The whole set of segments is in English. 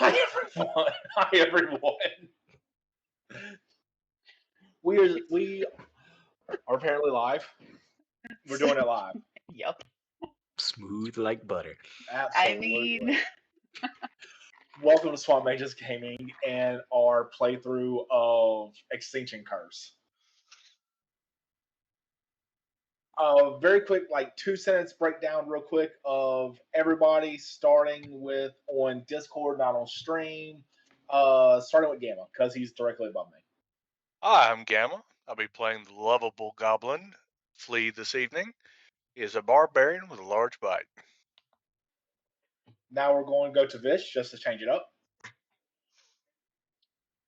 Hi everyone. Hi everyone. We are apparently live. We're doing it live. Yep. Smooth like butter. Absolutely. Welcome to Swamp Mages Gaming and our playthrough of Extinction Curse. Very quick, like 2 sentence breakdown, real quick, of everybody, starting with on Discord, not on stream. Starting with Gamma, because he's directly above me. Hi, I'm Gamma. I'll be playing the lovable goblin. Flea this evening. He is a barbarian with a large bite. Now we're going to go to Vish, just to change it up.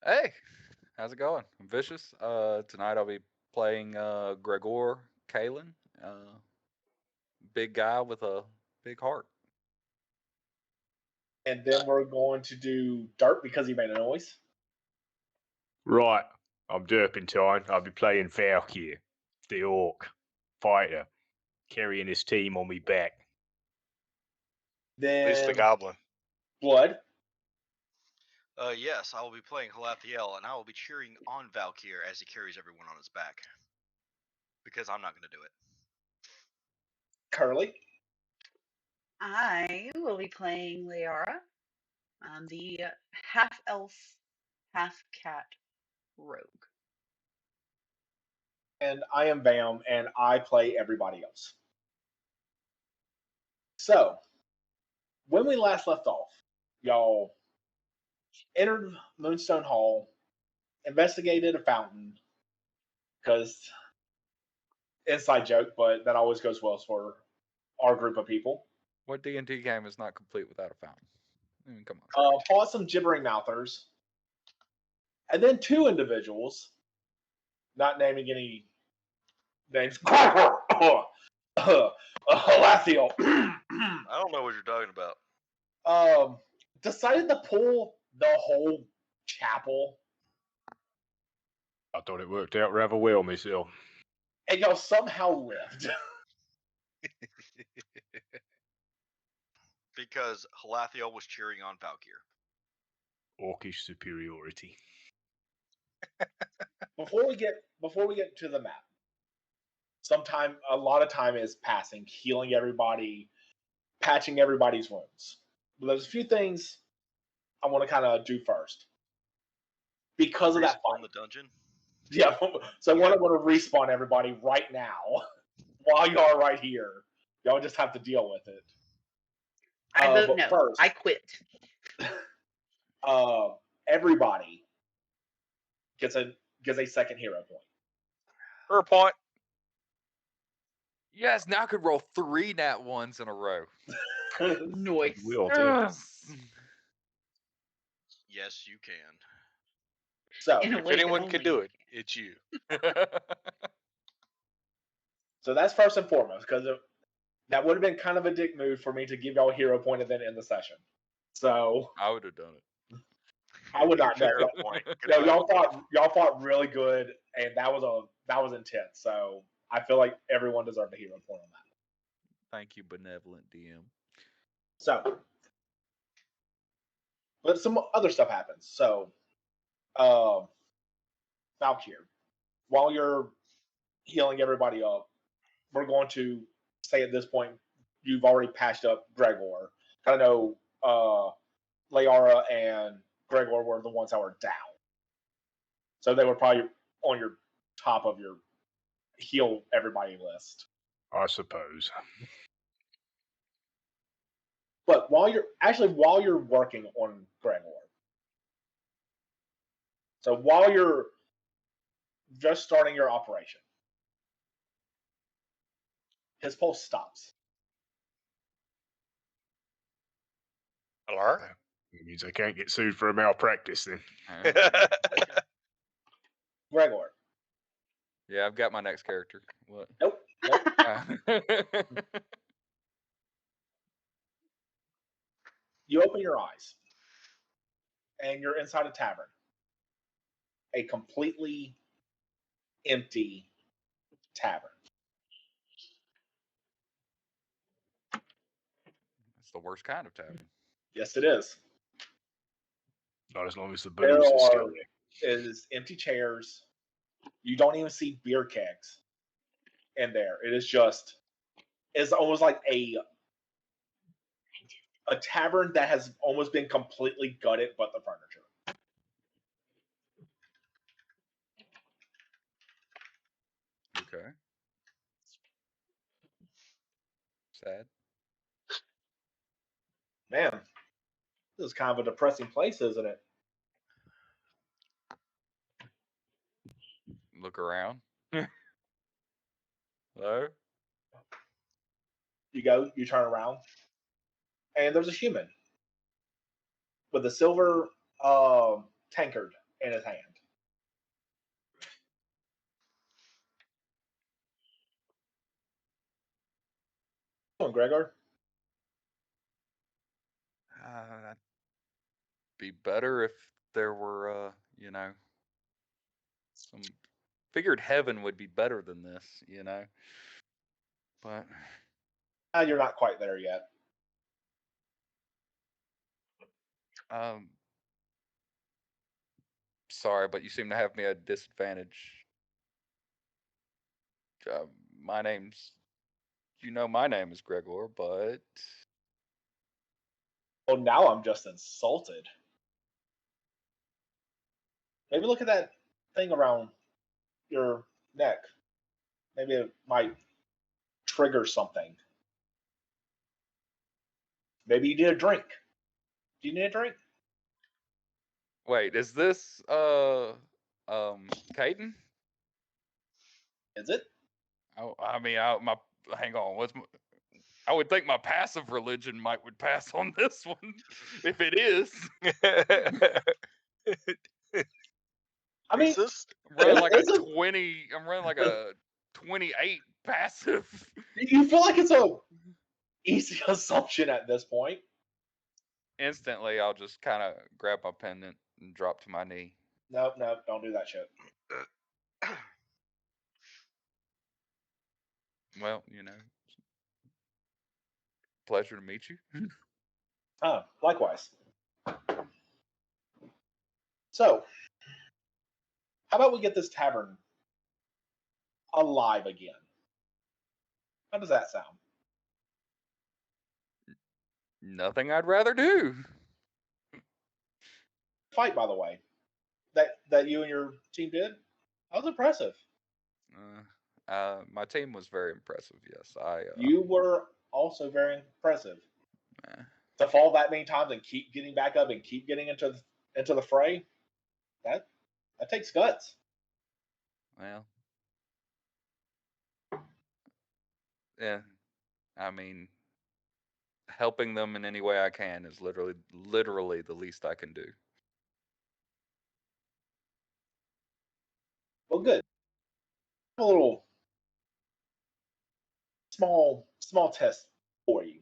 Hey, how's it going? I'm Vicious. Tonight I'll be playing Gregor Kalen, big guy with a big heart. And then we're going to do Dirt, because he made a noise. Right, I'm Derpentine. I'll be playing Valkyr, the orc fighter, carrying his team on me back. Then He's the goblin. Blood. Yes, I will be playing Halathiel, and I will be cheering on Valkyr as he carries everyone on his back. Because I'm not going to do it. Curly. I will be playing Liara, the half-elf, half-cat rogue. And I am Bam, and I play everybody else. So, when we last left off, y'all entered Moonstone Hall, investigated a fountain, because inside joke, but that always goes well for our group of people. What D&D game is not complete without a fountain? I mean, come on. Fought some gibbering mouthers, and then two individuals, not naming any names, Halathiel. I don't know what you're talking about. Decided to pull the whole chapel. I thought it worked out rather well myself. And y'all somehow lived. Because Halathiel was cheering on Valkyr. Orcish superiority. Before we get to the map, a lot of time is passing, healing everybody, patching everybody's wounds. But there's a few things I want to kind of do first. Because of that fight. The dungeon? Yeah, so I want to respawn everybody right now. While y'all are right here. Y'all just have to deal with it. I vote no. First, I quit. Everybody gets a second hero point. Her point. Yes, now I could roll 3 nat 1s in a row. Nice. Will do. Yes, you can. So, if anyone can do it, it's you. So that's first and foremost, because that would have been kind of a dick move for me to give y'all a hero point and then end the session. So I would have done it. I would not know. No, y'all point. fought really good, and that was intense. So I feel like everyone deserved a hero point on that. Thank you, benevolent DM. So, but some other stuff happens. So, Valkyr, while you're healing everybody up, we're going to say at this point you've already patched up Gregor. I know Liara and Gregor were the ones that were down, so they were probably on your top of your heal everybody list, I suppose. But while you're working on Gregor, so while you're just starting your operation, his pulse stops. Hello? It means I can't get sued for a malpractice then. Gregor. Yeah, I've got my next character. What? Nope. You open your eyes, and you're inside a tavern. A completely empty tavern. It's the worst kind of tavern. Yes, it is. Not as long as the There booze is still is empty chairs. You don't even see beer kegs in there. It is just, it's almost like a tavern that has almost been completely gutted, but the furniture. Okay. Sad. Man, this is kind of a depressing place, isn't it? Look around. Hello? You go, you turn around, and there's a human with a silver tankard in his hand. Come on, Gregor. That'd be better if there were, some. Figured heaven would be better than this, But You're not quite there yet. Sorry, but you seem to have me at a disadvantage. My name's, my name is Gregor, but Well, now I'm just insulted. Maybe look at that thing around your neck. Maybe it might trigger something. Maybe you need a drink. Do you need a drink? wait, is this Caden? Is it? Oh, I mean, hang on. I would think my passive religion would pass on this one, if it is. I mean, I'm running like a 20. I'm running like a 28 passive. You feel like it's a easy assumption at this point. Instantly, I'll just kind of grab my pendant and drop to my knee. Nope, don't do that shit. Well, pleasure to meet you. Oh, likewise. So, how about we get this tavern alive again? How does that sound? Nothing I'd rather do. Fight, by the way, that you and your team did. That was impressive. My team was very impressive. Yes, You were also very impressive. To fall that many times and keep getting back up and keep getting into the fray, that takes guts. Well, yeah. I mean, helping them in any way I can is literally the least I can do. Well, good. A little small test for you.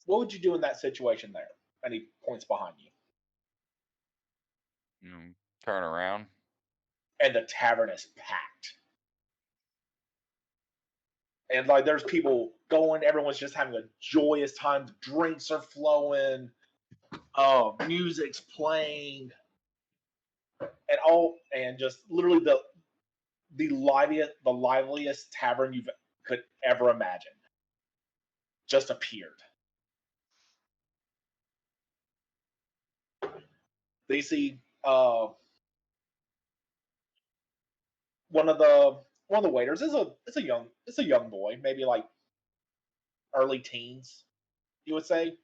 What would you do in that situation there? And he points behind you. Turn around. And the tavern is packed. And like there's people going, everyone's just having a joyous time. The drinks are flowing, music's playing, and just literally the liveliest tavern you could ever imagine just appeared. They see one of the waiters is a young boy, maybe like early teens, you would say.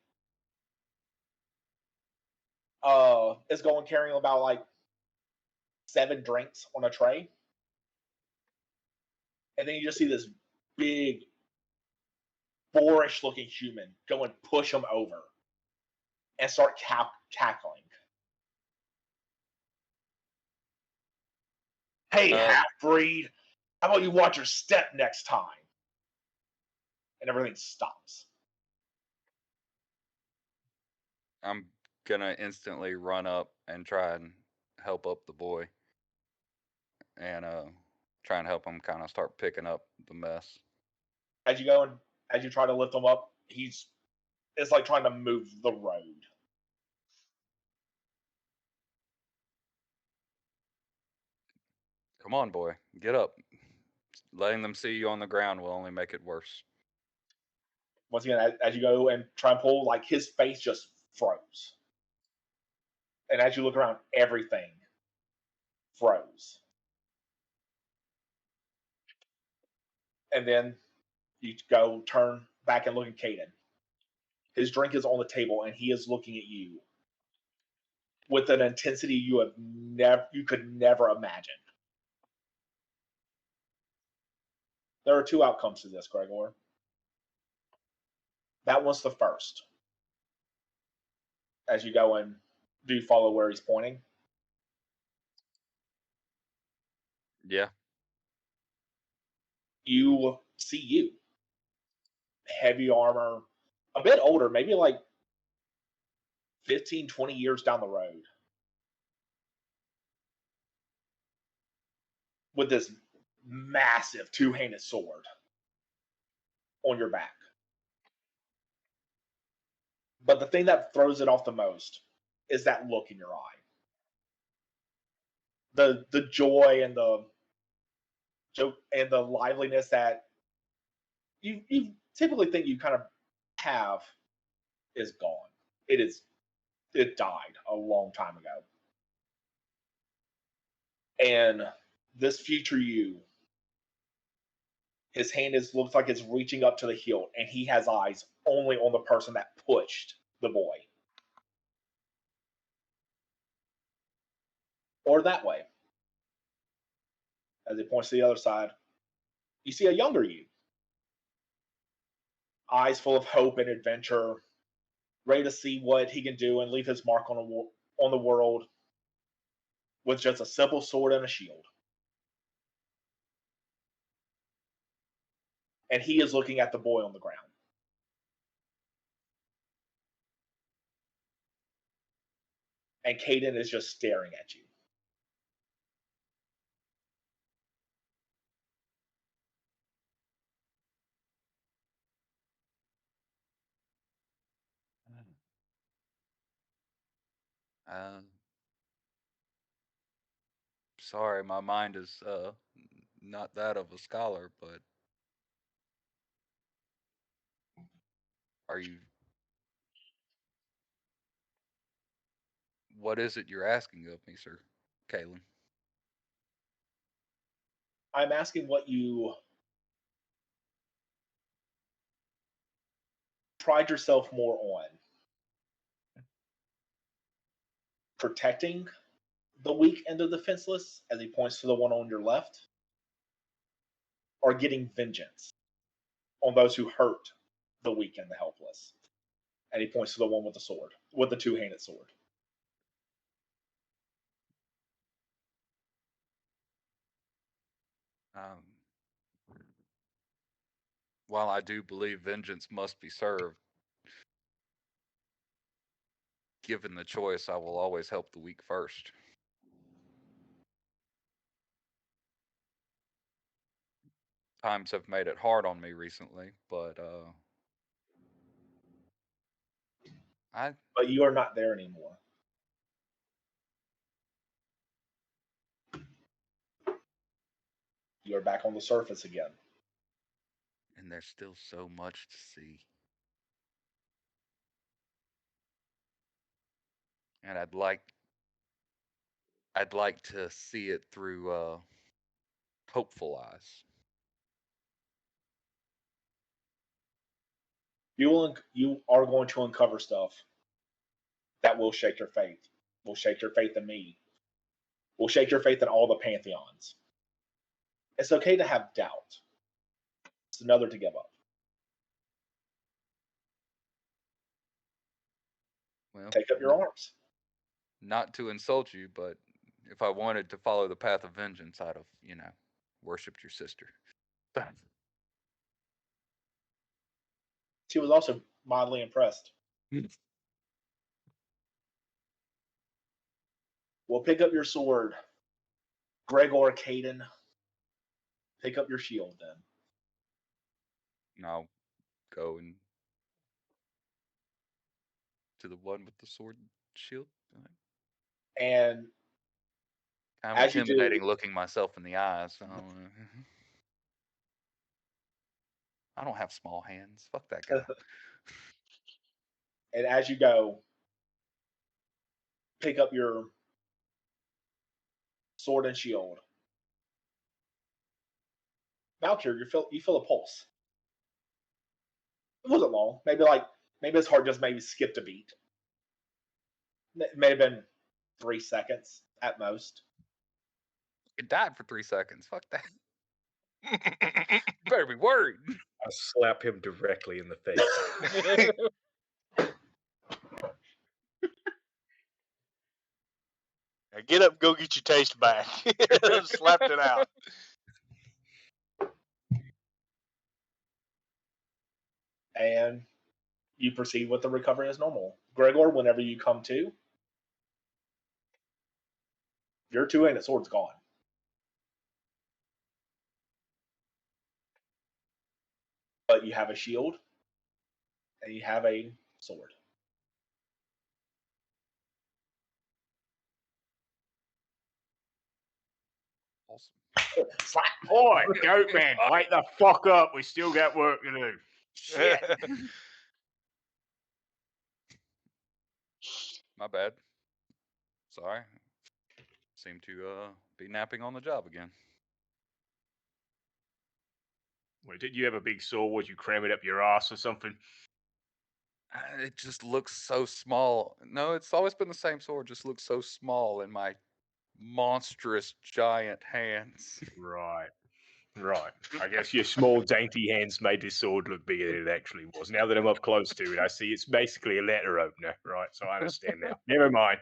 Is going carrying about like 7 drinks on a tray. And then you just see this big, boorish looking human go and push him over and start cackling. Hey, half-breed, how about you watch your step next time? And everything stops. I'm gonna instantly run up and try and help up the boy. And try and help him kind of start picking up the mess. As you go and as you try to lift him up, it's like trying to move the road. Come on, boy, get up. Letting them see you on the ground will only make it worse. Once again, as you go and try and pull, like his face just froze. And as you look around, everything froze. And then you go turn back and look at Caden. His drink is on the table and he is looking at you with an intensity you could never imagine. There are two outcomes to this, Gregor. That one's the first. As you go and do you follow where he's pointing? Yeah. You see you. Heavy armor, a bit older, maybe like 15, 20 years down the road. With this massive two-handed sword on your back. But the thing that throws it off the most is that look in your eye. The joy and the liveliness that you typically think you kind of have is gone. It died a long time ago. And this future you, his hand looks like it's reaching up to the hilt, and he has eyes only on the person that pushed the boy. Or that way. As he points to the other side, you see a younger you. Eyes full of hope and adventure, ready to see what he can do and leave his mark on the world with just a simple sword and a shield. And he is looking at the boy on the ground. And Caden is just staring at you. Sorry, my mind is not that of a scholar, but are you? What is it you're asking of me, sir, Kalen? I'm asking what you pride yourself more on. Protecting the weak and the defenseless, as he points to the one on your left, or getting vengeance on those who hurt the weak and the helpless. And he points to the one with the sword, with the two-handed sword. Um, while I do believe vengeance must be served, given the choice, I will always help the weak first. Times have made it hard on me recently, but But you are not there anymore. You are back on the surface again. And there's still so much to see. And I'd like to see it through hopeful eyes. You are going to uncover stuff that will shake your faith. Will shake your faith in me. Will shake your faith in all the pantheons. It's okay to have doubt. It's another to give up. Well, Take up your arms. Not to insult you, but if I wanted to follow the path of vengeance, I'd have, worshipped your sister. She was also mildly impressed. Well, pick up your sword. Gregor, Caden, pick up your shield then. And I'll go and to the one with the sword and shield. And I'm As you do- intimidating looking myself in the eyes. So I don't have small hands. Fuck that guy. And as you go, pick up your sword and shield. Valkyrie, you feel a pulse. It wasn't long. Maybe his heart just maybe skipped a beat. It may have been 3 seconds at most. It died for 3 seconds. Fuck that. You better be worried. I slap him directly in the face. Now get up, go get your taste back. Slapped it out. And you proceed with the recovery as normal. Gregor, whenever you come to, your two-handed sword's gone. But you have a shield and you have a sword. Awesome. Boy, Goat Man, wake the fuck up. We still got work to do. Shit. My bad. Sorry. Seem to be napping on the job again. Well, did you have a big sword? Would you cram it up your ass or something? It just looks so small. No, it's always been the same sword. Just looks so small in my monstrous giant hands. Right. I guess your small, dainty hands made this sword look bigger than it actually was. Now that I'm up close to it, I see it's basically a letter opener. Right, so I understand now. Never mind.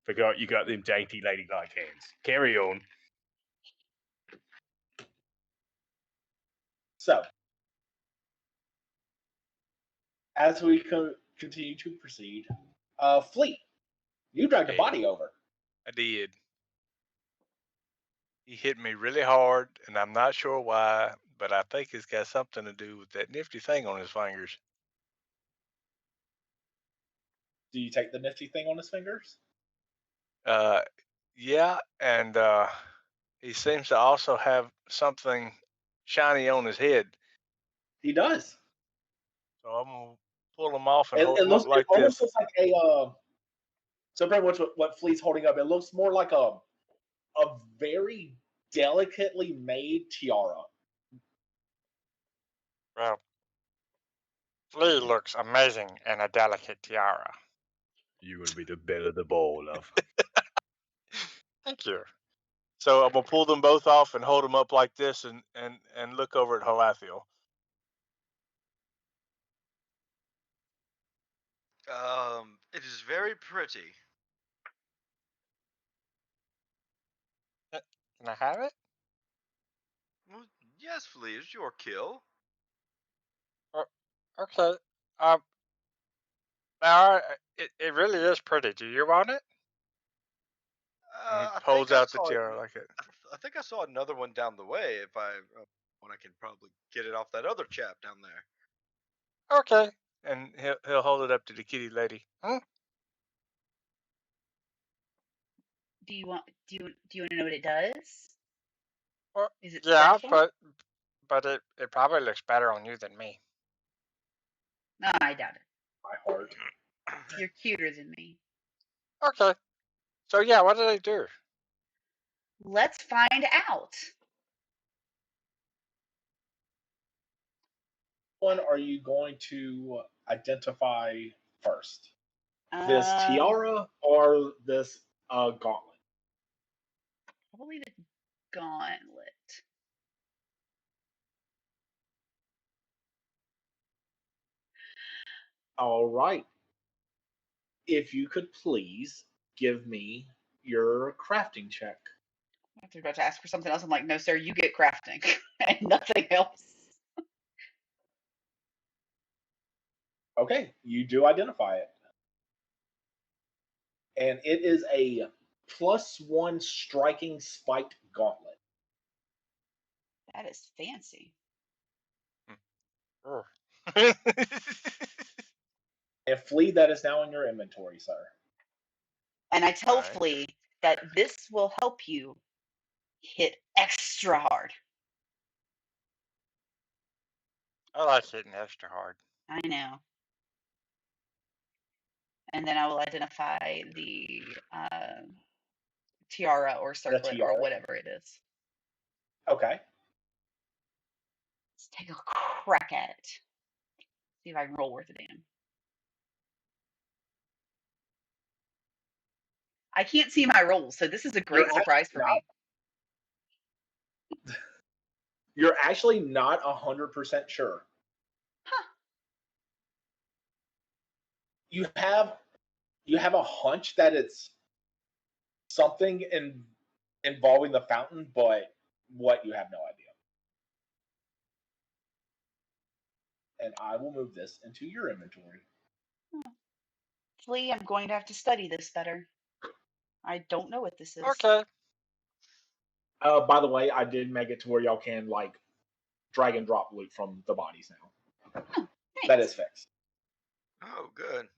Forgot you got them dainty, ladylike hands. Carry on. So, as we continue to proceed, Fleet, you dragged a body over. I did. He hit me really hard, and I'm not sure why, but I think it's got something to do with that nifty thing on his fingers. Do you take the nifty thing on his fingers? Yeah, and he seems to also have something shiny on his head. He does. So I'm gonna pull him off and hold It him up like it almost this. looks like a. So pretty much what Fleet's holding up, it looks more like a very delicately made tiara. Well, Flea looks amazing in a delicate tiara. You will be the belle of the ball, love. Thank you. So I'm gonna pull them both off and hold them up like this, and look over at Halathiel. It is very pretty. Can I have it? Well, yes, Flea, it's your kill. Okay. Now it really is pretty. Do you want it? And he I holds think I out the saw. tiara like it. I think I saw another one down the way. If when I can probably get it off that other chap down there. Okay. And he'll hold it up to the kitty lady. Huh? Do you want to know what it does? Well, Is it yeah, special? but it probably looks better on you than me. No, I doubt it. My heart. You're cuter than me. Okay. So yeah, what do they do? Let's find out. One are you going to identify first? This tiara or this gauntlet? Probably the gauntlet. All right. If you could please give me your crafting check. I was about to ask for something else. I'm like, no, sir, you get crafting and nothing else. Okay, you do identify it. And it is a +1 striking spiked gauntlet. That is fancy. And Flea, that is now in your inventory, sir. And I tell Right. Flea that this will help you hit extra hard. I like hitting extra hard. I know. And then I will identify the tiara or circlet or tiara? whatever it is. Okay. Let's take a crack at it. See if I can roll worth a damn. I can't see my rolls, so this is a great surprise for me. You're actually not 100% sure. Huh. You have a hunch that it's something involving the fountain, but what, you have no idea. And I will move this into your inventory. Flea, I'm going to have to study this better. I don't know what this is. Okay. By the way, I did make it to where y'all can like drag and drop loot from the bodies now. Oh, that is fixed. Oh, good.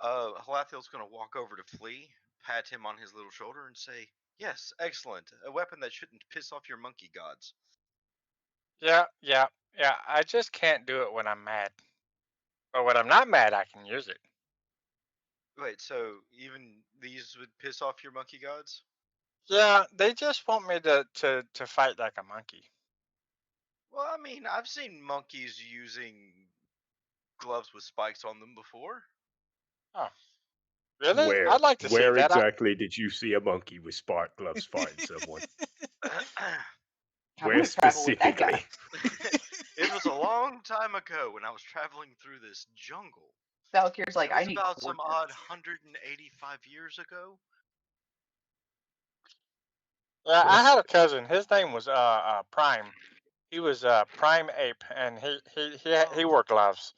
Halathiel's going to walk over to Flea, pat him on his little shoulder, and say, "Yes, excellent. A weapon that shouldn't piss off your monkey gods." Yeah. I just can't do it when I'm mad. But when I'm not mad, I can use it. Wait, so even these would piss off your monkey gods? Yeah, they just want me to fight like a monkey. Well, I mean, I've seen monkeys using gloves with spikes on them before. Oh, really? Where? I'd like to see Where that. exactly did you see a monkey with spark gloves fighting someone? I Where want to travel with that guy. specifically? It was a long time ago when I was traveling through this jungle. Valkyr's like, It was I need about some odd coordinates. 185 years ago. Yeah, I had a cousin. His name was Prime. He was Prime Ape, and he wore gloves.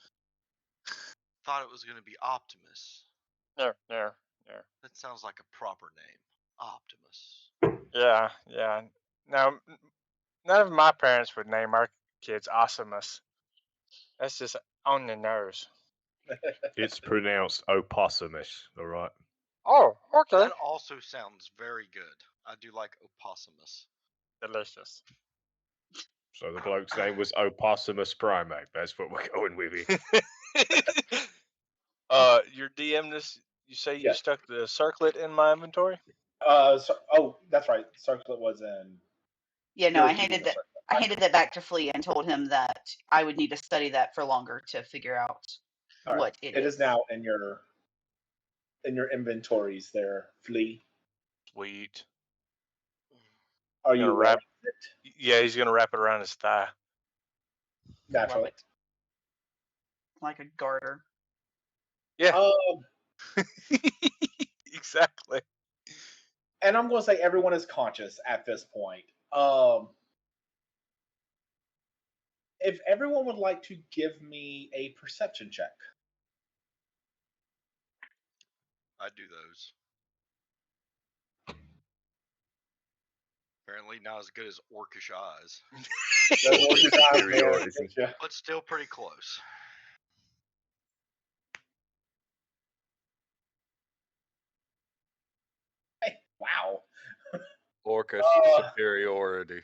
Thought it was going to be Optimus. Yeah. That sounds like a proper name, Optimus. Yeah. Now, none of my parents would name our kids Awesomus. That's just on the nose. It's pronounced opossums, all right? Oh, okay. That also sounds very good. I do like Opossums. Delicious. So the bloke's name was Opossums Primate. That's what we're going with here. Your DM this. You say you Yes. stuck the circlet in my inventory? That's right. Circlet was in. Yeah, no, You're I keeping handed the that. circlet. I handed that back to Flea and told him that I would need to study that for longer to figure out All right. what it is. It is now in your inventories there, Flea. Sweet. Are Gonna you wrap- wearing it? Yeah, he's gonna wrap it around his thigh. Love Naturally. it. Like a garter. Yeah. Exactly. And I'm going to say everyone is conscious at this point. If everyone would like to give me a perception check. I do those. Apparently not as good as Orcish eyes, Superiority. but still pretty close. Wow. Orcish superiority.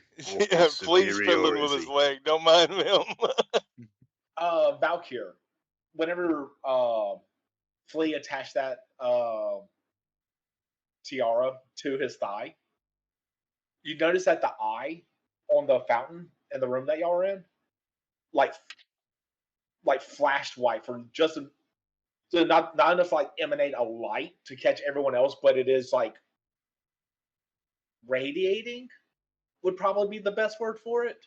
Yeah, Flea's fiddling with his superiority. leg. Don't mind him. Valkyr, whenever Flea attached that tiara to his thigh, you notice that the eye on the fountain in the room that y'all are in, like flashed white for just so not enough to like emanate a light to catch everyone else, but it is like radiating would probably be the best word for it.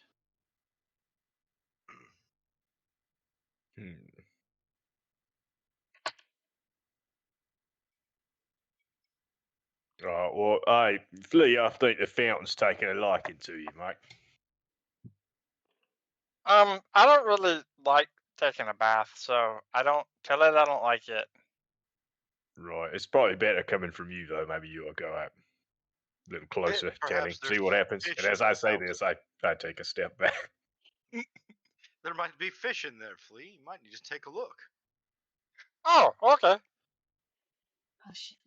Well, hey, Flea, I think the fountain's taking a liking to you, mate. I don't really like taking a bath, so I don't tell it I don't like it. Right. It's probably better coming from you, though. Maybe you will go out a little closer, perhaps see what happens. fish And in as I the say this, I take a step back. There might be fish in there, Flea. You might need to take a look. Oh, okay. Oh shit.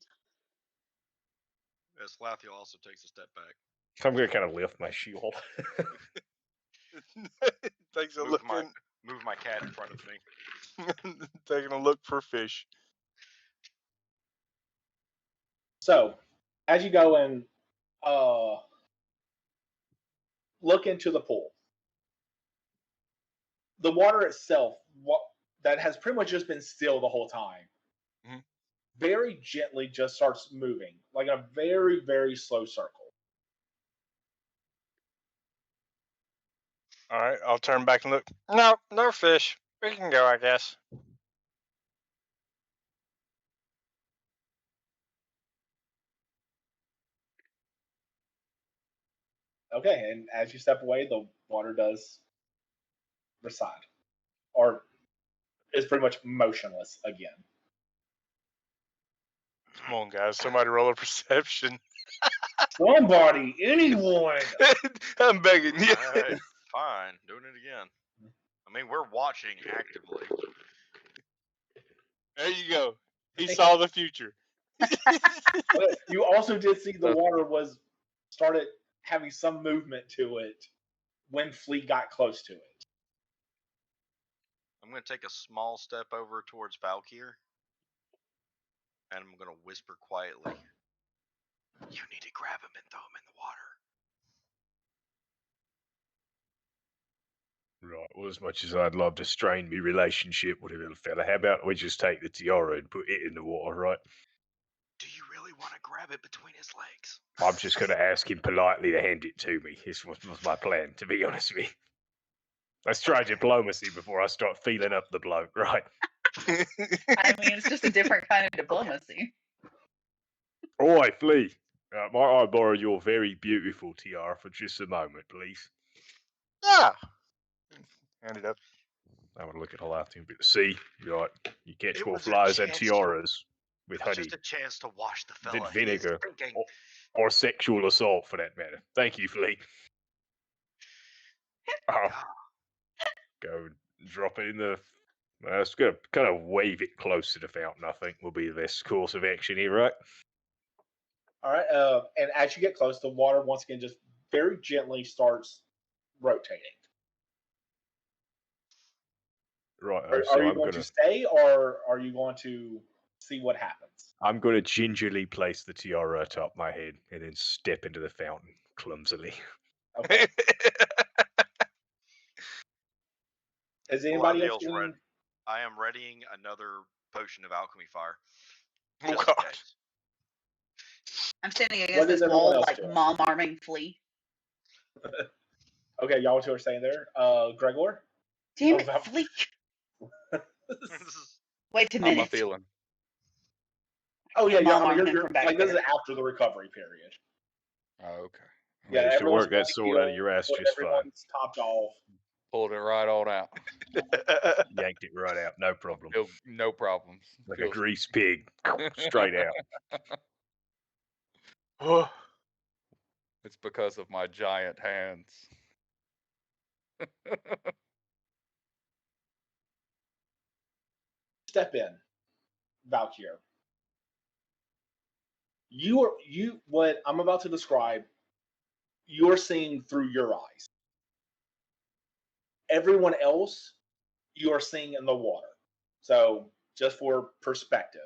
As Lathiel also takes a step back. So I'm going to kind of lift my shield. Takes a Move look move my cat in front of me. taking a look for fish. So, as you go and look into the pool, the water itself, that has pretty much just been still the whole time, very gently just starts moving, like a very, very slow circle. All right, I'll turn back and look. No fish. We can go, I guess. Okay, and as you step away, the water does recede, or is pretty much motionless again. Come on, guys. Somebody roll a perception. Somebody, anyone. I'm begging you. All right, fine, doing it again. I mean, we're watching actively. There you go. He saw the future. But you also did see the water started having some movement to it when Flea got close to it. I'm going to take a small step over towards Valkyr, and I'm going to whisper quietly, "You need to grab him and throw him in the water." Right. Well, as much as I'd love to strain me relationship with a little fella, how about we just take the tiara and put it in the water, right? Do you really want to grab it between his legs? I'm just going to ask him politely to hand it to me. This was my plan, to be honest with you. Let's try diplomacy before I start feeling up the bloke, right? I mean, it's just a different kind of diplomacy. Oi, Flea. Might I borrow your very beautiful tiara for just a moment, please? Yeah. Hand it up. I want to look at Halatian, but see, right, you catch It more was a flies and chance tiaras with It was honey just a chance to wash the than fella. He is vinegar thinking. or sexual assault, for that matter. Thank you, Flea. Go and drop it in the. It's going to kind of wave it close to the fountain, I think, will be the best course of action here, right? All right, and as you get close, the water once again just very gently starts rotating. Right. Are you going to stay, or are you going to see what happens? I'm going to gingerly place the tiara atop my head and then step into the fountain clumsily. Okay. Is anybody else Lathiel's doing? I am readying another potion of alchemy fire. Oh, Just God. in case. I'm standing What against is this everyone wall, else like doing? mom arming Flea. Okay, y'all two are staying there. Gregor? Damn Oh, it, Flea! Wait a How am I minute. feeling? Oh yeah, Mom I mean, armed him you're from back like this is there. after the recovery period. Oh, okay. Yeah, Managed to everyone's work that fully sword out of healed, your ass just fine. everyone's topped off. Pulled it right on out. Yanked it right out, no problem. No problems. Like a Feels- greased pig, straight out. Oh, It's because of my giant hands. Step in, Valkyr. What I'm about to describe, you're seeing through your eyes. Everyone else, you are seeing in the water. So, just for perspective.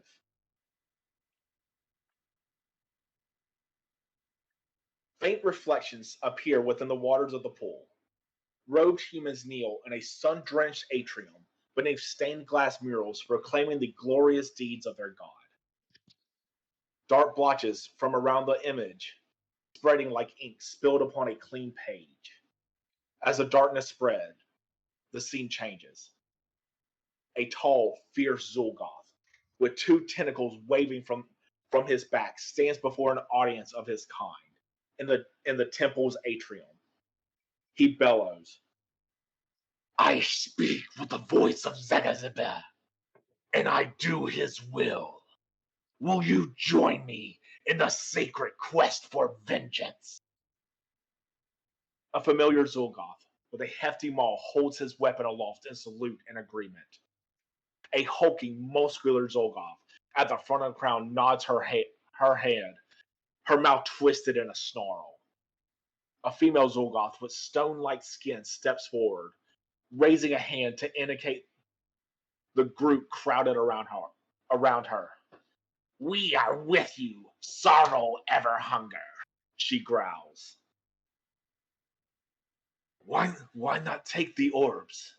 Faint reflections appear within the waters of the pool. Robed humans kneel in a sun-drenched atrium beneath stained glass murals proclaiming the glorious deeds of their god. Dark blotches from around the image, spreading like ink spilled upon a clean page. As the darkness spread, the scene changes. A tall, fierce Zulgoth, with two tentacles waving from his back, stands before an audience of his kind in the temple's atrium. He bellows, "I speak with the voice of Zegazibah, and I do his will. Will you join me in the sacred quest for vengeance?" A familiar Zulgoth with a hefty maul holds his weapon aloft in salute and agreement. A hulking, muscular Zulgoth at the front of the crowd nods her head, her mouth twisted in a snarl. A female Zolgoth with stone-like skin steps forward, raising a hand to indicate the group crowded around her. We are with you, sorrow ever hunger, she growls. Why not take the orbs?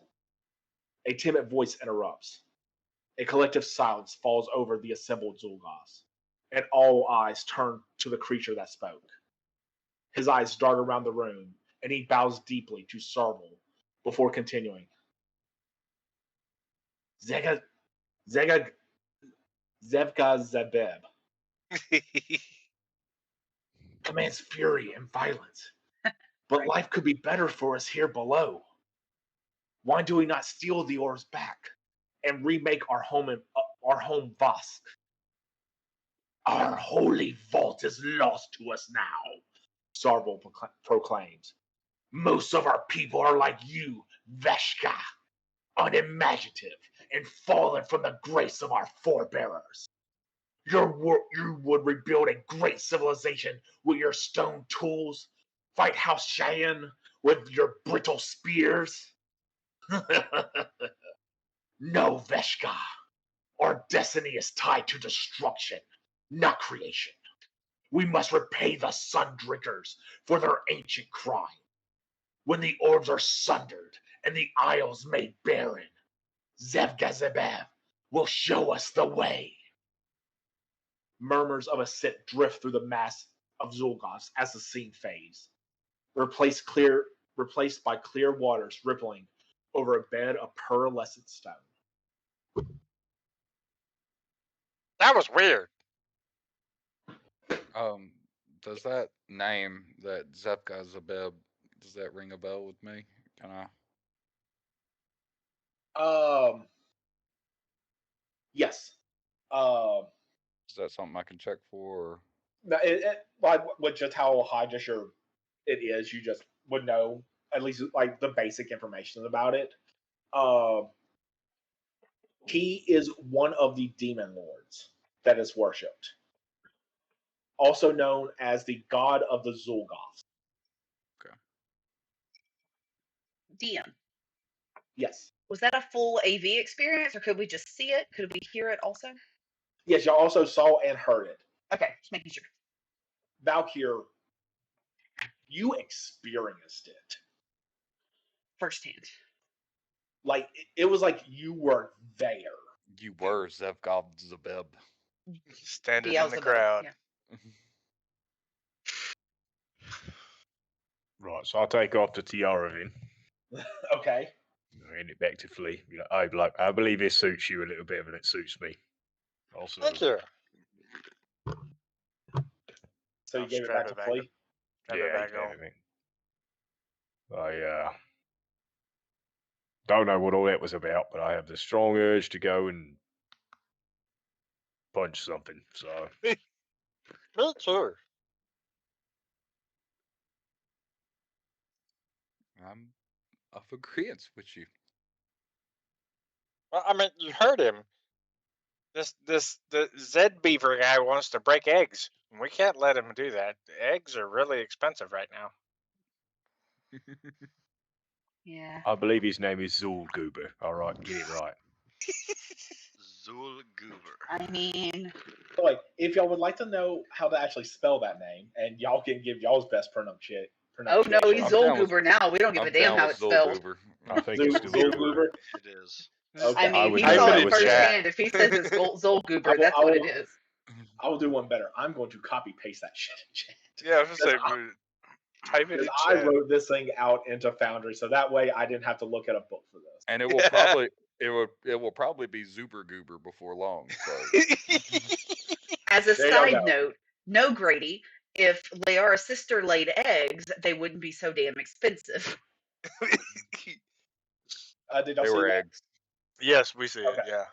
A timid voice interrupts. A collective silence falls over the assembled Zulgoths, and all eyes turn to the creature that spoke. His eyes dart around the room, and he bows deeply to Sarvel before continuing. Zevka Zebeb commands fury and violence, but life could be better for us here below. Why do we not steal the orbs back and remake our home Vosk? Our holy vault is lost to us now, Sarvel proclaims. Most of our people are like you, Veshka, unimaginative and fallen from the grace of our forebearers. You would rebuild a great civilization with your stone tools, fight House Cheyenne with your brittle spears. No, Veshka. Our destiny is tied to destruction, not creation. We must repay the Sun Drinkers for their ancient crime. When the orbs are sundered and the isles made barren, Zevgazebev will show us the way. Murmurs of assent drift through the mass of Zulgoths as the scene fades, replaced by clear waters rippling over a bed of pearlescent stone. That was weird. Does that name, that Zepka Zabeb, does that ring a bell with me? Can I? Yes. Is that something I can check for? Like with just how high just it is, you just would know at least like the basic information about it. He is one of the demon lords that is worshipped, also known as the god of the Zulgoths. Okay. Dion, Yes. was that a full AV experience, or could we just see it? Could we hear it also? Yes, y'all also saw and heard it. Okay, just making sure. Valkyr, you experienced it. Firsthand. Like it was like you were there. You were Zevkov Zabeb. Standing in the Beelzebub, crowd. yeah. Right, so I'll take off the tiara then. Okay. Hand it back to Flea. You know, I believe this suits you a little bit, and it suits me. Also, Thank you. So you I'll gave it strap back to it back Flea? Strap yeah, it back you on. gave it me. I don't know what all that was about, but I have the strong urge to go and punch something. So Me too. I'm of agreement with you. Well, I mean, you heard him. The Zed Beaver guy wants to break eggs. We can't let him do that. The eggs are really expensive right now. Yeah. I believe his name is Zulgoober. All right, get it right. Zul Goober. I mean, So, like, if y'all would like to know how to actually spell that name, and y'all can give y'all's best pronunciation. oh no, he's I'm down with- Zolgoober now. We don't give a I'm damn down how with it's spelled. Zolgoober. I think it's still Goober. Zulgoober. It is. Okay. I mean, would he know saw that it was firsthand. If he says it's I Zolgoober, will- that's I what it will- is. I will do one better. I'm going to copy paste that shit in chat. Yeah, I was gonna say, type it in Because I chat. wrote this thing out into Foundry, so that way I didn't have to look at a book for this. And it will probably it will probably be Zuber Goober before long. So As a There y'all side go. note, no, Grady, if Leara's sister laid eggs, they wouldn't be so damn expensive. Did y'all they see were that? eggs. Yes, we see it. Okay. Yeah.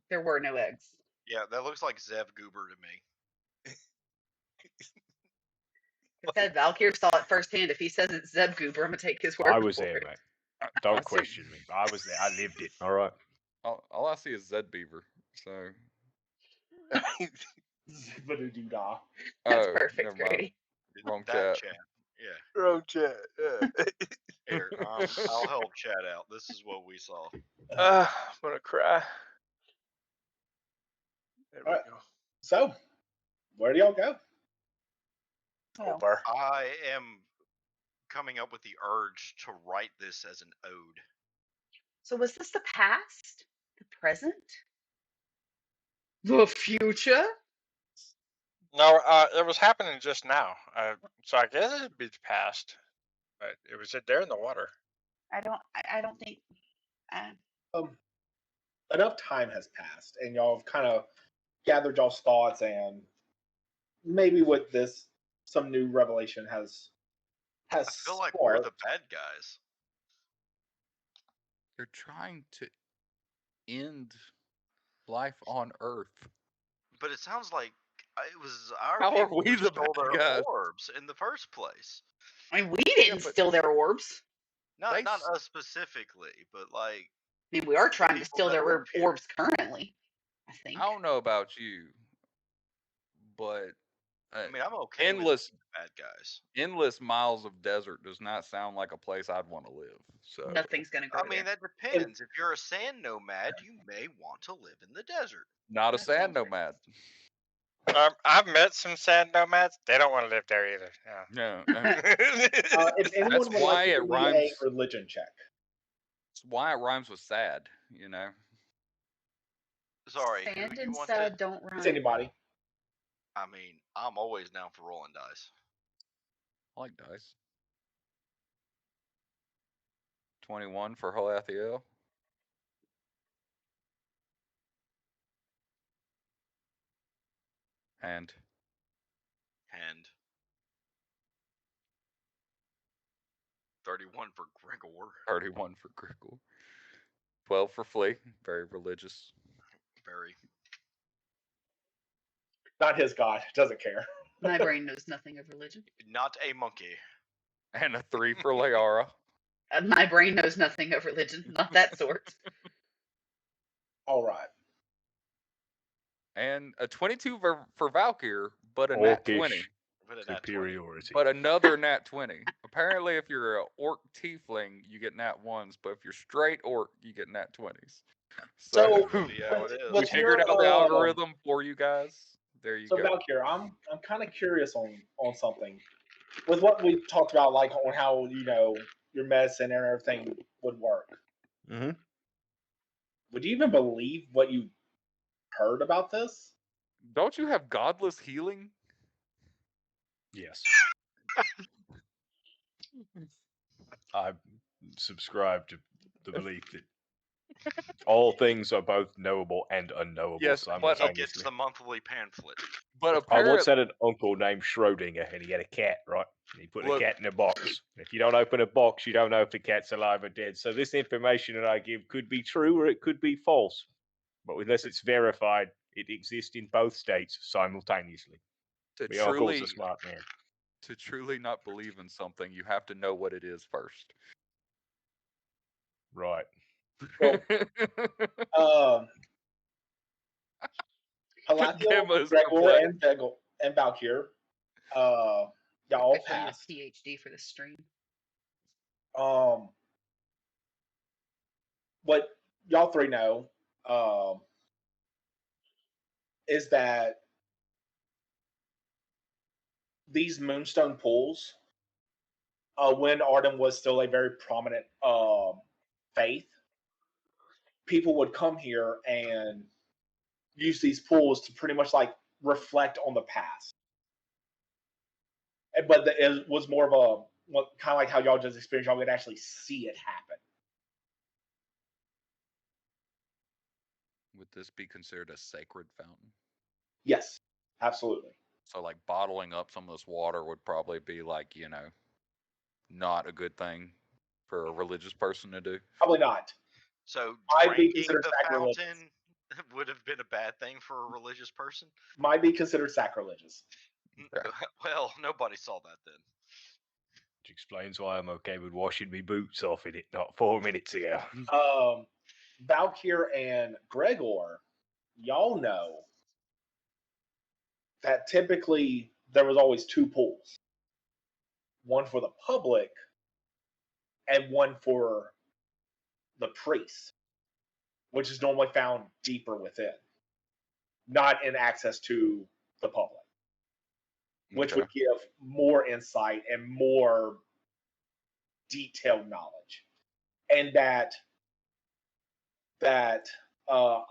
There were no eggs. Yeah, that looks like Zev Goober to me. I said Valkyr saw it firsthand. If he says it's Zeb Goober, I'm gonna take his word I was for there, it. mate. I Don't see- question me. I was there. I lived it. All right. All I see is Zed Beaver. So Zippity-doo-dah. That's Oh, perfect, never mind. Grady. Wrong That chat. chat. Yeah. Wrong chat. Here, I'll help chat out. This is what we saw. I'm gonna cry. There we Alright. go. So, where do y'all go? Well, Over. I am coming up with the urge to write this as an ode. so was this the past, the present, the future? No, it was happening just now. So I guess it'd be the past, but it was there in the water. I don't think. Um, enough time has passed, and y'all have kind of gathered y'all's thoughts, and maybe with this, some new revelation has I feel like we're the sparked. bad guys. They're trying to end life on Earth. But it sounds like it was our How are people we who the stole bad their guys? orbs in the first place. I mean, we didn't but- steal their orbs. Not They not s- us specifically, but like I mean, we are the trying to people steal that their live here. orbs currently. I think. I don't know about you, but I mean, I'm okay endless with the bad guys. endless miles of desert does not sound like a place I'd want to live. So Nothing's gonna go I mean, there. that depends. If you're a sand nomad, you may want to live in the desert. not a That sand sounds right. nomad. I've met some sand nomads. They don't want to live there either. No, If anyone That's would why like to it give me a rhymes. religion check. It's why it rhymes with sad. You know. Sorry, Sand who you and want sad to? don't It's rhyme. anybody. I mean, I'm always down for rolling dice. I like dice. 21 for Halathiel. And And 31 for Gregor. 31 for Grickle. 12 for Flea. Very religious. Very. Not his god. Doesn't care. My brain knows nothing of religion. Not a monkey. And a 3 for Layara. My brain knows nothing of religion. Not that sort. All right. And a 22 for Valkyr, but a nat 20. Orcish With a nat 20. superiority. But another nat 20. Apparently, if you're an orc tiefling, you get nat 1s, but if you're straight orc, you get nat 20s. So, Yeah, it is. we with figured your, out the algorithm for you guys. There you So go. Valkyr, I'm kind of curious on something. With what we talked about, like on how your medicine and everything would work. Mm-hmm. Would you even believe what you heard about this? Don't you have godless healing? Yes. I subscribe to the belief that all things are both knowable and unknowable Yes, but He gets simultaneously. the monthly pamphlet. But I once apparently, had an uncle named Schrodinger, and he had a cat, right? And he put Look- a cat in a box. If you don't open a box, you don't know if the cat's alive or dead. So this information that I give could be true or it could be false. But unless it's verified, it exists in both states simultaneously. to My uncle's truly a smart man. not believe in something, you have to know what it is first. Right. Well, Halathiel, Gemma is Gregor, perplexed. and Valkyr, y'all Actually, a passed. PhD for the stream. What y'all three know is that these moonstone pools, when Arden was still a very prominent faith, people would come here and use these pools to pretty much like reflect on the past. But it was more of a kind of like how y'all just experienced. Y'all could actually see it happen. Would this be considered a sacred fountain? Yes, absolutely. So, like, bottling up some of this water would probably be like, not a good thing for a religious person to do. Probably not. So Might be drinking considered the sacrilegious. fountain would have been a bad thing for a religious person. Might be considered sacrilegious. Okay. Well, nobody saw that then. Which explains why I'm okay with washing me boots off in it not 4 minutes ago. Valkyr and Gregor, y'all know that typically there was always two pools, one for the public and one for the priests, which is normally found deeper within, not in access to the public, which Okay. would give more insight and more detailed knowledge. And that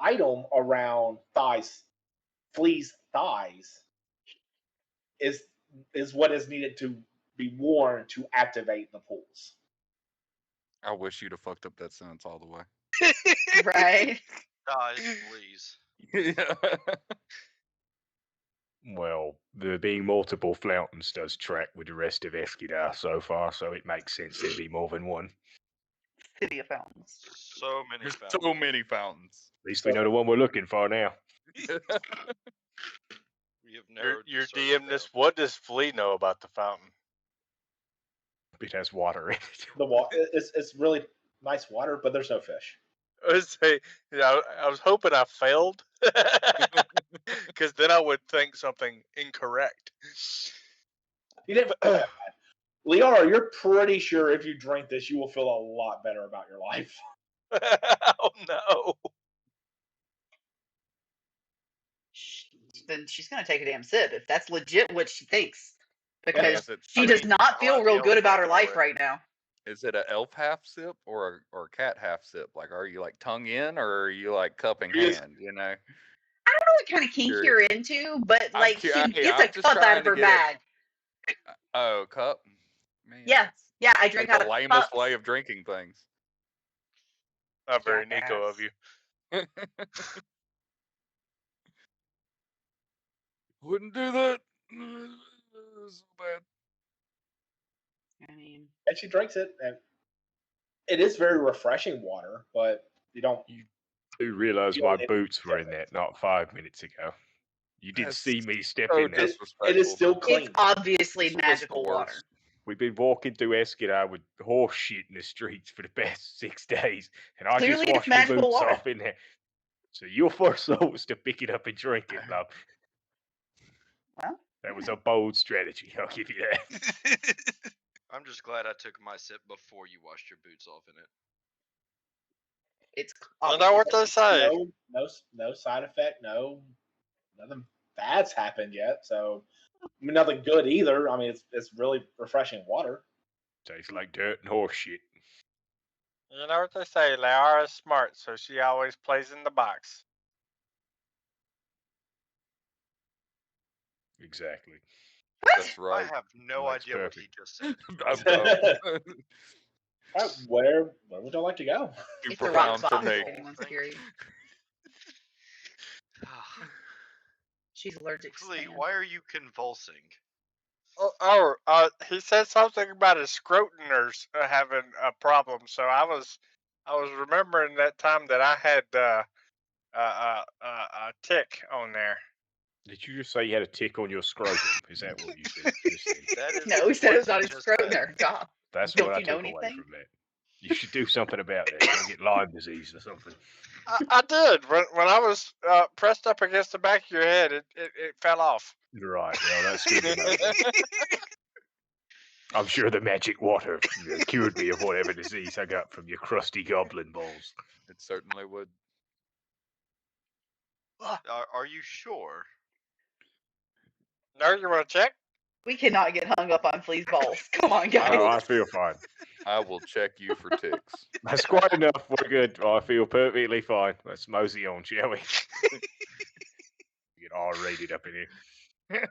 item around Flea's thighs, is what is needed to be worn to activate the pools. I wish you'd have fucked up that sentence all the way. Right. Guys, please. Yeah. Well, there being multiple fountains does track with the rest of Eskidar so far, so it makes sense there'd be more than one. City of Fountains. So many There's fountains. so many fountains. At least we know the one we're looking for now. We have narrowed Your the search DM, down. this what does Flea know about the fountain? It has water in it. The water, it's really nice water, but there's no fish. I was say, I was hoping I failed, because then I would think something incorrect. You didn't. Liara, you're pretty sure if you drink this, you will feel a lot better about your life. Oh no! Then she's gonna take a damn sip if that's legit what she thinks, because Is it, she I does mean, not I'll feel have real the good elf about her take it life away. right now. is it an elf half sip or a cat half sip? Like, are you like tongue in or are you like cupping Yes. hand? You know. I don't know what kind of kink Curious. you're into, but I'm like cu- she hey, gets I'm a just cup out trying of to her get it- bag. Oh, cup. Man, Yeah, yeah, I like drink the out of lamest cups. way of drinking things. Not very Nico of Jackass. you. Wouldn't do that. So bad. I mean, And she drinks it, and it is very refreshing water, but you don't. Do realise You my don't need boots were in difference. that not 5 minutes ago. You did That's see me step so in there. disrespectful. It is still it's clean. obviously This was magical the water. worst. We've been walking through Eskidar with horse shit in the streets for the past 6 days, and I Clearly just it's washed my magical boots water. off in there. So your first thought was to pick it up and drink it, love. Well, That was a bold strategy, I'll give you that. I'm just glad I took my sip before you washed your boots off in it. it's Well, now what obviously they say? No side effect. Nothing bad's happened yet. So I mean, nothing good either. I mean, it's really refreshing water. Tastes like dirt and horse shit. You know what they say? Liara's smart, so she always plays in the box. Exactly. That's I right. have no Life's idea what he perfect. just said. All right, where would y'all like to go? Too it's a rock profound for bottom me. if anyone's curious. She's allergic to Flea, sand. why are you convulsing? He said something about his scrotuners having a problem. So I was remembering that time that I had a tick on there. Did you just say you had a tick on your scrotum? Is that what you said? Just then? That is No, he said what it was on he his just said. scrotuner. God. That's Don't what I you know took away anything? from that. You should do something about that. You're gonna get Lyme disease or something. I did when I was pressed up against the back of your head. It fell off. Right. Well, that's good to know. Then. I'm sure the magic water cured me of whatever disease I got from your crusty goblin balls. It certainly would. Are you sure? No, you want to check? We cannot get hung up on Flea's balls. Come on, Oh, guys. I feel fine. I will check you for ticks. That's quite enough. We're good. I feel perfectly fine. Let's mosey on, shall we? Get R-rated up in here.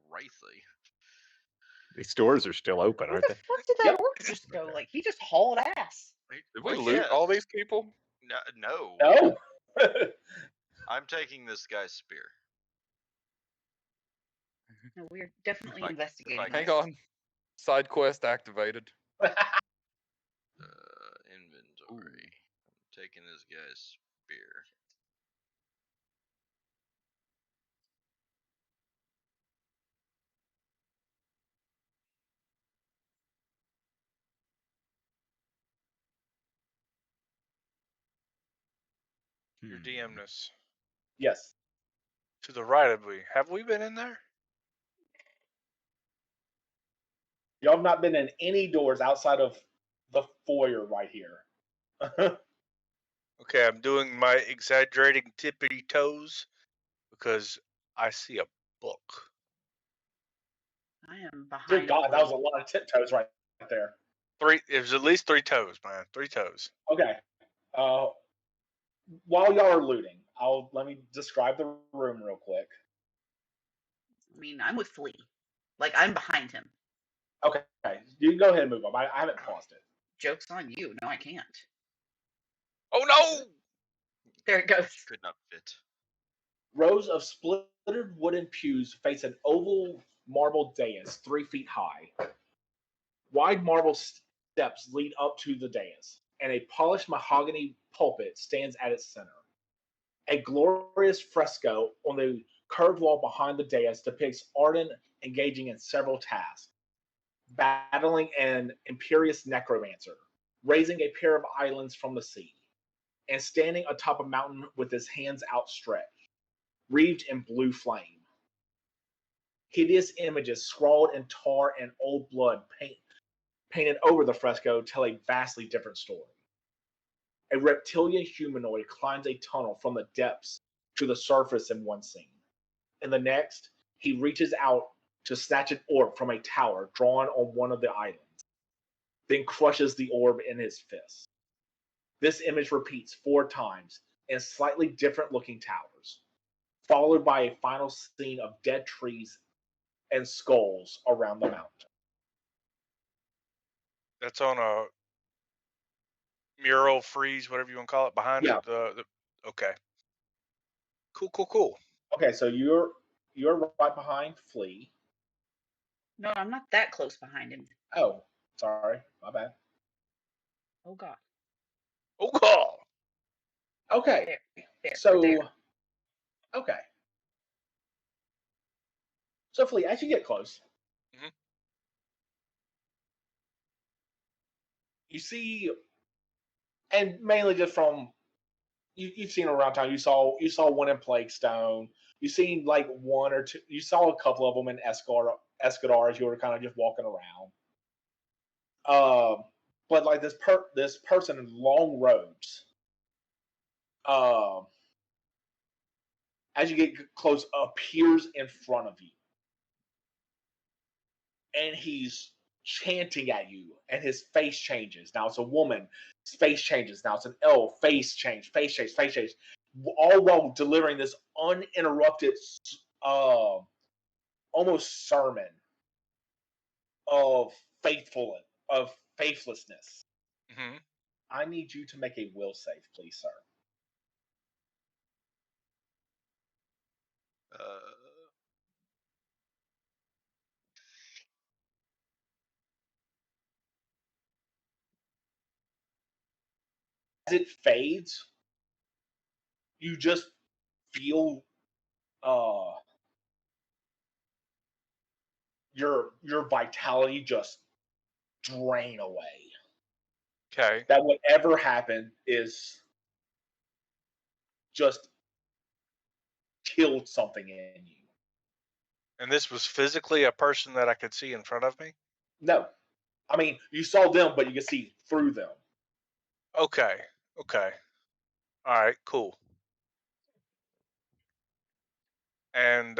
Racy. These stores are still open, Where aren't the they? fuck did that Yep. orc just go? Like, he just hauled ass. Did we Well, loot all yes. these people? No. No. I'm taking this guy's spear. No, we're definitely Like- investigating. like- Hang this. on. Side quest activated. Inventory. I'm taking this guy's spear. Your DMness. Yes. To the right of me. Have we been in there? Y'all have not been in any doors outside of the foyer right here. Okay, I'm doing my exaggerating tippity toes because I see a book. I am behind. Good God, that was a Flea. lot of tiptoes right there. It was at least 3 toes, man. 3 toes. Okay. While y'all are looting, let me describe the room real quick. I mean, I'm with Flea. Like, I'm behind him. Okay, you can go ahead and move up. I haven't paused it. Joke's on you. No, I can't. Oh no! There it goes. Could not fit. Rows of splintered wooden pews face an oval marble dais 3 feet high. Wide marble steps lead up to the dais, and a polished mahogany pulpit stands at its center. A glorious fresco on the curved wall behind the dais depicts Arden engaging in several tasks, battling an imperious necromancer, raising a pair of islands from the sea, and standing atop a mountain with his hands outstretched, wreathed in blue flame. Hideous images scrawled in tar and old blood painted over the fresco tell a vastly different story. A reptilian humanoid climbs a tunnel from the depths to the surface in one scene. In the next, he reaches out to snatch an orb from a tower drawn on one of the islands, then crushes the orb in his fist. This image repeats 4 times in slightly different looking towers, followed by a final scene of dead trees and skulls around the mountain. That's on a mural frieze, whatever you want to call it, behind Yeah. it. Okay. Cool. Okay, so you're right behind Flea. No, I'm not that close behind him. Oh, sorry, my bad. Oh God. Oh god. Okay, There. so okay, so Flea, as you get close, Mhm. you see, and mainly just from you've seen around town. You saw one in Plaguestone. You've seen like one or two. You saw a couple of them in Escadar as you were kind of just walking around. But like this person in long robes, um, as you get close, appears in front of you, and he's chanting at you, and his face changes. Now it's a woman, his face changes. Now it's an elf, face change, all while delivering this uninterrupted, almost sermon of faithlessness. Mhm. I need you to make a will save, please, sir. Uh, As it fades, you just feel your vitality just drain away. Okay. That whatever happened is just killed something in you. And this was physically a person that I could see in front of me? No, I mean you saw them, but you can see through them. Okay. All right, cool. And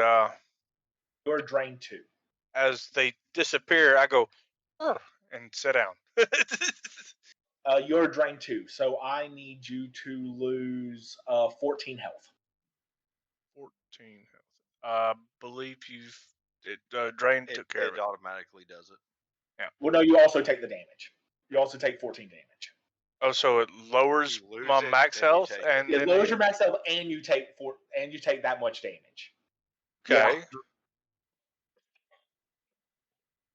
You're drained too. as they disappear, I go, "Ugh," and sit down. You're drained too, so I need you to lose 14 health. 14 health. Believe drain took care of it it. automatically does it. Well, no, you also take the damage. You also take 14 damage. Oh, so it lowers You lose my it, max then you health, take it. and It then lowers your max health, and you take that much damage. okay. Yeah.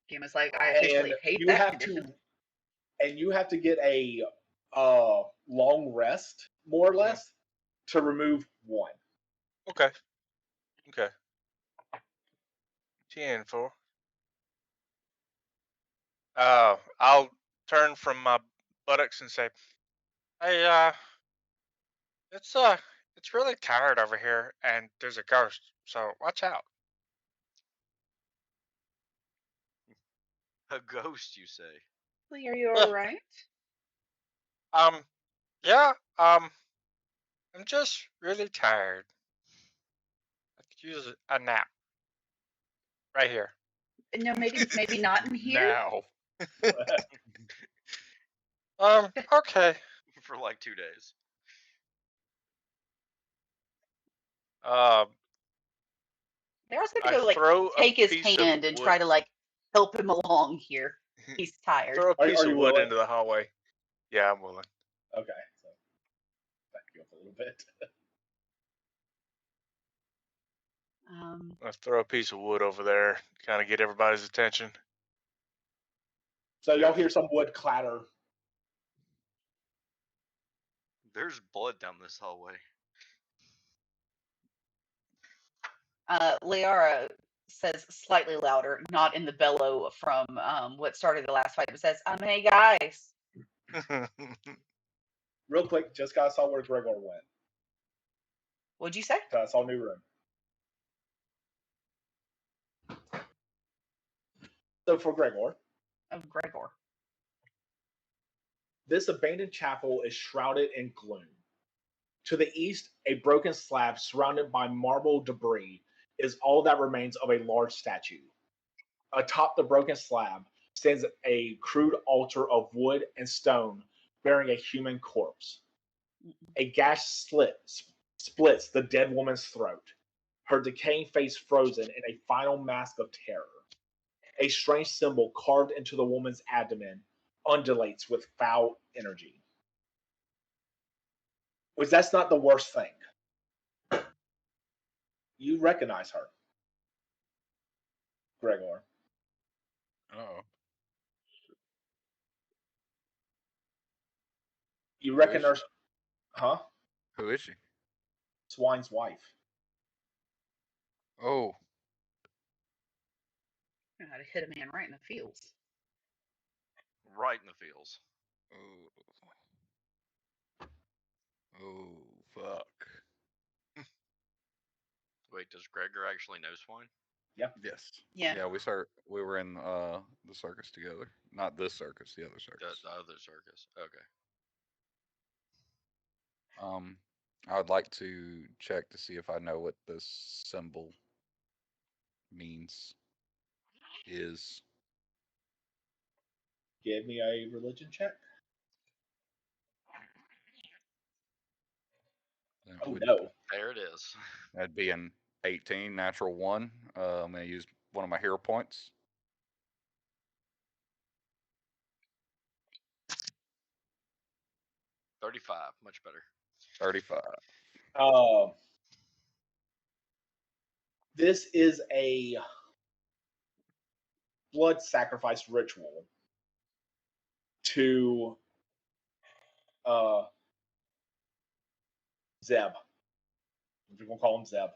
Game is like, I officially And hate you that have condition. to get a long rest, more or less, to remove 1. Okay. 10-4. I'll turn from my buttocks and say, "Hey, it's It's really tired over here, and there's a ghost, so watch out. A ghost, you say? Lee, are you Yeah. all right? Yeah, I'm just really tired. I could use a nap. Right here. No, maybe not in here. Now. Okay. For like 2 days. I was I gonna go like throw a take his piece hand of and wood. try to like help him along here. He's tired. Throw a piece you of wood willing? into the hallway. Yeah, I'm willing. Okay, so back you up a little bit. Let's throw a piece of wood over there, kind of get everybody's attention. So y'all hear some wood clatter. There's blood down this hallway. Liara says slightly louder, not in the bellow from what started the last fight, but says, hey guys. Real quick, just got saw where Gregor went. What'd you say? I saw new room. So for Gregor, Of Gregor. this abandoned chapel is shrouded in gloom. To the east, a broken slab surrounded by marble debris is all that remains of a large statue. Atop the broken slab stands a crude altar of wood and stone bearing a human corpse. A gash splits the dead woman's throat, her decaying face frozen in a final mask of terror. A strange symbol carved into the woman's abdomen undulates with foul energy. Which that's not the worst thing. You recognize her, Gregor. Oh. You Who is recognize, huh? Who is she? Swine's wife. Oh, I had to hit a man right in the feels. Right in the fields. oh, fuck. Wait, does Gregor actually know Swine? Yeah. Yes. Yeah. Yeah, we were in the circus together. Not this circus, the other circus. The other circus. Okay. I would like to check to see if I know what this symbol means. Is Give me a religion check. that Oh would no. There it is. that'd be an 18 natural 1. I'm gonna use one of my hero points. 35. Much better. 35. This is a blood sacrifice ritual to Zeb. We're gonna call him Zeb.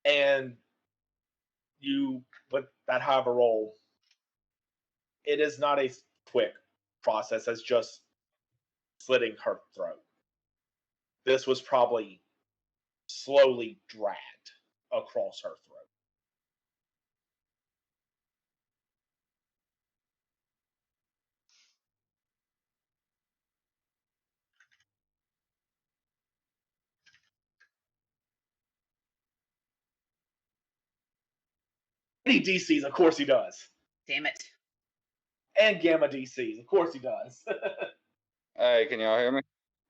And you, with that however roll, it is not a quick process as just slitting her throat. This was probably slowly dragged across her throat. Any DCs, of course he does. Damn it. And gamma DCs, of course he does. Hey, can y'all hear me?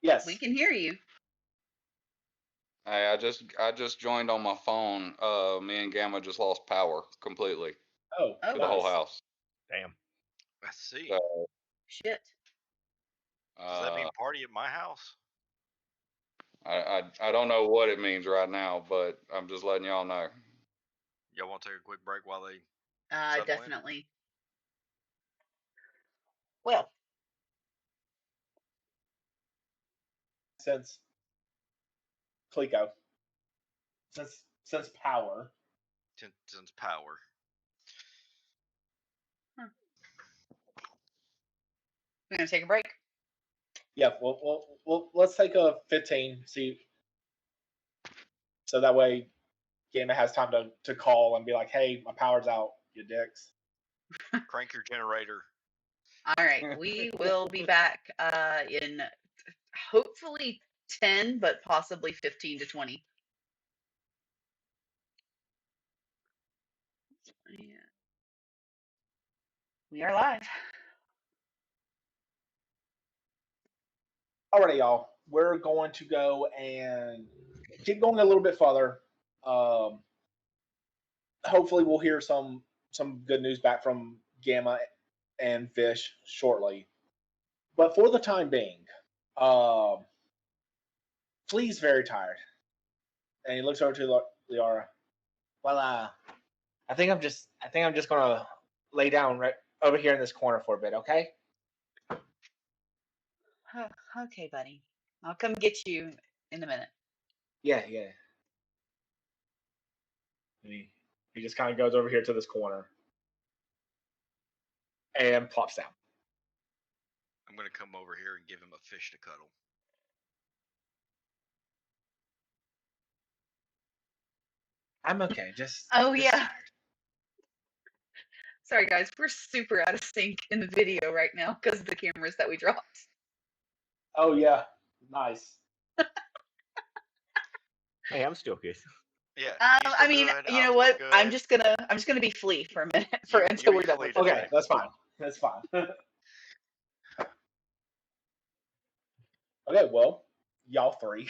Yes. We can hear you. Hey, I just joined on my phone. Me and Gamma just lost power completely Oh, to the whole nice. house. Damn. I see. So, Shit. Does that mean party at my house? I don't know what it means right now, but I'm just letting y'all know. Y'all want to take a quick break while they settle in? Definitely. Well, Since Clico, since power, Since power. We're gonna take a break. Yeah, well, let's take a 15. See, so that way, Gamma has time to call and be like, "Hey, my power's out, you dicks." Crank your generator. All right, we will be back in hopefully 10, but possibly 15 to 20. Yeah. We are live. Alrighty, y'all. We're going to go and keep going a little bit further. Hopefully, we'll hear some good news back from Gamma and Fish shortly. But for the time being, Flea's very tired, and he looks over to Liara. Well, I think I'm just gonna lay down right over here in this corner for a bit, okay? Okay, buddy. I'll come get you in a minute. Yeah. And he just kind of goes over here to this corner and plops down. I'm gonna come over here and give him a fish to cuddle. I'm okay. Just Yeah. tired. Sorry, guys. We're super out of sync in the video right now because of the cameras that we dropped. Oh yeah, nice. Hey, I'm still good. Yeah. I mean, you know what? I'm just gonna be Flea for a minute until we're done with this. Okay, that's fine. That's fine. Okay, well, y'all three.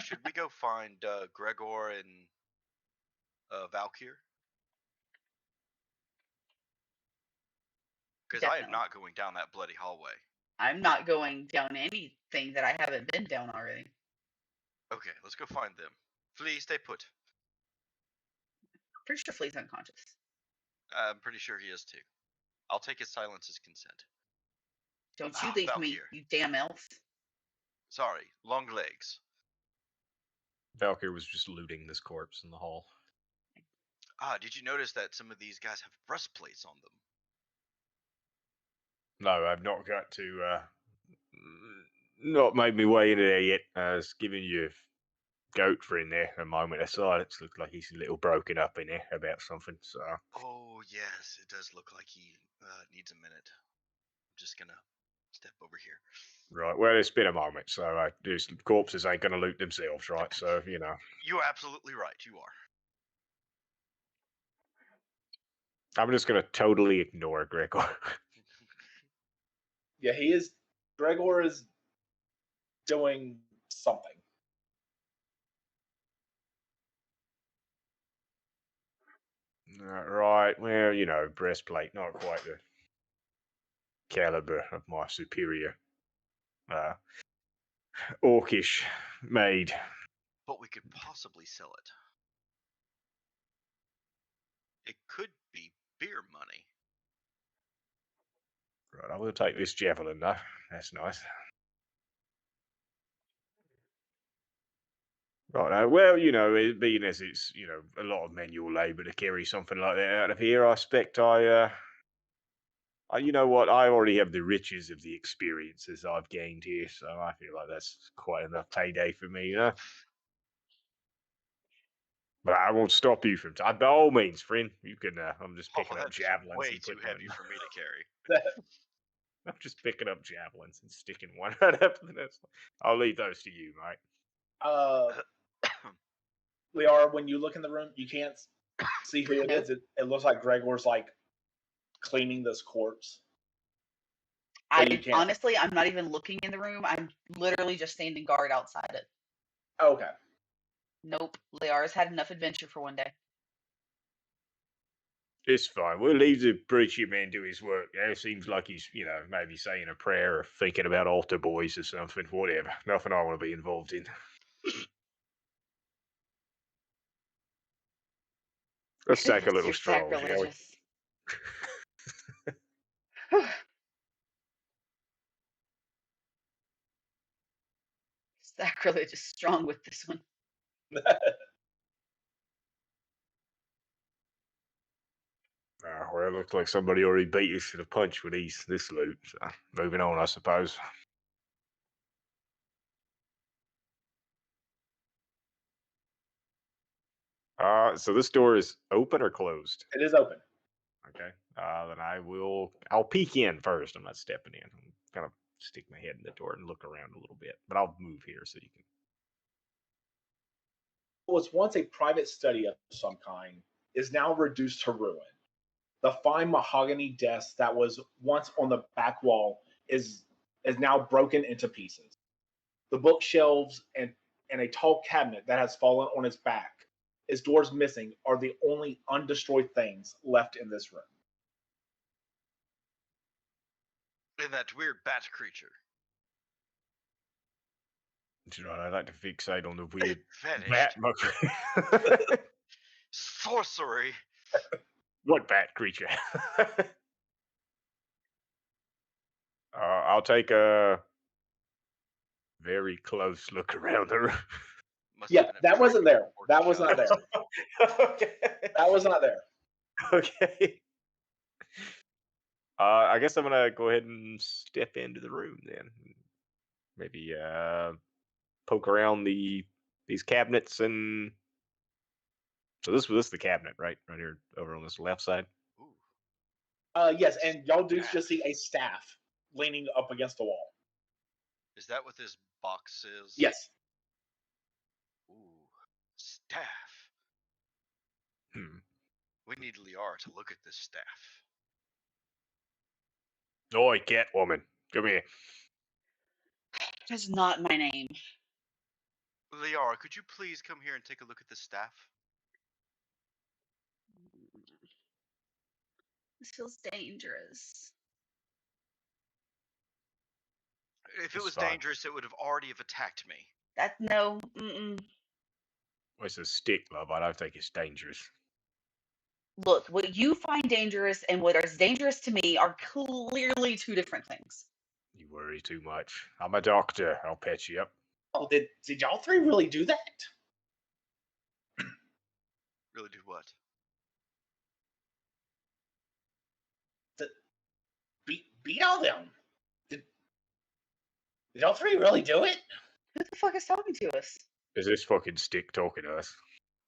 Should we go find Gregor and Valkyr? Because I am Definitely. not going down that bloody hallway. I'm not going down anything that I haven't been down already. Okay, let's go find them. Flea, stay put. Pretty sure Flea's unconscious. I'm pretty sure he is too. I'll take his silence as consent. Don't you leave me, Valkyr. you damn elf. Sorry, long legs. Valkyr was just looting this corpse in the hall. Did you notice that some of these guys have breastplates on them? No, I've not got to. Not made me way into there yet. I was giving you goat for in there a moment. I saw it looked like he's a little broken up in there about something. So Oh yes, it does look like he needs a minute. I'm just gonna step over here. right, well, it's been a moment. So these corpses ain't gonna loot themselves, right? So you know, You're absolutely right. You are. I'm just gonna totally ignore Gregor. Yeah, he is. Gregor is doing something. Right, well, you know, breastplate, not quite the caliber of my superior orcish maid. But we could possibly sell it. It could be beer money. Right, I will take this javelin though. That's nice. Right, well, you know, it being as it's, you know, a lot of manual labour to carry something like that out of here, I expect you know what, I already have the riches of the experiences I've gained here, so I feel like that's quite enough payday for me, you know? But I won't stop you from, by all means, friend, you can, I'm just picking up That's javelins way and too putting them heavy in. for me to carry. I'm just picking up javelins and sticking one right after the next one. I'll leave those to you, mate. Liara, when you look in the room, you can't see who it Nope. is. It looks like Gregor's like cleaning this corpse. Honestly, I'm not even looking in the room. I'm literally just standing guard outside it. Okay. Nope. Liara's had enough adventure for one day. It's fine. We'll leave the preacher man do his work. It seems like he's, you know, maybe saying a prayer or thinking about altar boys or something. Whatever. Nothing I want to be involved in. Let's take a little You're stroll, shall we? sacrilegious. Sacrilegious strong with this one. Well, it looks like somebody already beat us to the punch with this loot. So, moving on, I suppose. So this door is open or closed? It is open. Okay. Then I'll peek in first. I'm not stepping in. I'm kind of stick my head in the door and look around a little bit. But I'll move here so you can. What was once a private study of some kind is now reduced to ruin. The fine mahogany desk that was once on the back wall is now broken into pieces. The bookshelves and a tall cabinet that has fallen on its back, its doors missing, are the only undestroyed things left in this room. And that weird bat creature. I'd like to fixate on the weird Vanished. bat. Sorcery. What bat creature? I'll take a very close look around the room. Must have Yeah, been a that wasn't trick there. That was not workshop. there. Okay. That was not there. Okay. I guess I'm gonna go ahead and step into the room then. Maybe poke around these cabinets and. So this was the cabinet, right here over on this left side. Ooh. Yes, and y'all do Staff. just see a staff leaning up against the wall. Is that what this box is? Yes. Ooh. Staff. Hmm. We need Liara to look at this staff. Oi, Catwoman, come here. That's not my name. Liara, could you please come here and take a look at this staff? This feels dangerous. If it It's was fine. dangerous, it would have already have attacked me. No. Mm-mm. Well, it's a stick, love. I don't think it's dangerous. Look, what you find dangerous and what is dangerous to me are clearly two different things. You worry too much. I'm a doctor. I'll patch you up. Oh, did y'all three really do that? Really do what? Beat all them. Did y'all three really do it? Who the fuck is talking to us? Is this fucking stick talking to us?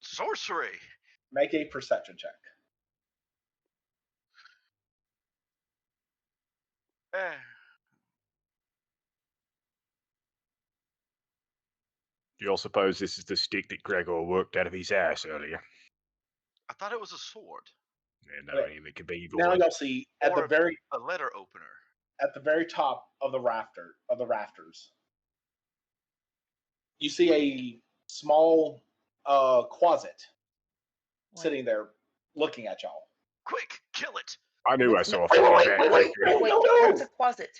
Sorcery! Make a perception check. Eh. Do you all suppose this is the stick that Gregor worked out of his ass earlier? I thought it was a sword. Yeah, no, it could be either Now one. y'all see at Or the a letter opener. top of the rafters. You see a small closet sitting there looking at y'all. Quick, kill it! I knew I saw a Wait, fucking wait, bat wait, wait, creature. wait, No. what's a closet?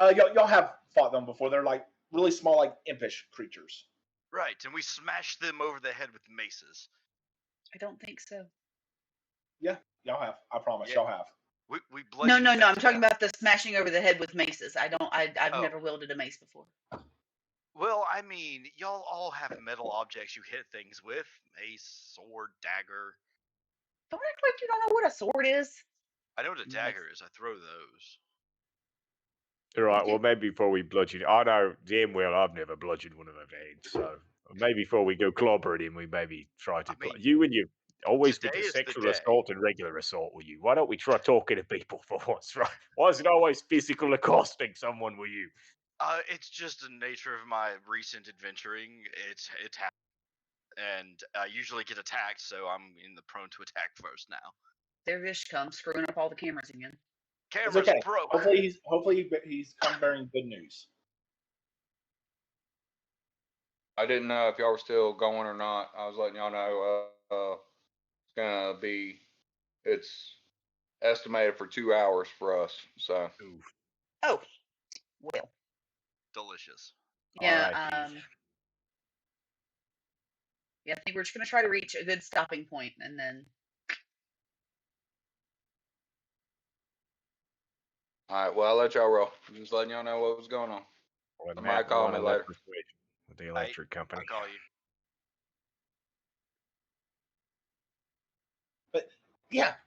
Y'all have fought them before. They're like really small, like impish creatures. Right, and we smashed them over the head with maces. I don't think so. Yeah, y'all have. I promise, Yeah. y'all have. We No, bludgeoned I'm them to talking death. about the smashing over the head with maces. I've Oh. never wielded a mace before. Well, I mean, y'all all have metal objects you hit things with. Mace, sword, dagger. Don't act like you don't know what a sword is. I know what a Yes. dagger is. I throw those. Right, well, maybe before we bludgeon... I know damn well I've never bludgeoned one of them heads, so maybe before we go clobbering him, we maybe try to... I mean, you and you always with today the is the sexual day. assault and regular assault with you. Why don't we try talking to people for once, right? Why is it always physical accosting someone with you? It's just the nature of my recent adventuring. It's happened, and I usually get attacked, so I'm in the prone to attack first now. There Vish comes, screwing up all the cameras again. It's Camera's okay. broke. Hopefully he's come bearing good news. I didn't know if y'all were still going or not. I was letting y'all know it's gonna be. It's estimated for 2 hours for us. So Ooh, Oh, well. Delicious. Yeah, alrighty. yeah, I think we're just gonna try to reach a good stopping point and then all right, well I'll let y'all roll. Just letting y'all know what was going on. Well, Somebody Matt, call run me on that later. persuasion with the electric company. I'll call you.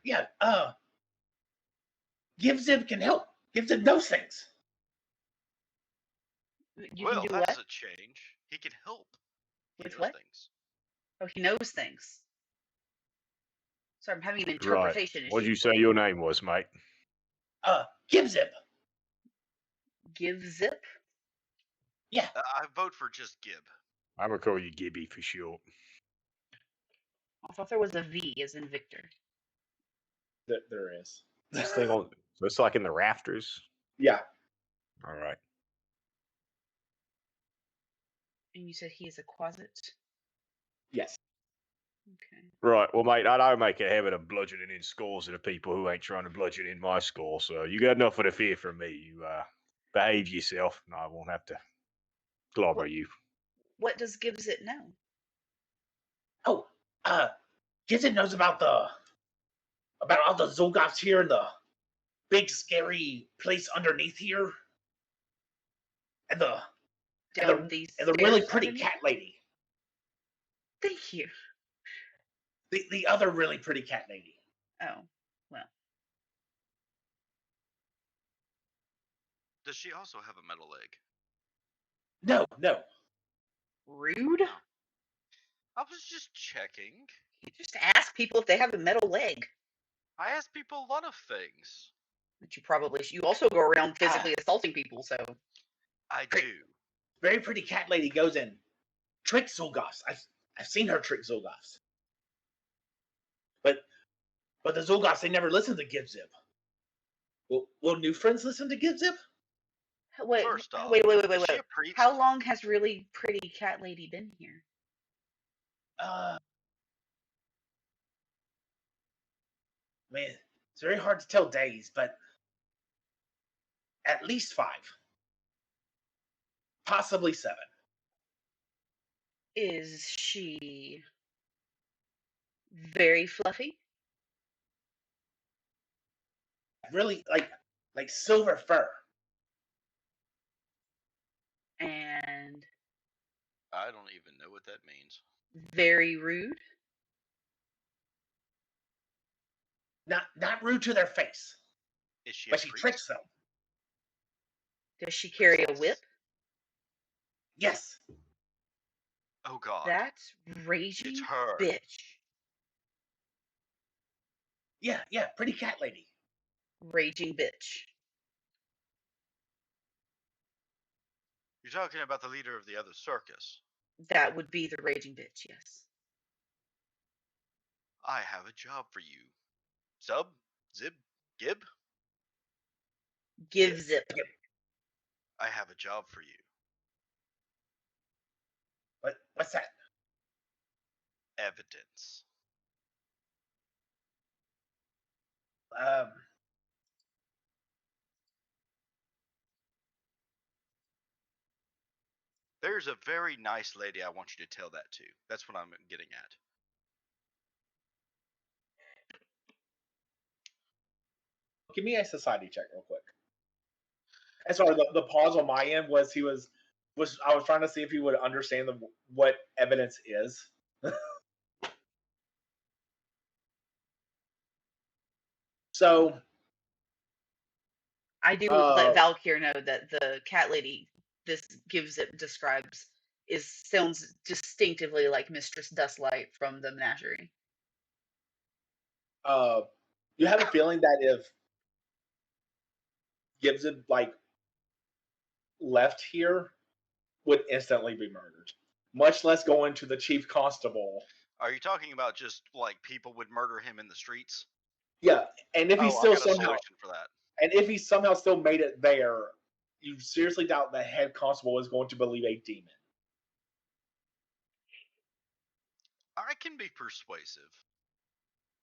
yeah. Gibzib can help. Gibzib knows things. You Well, can do that's what? a change. He can help. He With knows what? things. Oh, he knows things. Sorry, I'm having an Right. interpretation What did issue. you say your name was, mate? Gibzib. Give zip? I vote for just Gib. I'm gonna call you Gibby for short. I thought there was a V as in Victor. There is. This thing on. So it's like in the rafters. Yeah. All right. And you said he is a quasit? Yes. Okay. Right. Well, mate, I don't make a habit of bludgeoning in skulls into people who ain't trying to bludgeon in my skull. So you got enough of the fear from me. You behave yourself, and I won't have to clobber What- you. What does Gives it know? Oh, Gibzib knows about all the Zolgoths here in the big scary place underneath here, and the Down these and the really stairs pretty underneath? cat lady. Thank you. The other really pretty cat lady. Oh, well. Does she also have a metal leg? No. Rude? Oh. I was just checking. You just ask people if they have a metal leg. I ask people a lot of things. But you also go around physically assaulting people, so. I Great. do. Very pretty cat lady goes in, tricks Zolgoths. I've seen her trick Zolgoths. But the Zolgoths, they never listen to Gibzib. Will new friends listen to Gibzib? Wait, First off, wait. is she a priest? How long has really pretty cat lady been here? Man, it's very hard to tell days, but at least 5. Possibly 7. Is she very fluffy? Really, like silver fur. And I don't even know what that means. very rude? Not rude to their face, Is she but a she priest? tricks them. Does she carry a whip? Yes. Oh God. That's raging It's her. bitch. Yeah, pretty cat lady. Raging bitch. You're talking about the leader of the other circus. That would be the raging bitch, yes. I have a job for you. Zib, Gib? Give zip. I have a job for you. What's that? Evidence. There's a very nice lady I want you to tell that to. That's what I'm getting at. Give me a society check real quick. And sorry, the pause on my end was I was trying to see if he would understand what evidence is. So I do let Valkyr know that the cat lady this describes sounds distinctively like Mistress Dustlight from the Menagerie. you have a feeling that if Gibson left here, would instantly be murdered, much less go into the chief constable. Are you talking about just like people would murder him in the streets? Yeah, and if I got a solution for that. And if he somehow still made it there, you seriously doubt the head constable is going to believe a demon. I can be persuasive.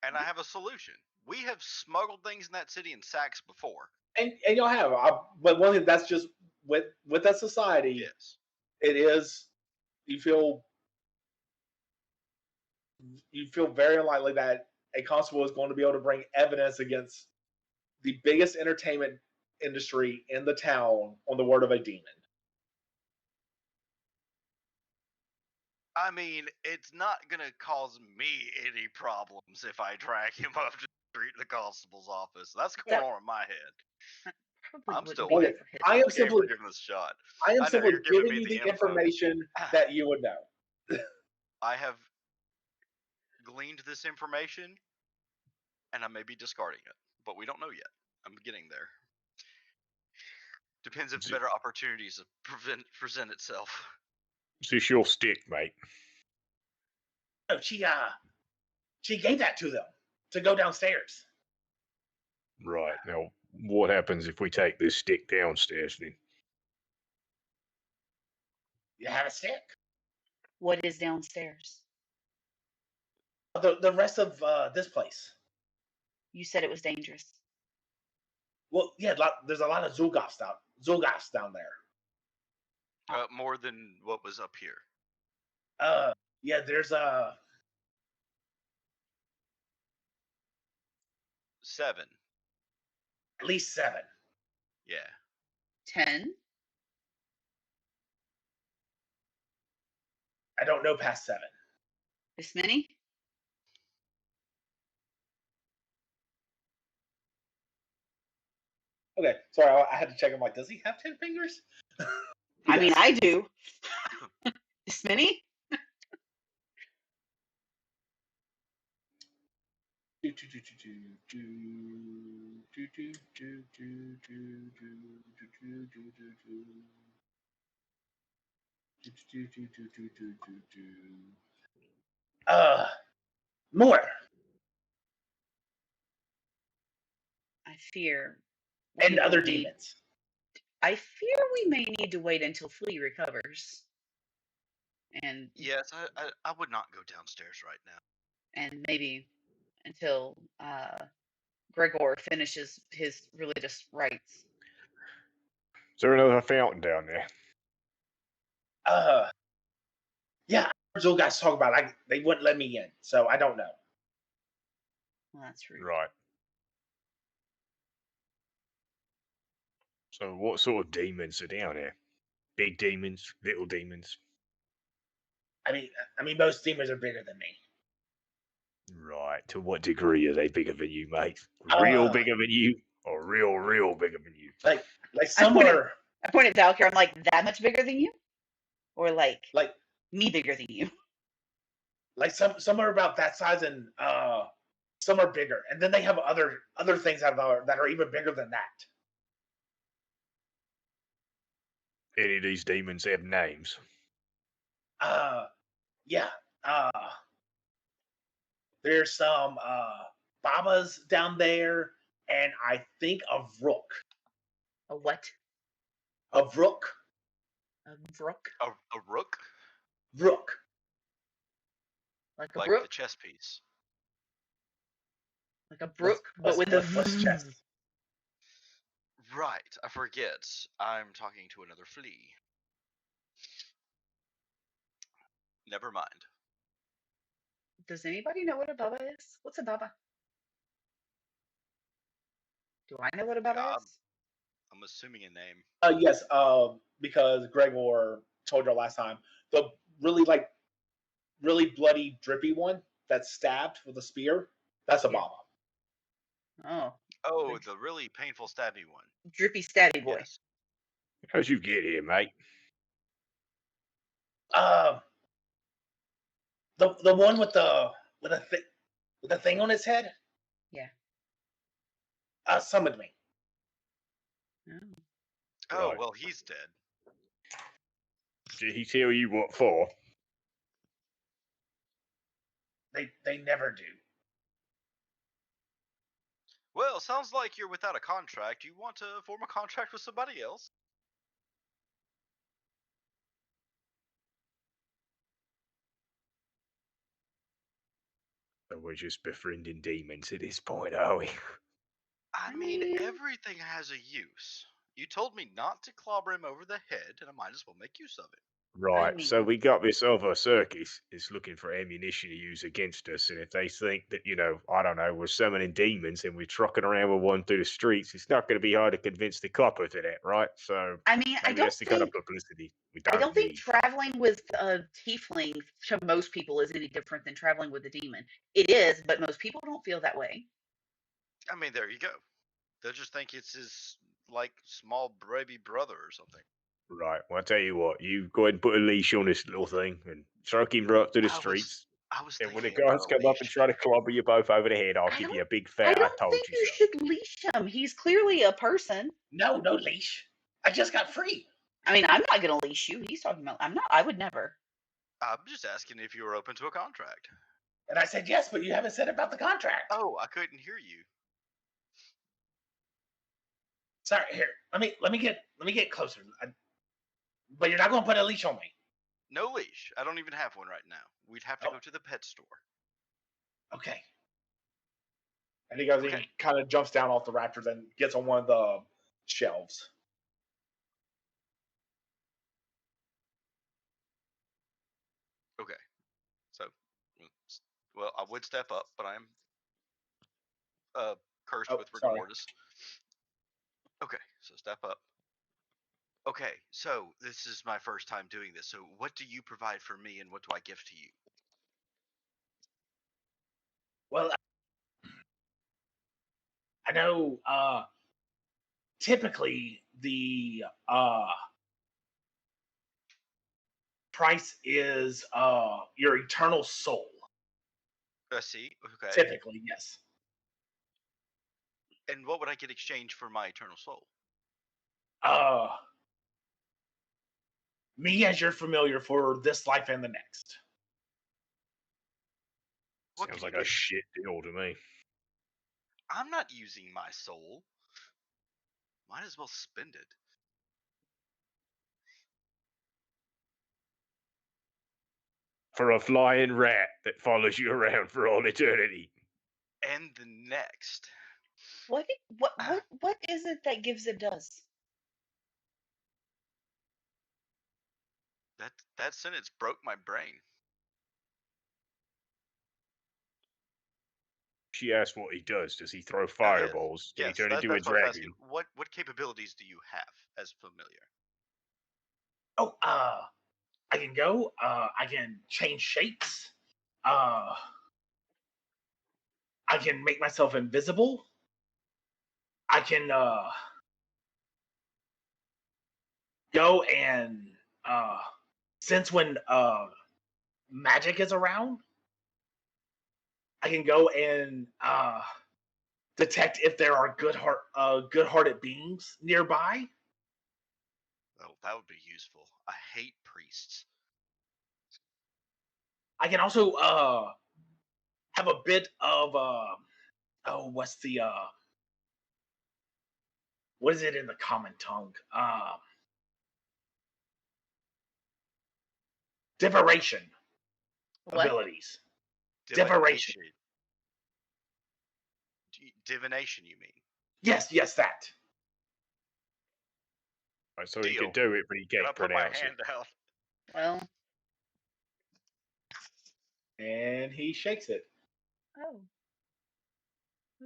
And I have a solution. We have smuggled things in that city in sacks before. And y'all have. But one thing that's just with that society, Yes. it is you feel very unlikely that a constable is going to be able to bring evidence against the biggest entertainment industry in the town on the word of a demon. I mean, it's not gonna cause me any problems if I drag him up to the street in the constable's office. That's going on in my head. Probably I'm wouldn't still be waiting. good for his I am Okay, simply we're giving this a shot. I am I know simply you're giving giving me you the the info. information that you would know. I have gleaned this information, and I may be discarding it, but we don't know yet. I'm getting there. Depends if better opportunities present itself. Is this your stick, mate? No, she gave that to them to go downstairs. Right. Now, what happens if we take this stick downstairs then? You have a stick. What is downstairs? The rest of this place. You said it was dangerous. Well, yeah, there's a lot of Zulgoths down there. More than what was up here. Yeah, there's 7. at least 7. Yeah. 10? I don't know past 7. This many? Okay, sorry, I had to check. I'm like, does he have 10 fingers? I mean, Yes. I do. This many? More. I fear. And we other will need- demons. I fear we may need to wait until Flea recovers. And Yes, I would not go downstairs right now. and maybe until Gregor finishes his religious rites. Is there another fountain down there? Yeah, I heard Zul guys talk about it. They wouldn't let me in, so I don't know. Well, that's rude. Right. So what sort of demons are down here? Big demons, little demons? I mean, most demons are bigger than me. Right. To what degree are they bigger than you, mate? Real bigger than you, or real bigger than you? Like some are. I point at Valkyr. I'm like, that much bigger than you, or like Like me bigger than you? Like some are about that size, and some are bigger, and then they have other things that are even bigger than that. Any of these demons have names? Yeah. There's some Babas down there, and I think a Rook. A what? A Rook. A rook? A rook? Rook. Like a Like brook? the chess piece. Like a brook, but with a what's chess? Right, I forget. I'm talking to another flea. Never mind. Does anybody know what a baba is? What's a baba? Do I know what a baba is? I'm assuming a name. Yes. Because Gregor told you last time, the really bloody, drippy one that's stabbed with a spear. That's a Yeah. Baba. Oh, the really painful stabby one. Drippy stabby boy. Yes. How'd you get here, mate? The one with the thing on his head. Yeah. Summoned me. Oh, Right. well, he's dead. Did he tell you what for? They never do. Well, sounds like you're without a contract. Do you want to form a contract with somebody else? So we're just befriending demons at this point, are we? I mean, everything has a use. You told me not to clobber him over the head, and I might as well make use of it. Right. mean- So we got this other circus is looking for ammunition to use against us, and if they think that I don't know, we're summoning demons and we're trucking around with one through the streets, it's not going to be hard to convince the copper to that, right? So I mean, I maybe don't that's the kind of think publicity we I don't don't think need. traveling with a tiefling to most people is any different than traveling with a demon. It is, but most people don't feel that way. I mean, there you go. They'll just think it's his like small baby brother or something. Right. Well, I tell you what, you go ahead and put a leash on this little thing and truck him right through the streets. I was And when the thinking about guards a come up and leash. try to clobber you both over the head, I'll I give you don't- a big I fat don't told think you you so. should leash him. He's clearly a person. No leash. I just got free. I mean, I'm not going to leash you. He's talking about. I'm not. I would never. I'm just asking if you were open to a contract. And I said yes, but you haven't said about the contract. Oh, I couldn't hear you. Sorry. Here, let me get closer. But you're not going to put a leash on me. No leash. I don't even have one right now. We'd have to Oh. go to the pet store. Okay. And he goes. Okay. He kind of jumps down off the rafters and gets on one of the shelves. Okay. So, well, I would step up, but I'm cursed with rigor sorry. mortis. Okay, so step up. Okay, so this is my first time doing this. So, what do you provide for me, and what do I give to you? Well, I know. Typically, the price is your eternal soul. I see. Okay. Typically, yes. And what would I get exchanged for my eternal soul? Me as your familiar for this life and the next. What Sounds can like you a do? shit deal to me. I'm not using my soul. Might as well spend it. For a flying rat that follows you around for all eternity. And the next. What is it that gives it does? That sentence broke my brain. She asked what he does. Does he throw Oh, yes. fireballs? Did he Yes, turn into a that's what I was asking. dragon? What capabilities do you have as familiar? Oh, I can go. I can change shapes. I can make myself invisible. I can go and since when magic is around, I can go and detect if there are good-hearted beings nearby. Oh, that would be useful. I hate priests. I can also have a bit of what's the what is it in the common tongue? Divination What? abilities. Divination. Divination, you mean? Yes, that. Right, so he Deal. can do it, but he Can I can't put my pronounce it. hand out? Well, And he shakes it. oh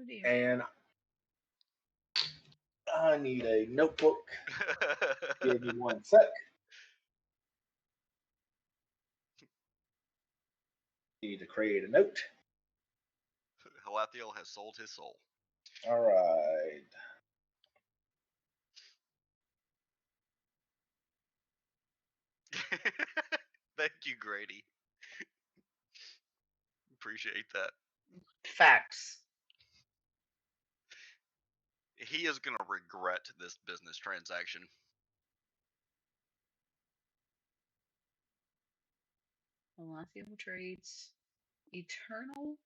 dear. And I need a notebook. Give me one sec. Need to create a note. Halathiel has sold his soul. All right. Thank you, Grady. Appreciate that. Facts. He is going to regret this business transaction. Elastical trades. Eternal.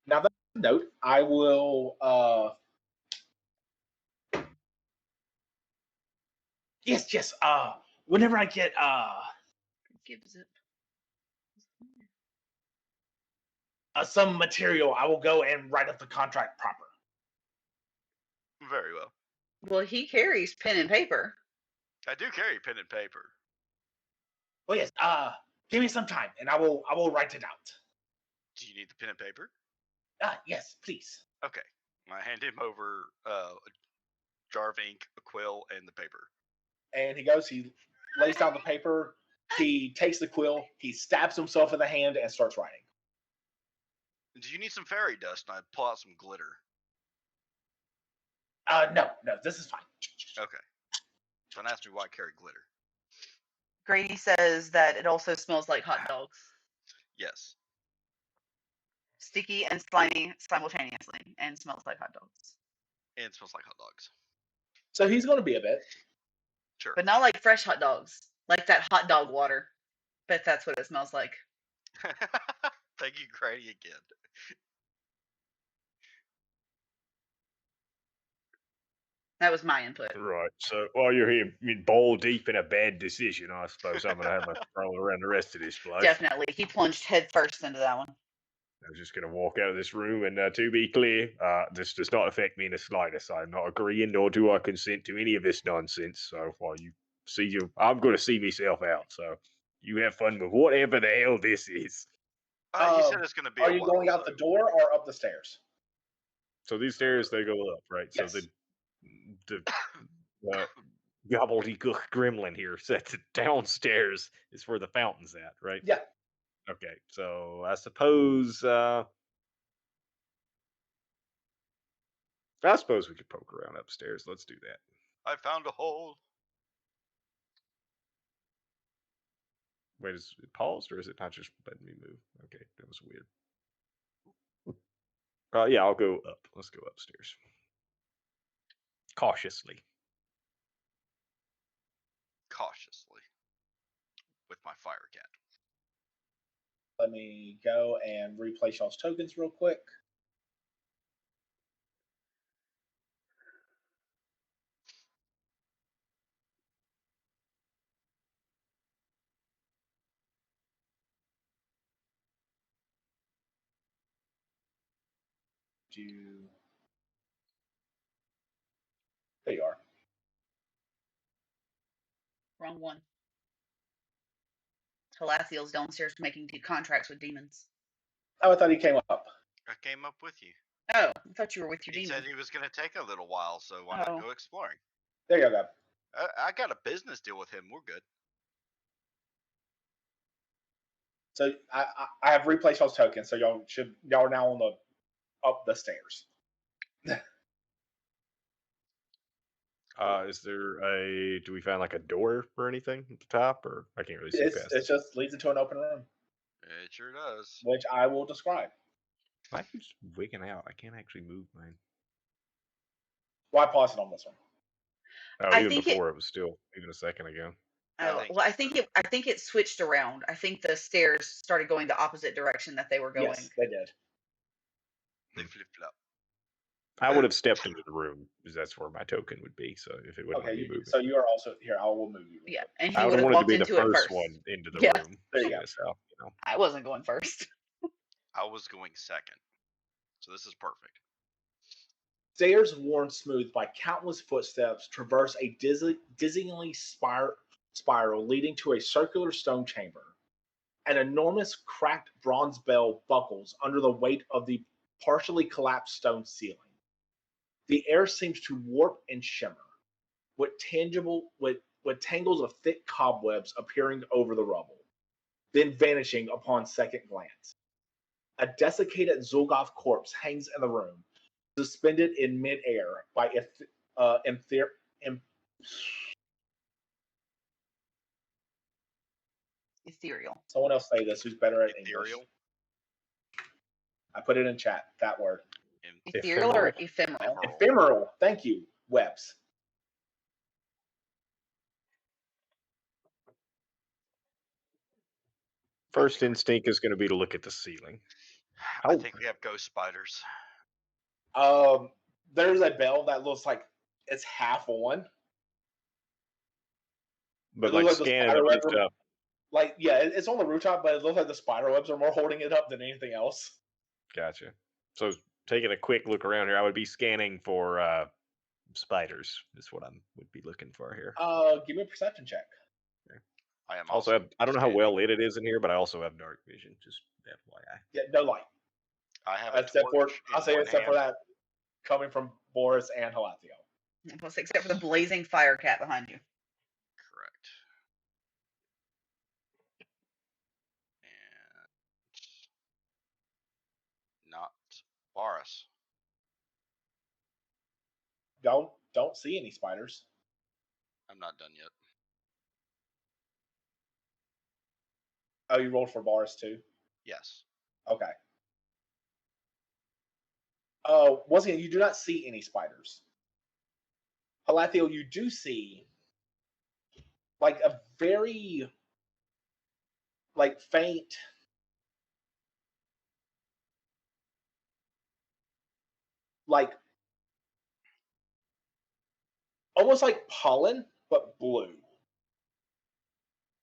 Now that note, I will. Yes. Whenever I get Gives it. some material, I will go and write up the contract proper. Very well. Well, he carries pen and paper. I do carry pen and paper. Oh yes. Give me some time, and I will write it out. Do you need the pen and paper? Yes, please. Okay. I hand him over a jar of ink, a quill, and the paper. And he goes. He lays down the paper. He takes the quill. He stabs himself in the hand and starts writing. Do you need some fairy dust? And I pull out some glitter. No, this is fine. Okay. Don't ask me why I carry glitter. Grady says that it also smells like hot dogs. Yes. Sticky and slimy simultaneously, and smells like hot dogs. And it smells like hot dogs. So he's going to be a bit. Sure. But not like fresh hot dogs, like that hot dog water. Bet that's what it smells like. Thank you, Grady, again. That was my input. Right. So while you're here, ball deep in a bad decision, I suppose I'm going to have a stroll around the rest of this place. Definitely. He plunged head first into that one. I'm just going to walk out of this room, and to be clear, this does not affect me in the slightest. I'm not agreeing, nor do I consent to any of this nonsense. So while you see you, I'm going to see myself out. So you have fun with whatever the hell this is. You said it's going to be Are a you while, going out so- the door or up the stairs? So these stairs, they go up, right? Yes. So the gobbledygook gremlin here said that downstairs is where the fountain's at, right? Yeah. Okay, so I suppose we could poke around upstairs. Let's do that. I found a hole. Wait, is it paused or is it not just letting me move? Okay, that was weird. Yeah, I'll go up. Let's go upstairs. Cautiously. Cautiously. With my fire cat. Let me go and replace y'all's tokens real quick. There you are. Wrong one. Halathiel's downstairs making contracts with demons. Oh, I thought he came up. I came up with you. Oh, I thought you were with your He demon. said he was going to take a little while, so why Oh. not go exploring? There you go. I got a business deal with him. We're good. So I have replaced y'all's tokens, so y'all are now on up the stairs. Is there do we find like a door or anything at the top, or I can't really see past It just leads into an open room, It sure does. which I will describe. I keeps wigging out. I can't actually move mine. Why pause it on this one? Oh, I even think before it was still even a second ago. Oh, well, I think it switched around. I think the stairs started going the opposite direction that they were going. Yes, they did. They flip flop. I would have stepped into the room because that's where my token would be. So if it wouldn't let me move it. So you are also here. I will move you. Yeah, and he I would would have have wanted to walked be the into it first first. one into the Yeah. room. There you go. So, you know. I wasn't going first. I was going second. So this is perfect. Stairs worn smooth by countless footsteps traverse a dizzyingly spiral leading to a circular stone chamber. An enormous cracked bronze bell buckles under the weight of the partially collapsed stone ceiling. The air seems to warp and shimmer, with tangles of thick cobwebs appearing over the rubble, then vanishing upon second glance. A desiccated Zulgoth corpse hangs in the room, suspended in midair by Ethereal. someone else say this who's better at English. Ethereal. I put it in chat, that word. Ethereal or ephemeral? Ephemeral. Thank you, webs. First instinct is going to be to look at the ceiling. I think we have ghost spiders. There's a bell that looks like it's half on. But It like looks like the scanning spider the webs rooftop. Like, yeah, it's on the rooftop, but it looks like the spider webs are more holding it up than anything else. Gotcha. So taking a quick look around here, I would be scanning for spiders. Is what I would be looking for here. Give me a perception check. Okay. I am Also, I don't know how standing- well lit it is in here, but I also have dark vision. Just FYI. Yeah, no light. I have a Except for torch I'll in say one except for hand. that coming from Boris and Halatio. Plus, except for the blazing fire cat behind you. Correct. And not Boris. Don't see any spiders. I'm not done yet. Oh, you rolled for Boris too? Yes. Okay. Once again, you do not see any spiders. Halathiel, you do see like a very like faint like almost like pollen, but blue.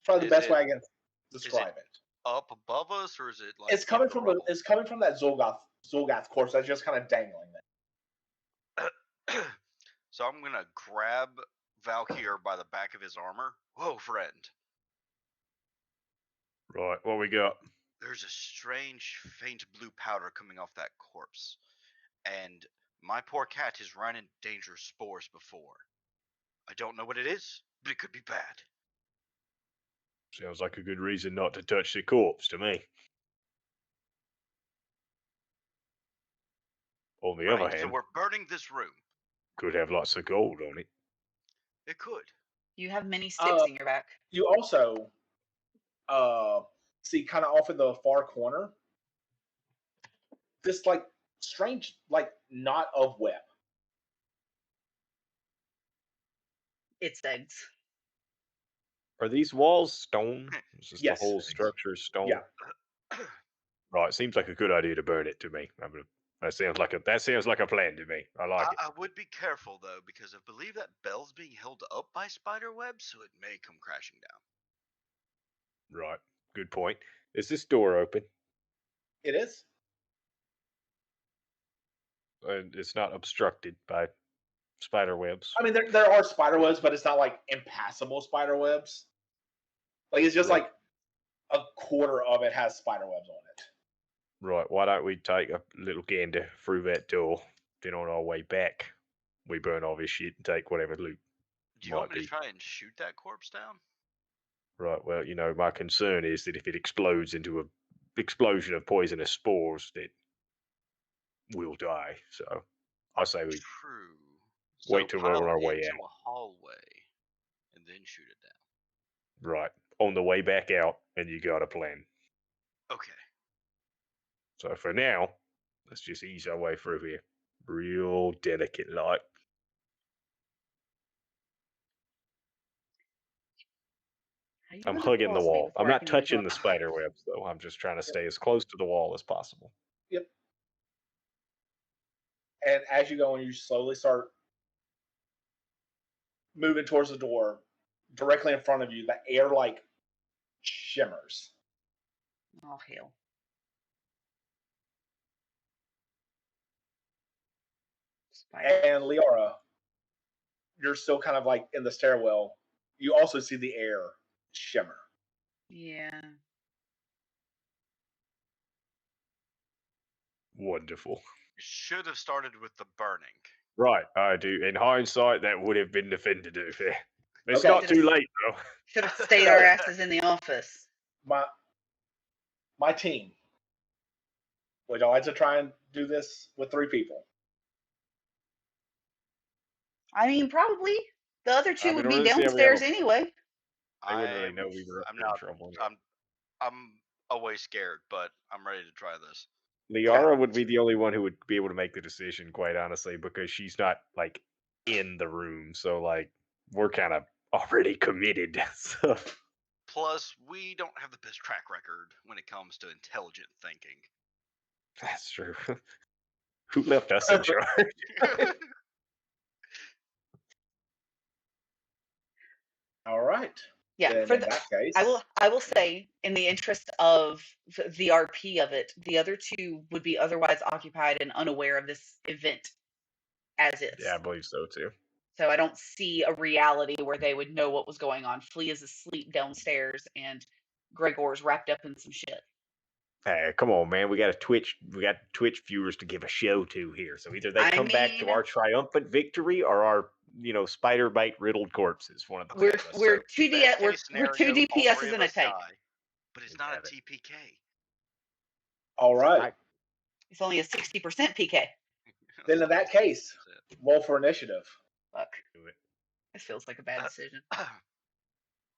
Probably the Is best it- way I can describe it. Up above us, or is it like It's coming in the from rubble? it's coming from that Zolgath corpse that's just kind of dangling there. So I'm gonna grab Valkyr by the back of his armor. Whoa, friend. Right, what we got? There's a strange, faint blue powder coming off that corpse. And my poor cat has run into dangerous spores before. I don't know what it is, but it could be bad. Sounds like a good reason not to touch the corpse to me. On the other Right, so hand, we're burning this room. could have lots of gold on it. It could. You have many sticks in your back. You also see kind of off in the far corner this like strange like knot of web. It's eggs. Are these walls stone? Is this Yes. the whole structure stone? Yeah. Right, seems like a good idea to burn it to me. That sounds like a plan to me. I like it. I would be careful though, because I believe that bell's being held up by spider webs, so it may come crashing down. Right, good point. Is this door open? It is. And it's not obstructed by spider webs. I mean, there are spider webs, but it's not like impassable spider webs. Like it's just Right. like a quarter of it has spider webs on it. Right, why don't we take a little gander through that door? Then on our way back, we burn all this shit and take whatever loot. Do you want Might me be. to try and shoot that corpse down? Right, well, my concern is that if it explodes into a explosion of poisonous spores, that we'll die. So I say we True. wait till we're on pile our way into out. a hallway and then shoot it down. Right, on the way back out, and you got a plan. Okay. So for now, let's just ease our way through here, real delicate like. How you I'm gonna hugging the pause me wall. I'm before I not can even touching talk? the spider webs though. I'm just trying to stay as close to the wall as possible. Yep. And as you go and you slowly start moving towards the door, directly in front of you, the air like shimmers. Oh hell. Spider. And Liara, you're still kind of like in the stairwell. You also see the air shimmer. Yeah. Wonderful. Should have started with the burning. Right, I do. In hindsight, that would have been the thing to do. Fair. It's Okay. not too late though. Should have stayed our asses in the office. My team. Would y'all like to try and do this with 3 people? I mean, probably. The other two I would don't be really see how we downstairs have anyway. They wouldn't really know we were up I'm in not. trouble. I'm away scared, but I'm ready to try this. Liara would be the only one who would be able to make the decision, quite honestly, because she's not like in the room. So like we're kind of already committed. So Plus, we don't have the best track record when it comes to intelligent thinking. that's true. Who left us in charge? All right. Yeah, Then for in the, that case, I will say, in the interest of the RP of it, the other two would be otherwise occupied and unaware of this event as is. Yeah, I believe so too. So I don't see a reality where they would know what was going on. Flea is asleep downstairs, and Gregor's wrapped up in some shit. Hey, come on, man. We got Twitch viewers to give a show to here. So either they I come back to mean- our triumphant victory or our, spider bite riddled corpses. One of the We're two of us. we're So, two D Best we're case we're two scenario, all DPSs three of in a us tank. die, but it's There you not a have it. TPK. All right. It's only a 60% PK. Then in that case, roll for initiative. Fuck. do it. This feels like a bad decision.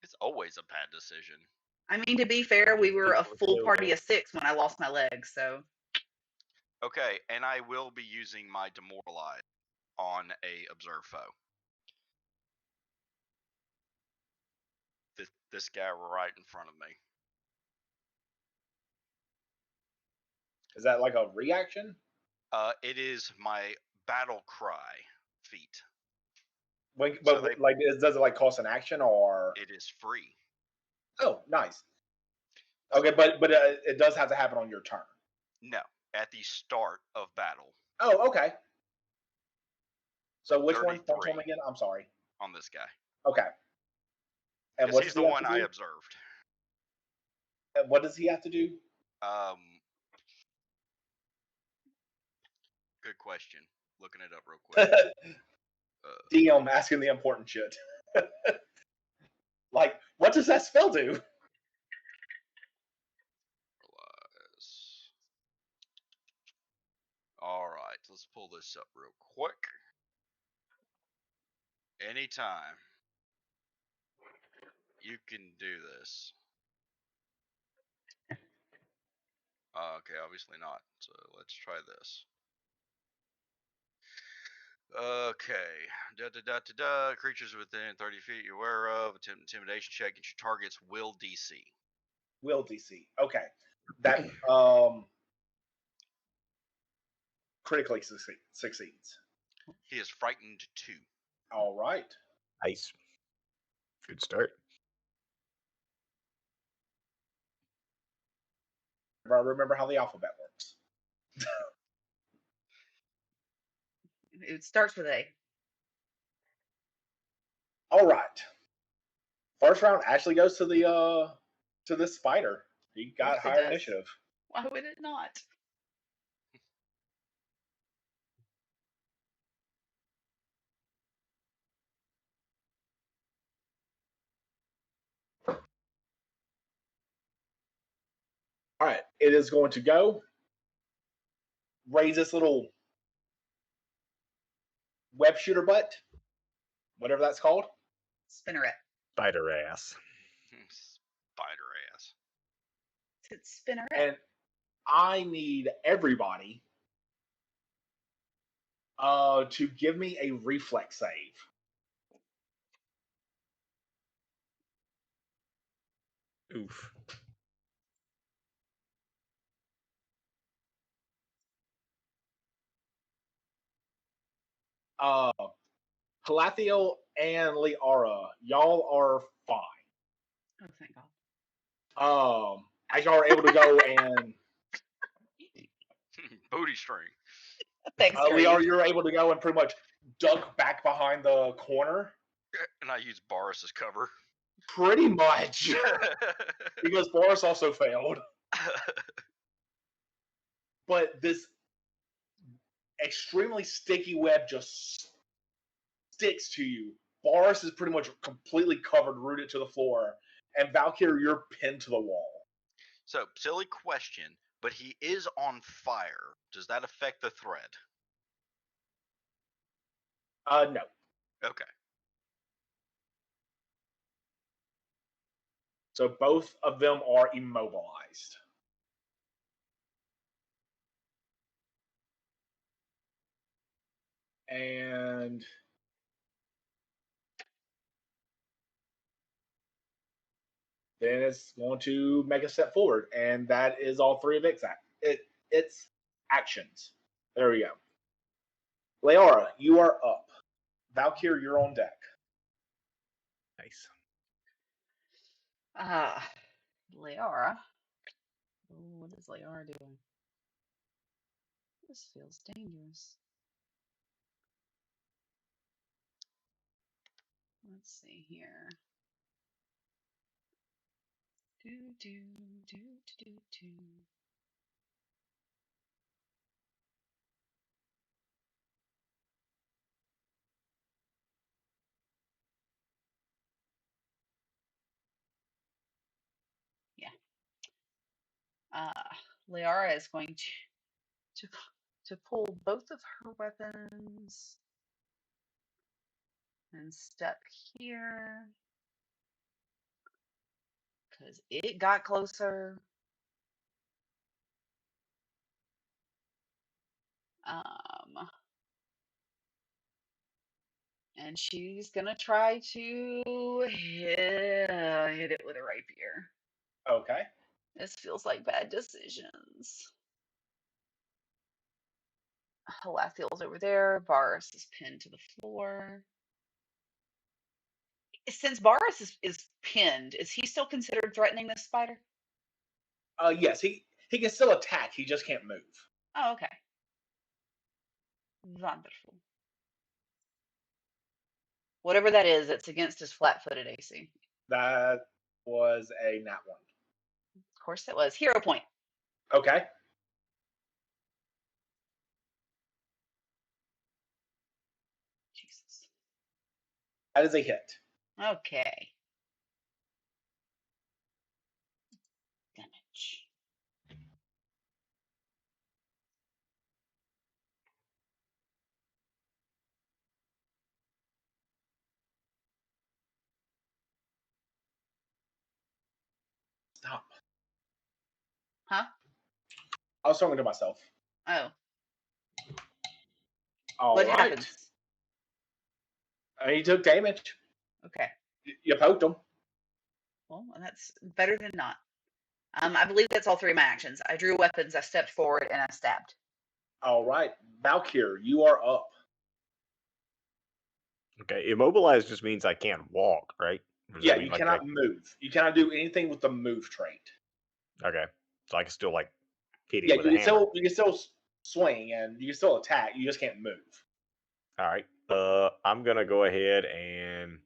It's always a bad decision. I mean, to be fair, we were a People full still party go. of 6 when I lost my leg, so Okay, and I will be using my demoralize on a observe foe. This guy right in front of me. Is that like a reaction? It is my battle cry feat. But So they- does it like cost an action or? It is free. Oh, nice. Okay, but it does have to happen on your turn. No, at the start of battle Oh, okay. So which one? 33. Tell me again. I'm sorry. on this guy. Okay. And Because what he's does he the have one to I do? observed. And what does he have to do? Good question. Looking it up real quick. DM asking the important shit. Like, what does that spell do? Realize. All right, let's pull this up real quick. Anytime you can do this. Okay, obviously not. So let's try this. Okay. Creatures within 30 feet you're aware of. Attempt intimidation check against your target's will DC. Will DC. Okay. That critically succeeds. He is frightened 2. All right. Nice. Good start. I remember how the alphabet works. it starts with A. All right. First round actually goes to the spider. He got Of course it higher does. initiative. Why would it not? All right. It is going to go. Raise this little web shooter butt. Whatever that's called. Spinneret. Spider ass. Spider ass. It's Spinneret. And I need everybody to give me a reflex save. Oof. Palathiel and Liara, y'all are fine. Oh, thank God. As y'all are able to go and Booty string. Thanks, Liara, Greg. you're able to go and pretty much duck back behind the corner. And I use Boris as cover. Pretty much. Because Boris also failed. But this extremely sticky web just sticks to you. Boris is pretty much completely covered, rooted to the floor. And Valkyrie, you're pinned to the wall. So, silly question, but he is on fire. Does that affect the thread? No. Okay. So both of them are immobilized. And then it's going to make a step forward, and that is all three of its actions. There we go. Leora, you are up. Valkyrie, you're on deck. Nice. Leora. What is Leora doing? This feels dangerous. Let's see here. Do. Yeah. Liara is going to pull both of her weapons and step here because it got closer. And she's gonna try to hit it with a rapier. Okay. This feels like bad decisions. Halathiel's over there. Varus is pinned to the floor. Since Varus is pinned, is he still considered threatening this spider? Yes, he can still attack. He just can't move. Oh, okay. Wonderful. Whatever that is, it's against his flat-footed AC. That was a nat 1. Of course it was. Hero point. Okay. Jesus. That is a hit. Okay. Damage. Stop. Huh? I was talking to myself. Oh. All What right. happens? He took damage. Okay. You poked him. Well, that's better than not. I believe that's all three of my actions. I drew weapons, I stepped forward, and I stabbed. All right. Valkyr, you are up. Okay, immobilized just means I can't walk, right? Or does that Yeah, mean, you like, cannot move. You cannot do anything with the move trait. Okay, so I can still like hit him Yeah, with a hammer. you can still swing and you can still attack. You just can't move. All right. I'm gonna go ahead and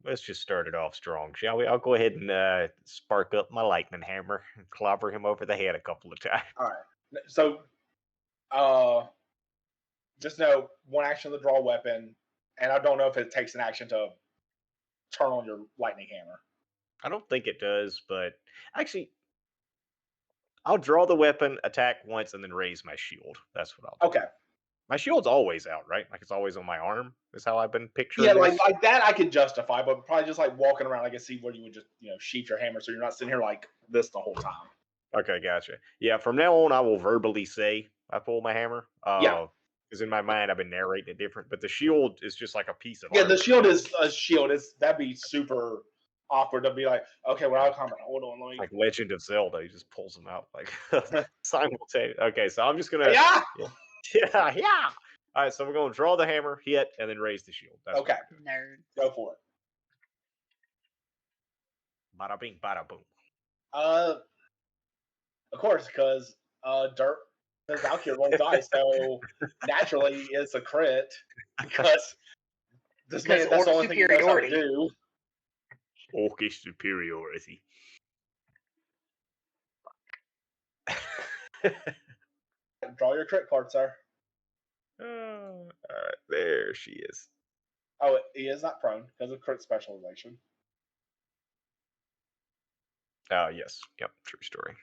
let's just start it off strong, shall we? I'll go ahead and spark up my lightning hammer and clobber him over the head a couple of times. All right. So, just know one action to draw a weapon, and I don't know if it takes an action to turn on your lightning hammer. I don't think it does, but actually, I'll draw the weapon, attack once, and then raise my shield. That's what I'll do. Okay. My shield's always out, right? Like it's always on my arm. Is how I've been picturing Yeah, this. like that I could justify, but probably just like walking around, I can see where you would just sheath your hammer, so you're not sitting here like this the whole time. Okay, gotcha. Yeah, from now on, I will verbally say I pull my hammer. Yeah. Because in my mind, I've been narrating it different. But the shield is just like a piece of Yeah, armor. the shield is a shield. That'd be super awkward to be like, okay, well, I'll comment. Hold on, let me. Like Legend of Zelda, he just pulls them out like simultaneously. Okay, so I'm just gonna. Yeah. Yeah. All right, so we're gonna draw the hammer, hit, and then raise the shield. That's Okay. Nerd. Go for it. Bada bing, bada boom. Of course, because dirt, the Valkyrie won't die, so naturally it's a crit because this man, that's the only thing he knows how to do. Orcish superiority. Draw your crit card, sir. All right, there she is. Oh, he is not prone because of crit specialization. Yes. Yep, true story.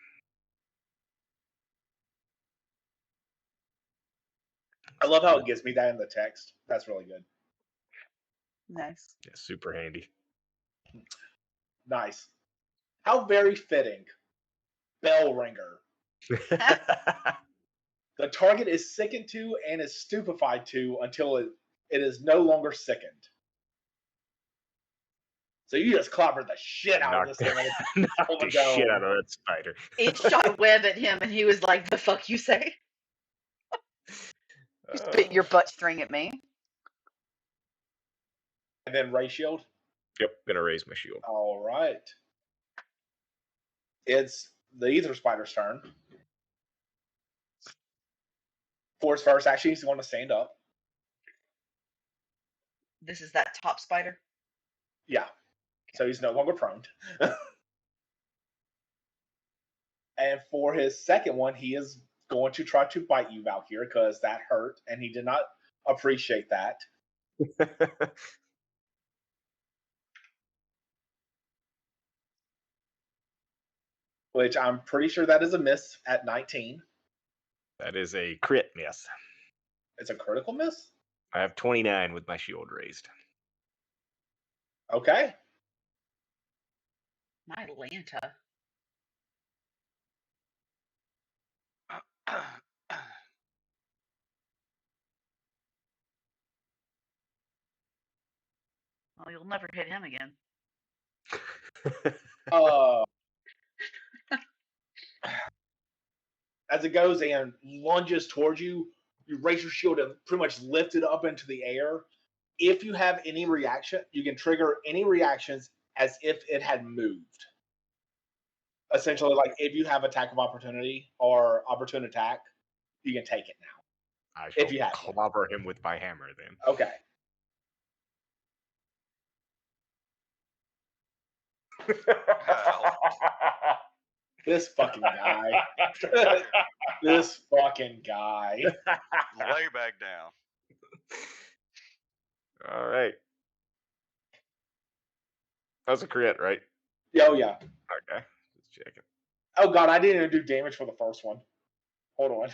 I love how it gives me that in the text. That's really good. Nice. Yeah, super handy. Nice. How very fitting. Bell ringer. The target is sickened to and is stupefied to until it is no longer sickened. So you just clobbered the shit out of this thing. Knock the shit out of that spider. It shot web at him, and he was like, "The fuck you say? You spit your butt string at me." And then ray shield. Yep, gonna raise my shield. All right. It's the ether spider's turn. For his first action, he's going to stand up. This is that top spider. Yeah. So he's no longer prone. And for his second one, he is going to try to bite you, Valkyrie, because that hurt, and he did not appreciate that. Which I'm pretty sure that is a miss at 19. That is a crit miss. It's a critical miss? I have 29 with my shield raised. Okay. My Lanta. Well, you'll never hit him again. As it goes and lunges towards you, you raise your shield and pretty much lift it up into the air. If you have any reaction, you can trigger any reactions as if it had moved. Essentially, like if you have attack of opportunity or opportune attack, you can take it now. I shall If you have clobber him with my hammer then. Okay. This fucking guy. This fucking guy. Lay back down. All right. That's a crit, right? Oh, yeah. Okay. Just checking. Oh, God, I didn't even do damage for the first one. Hold on.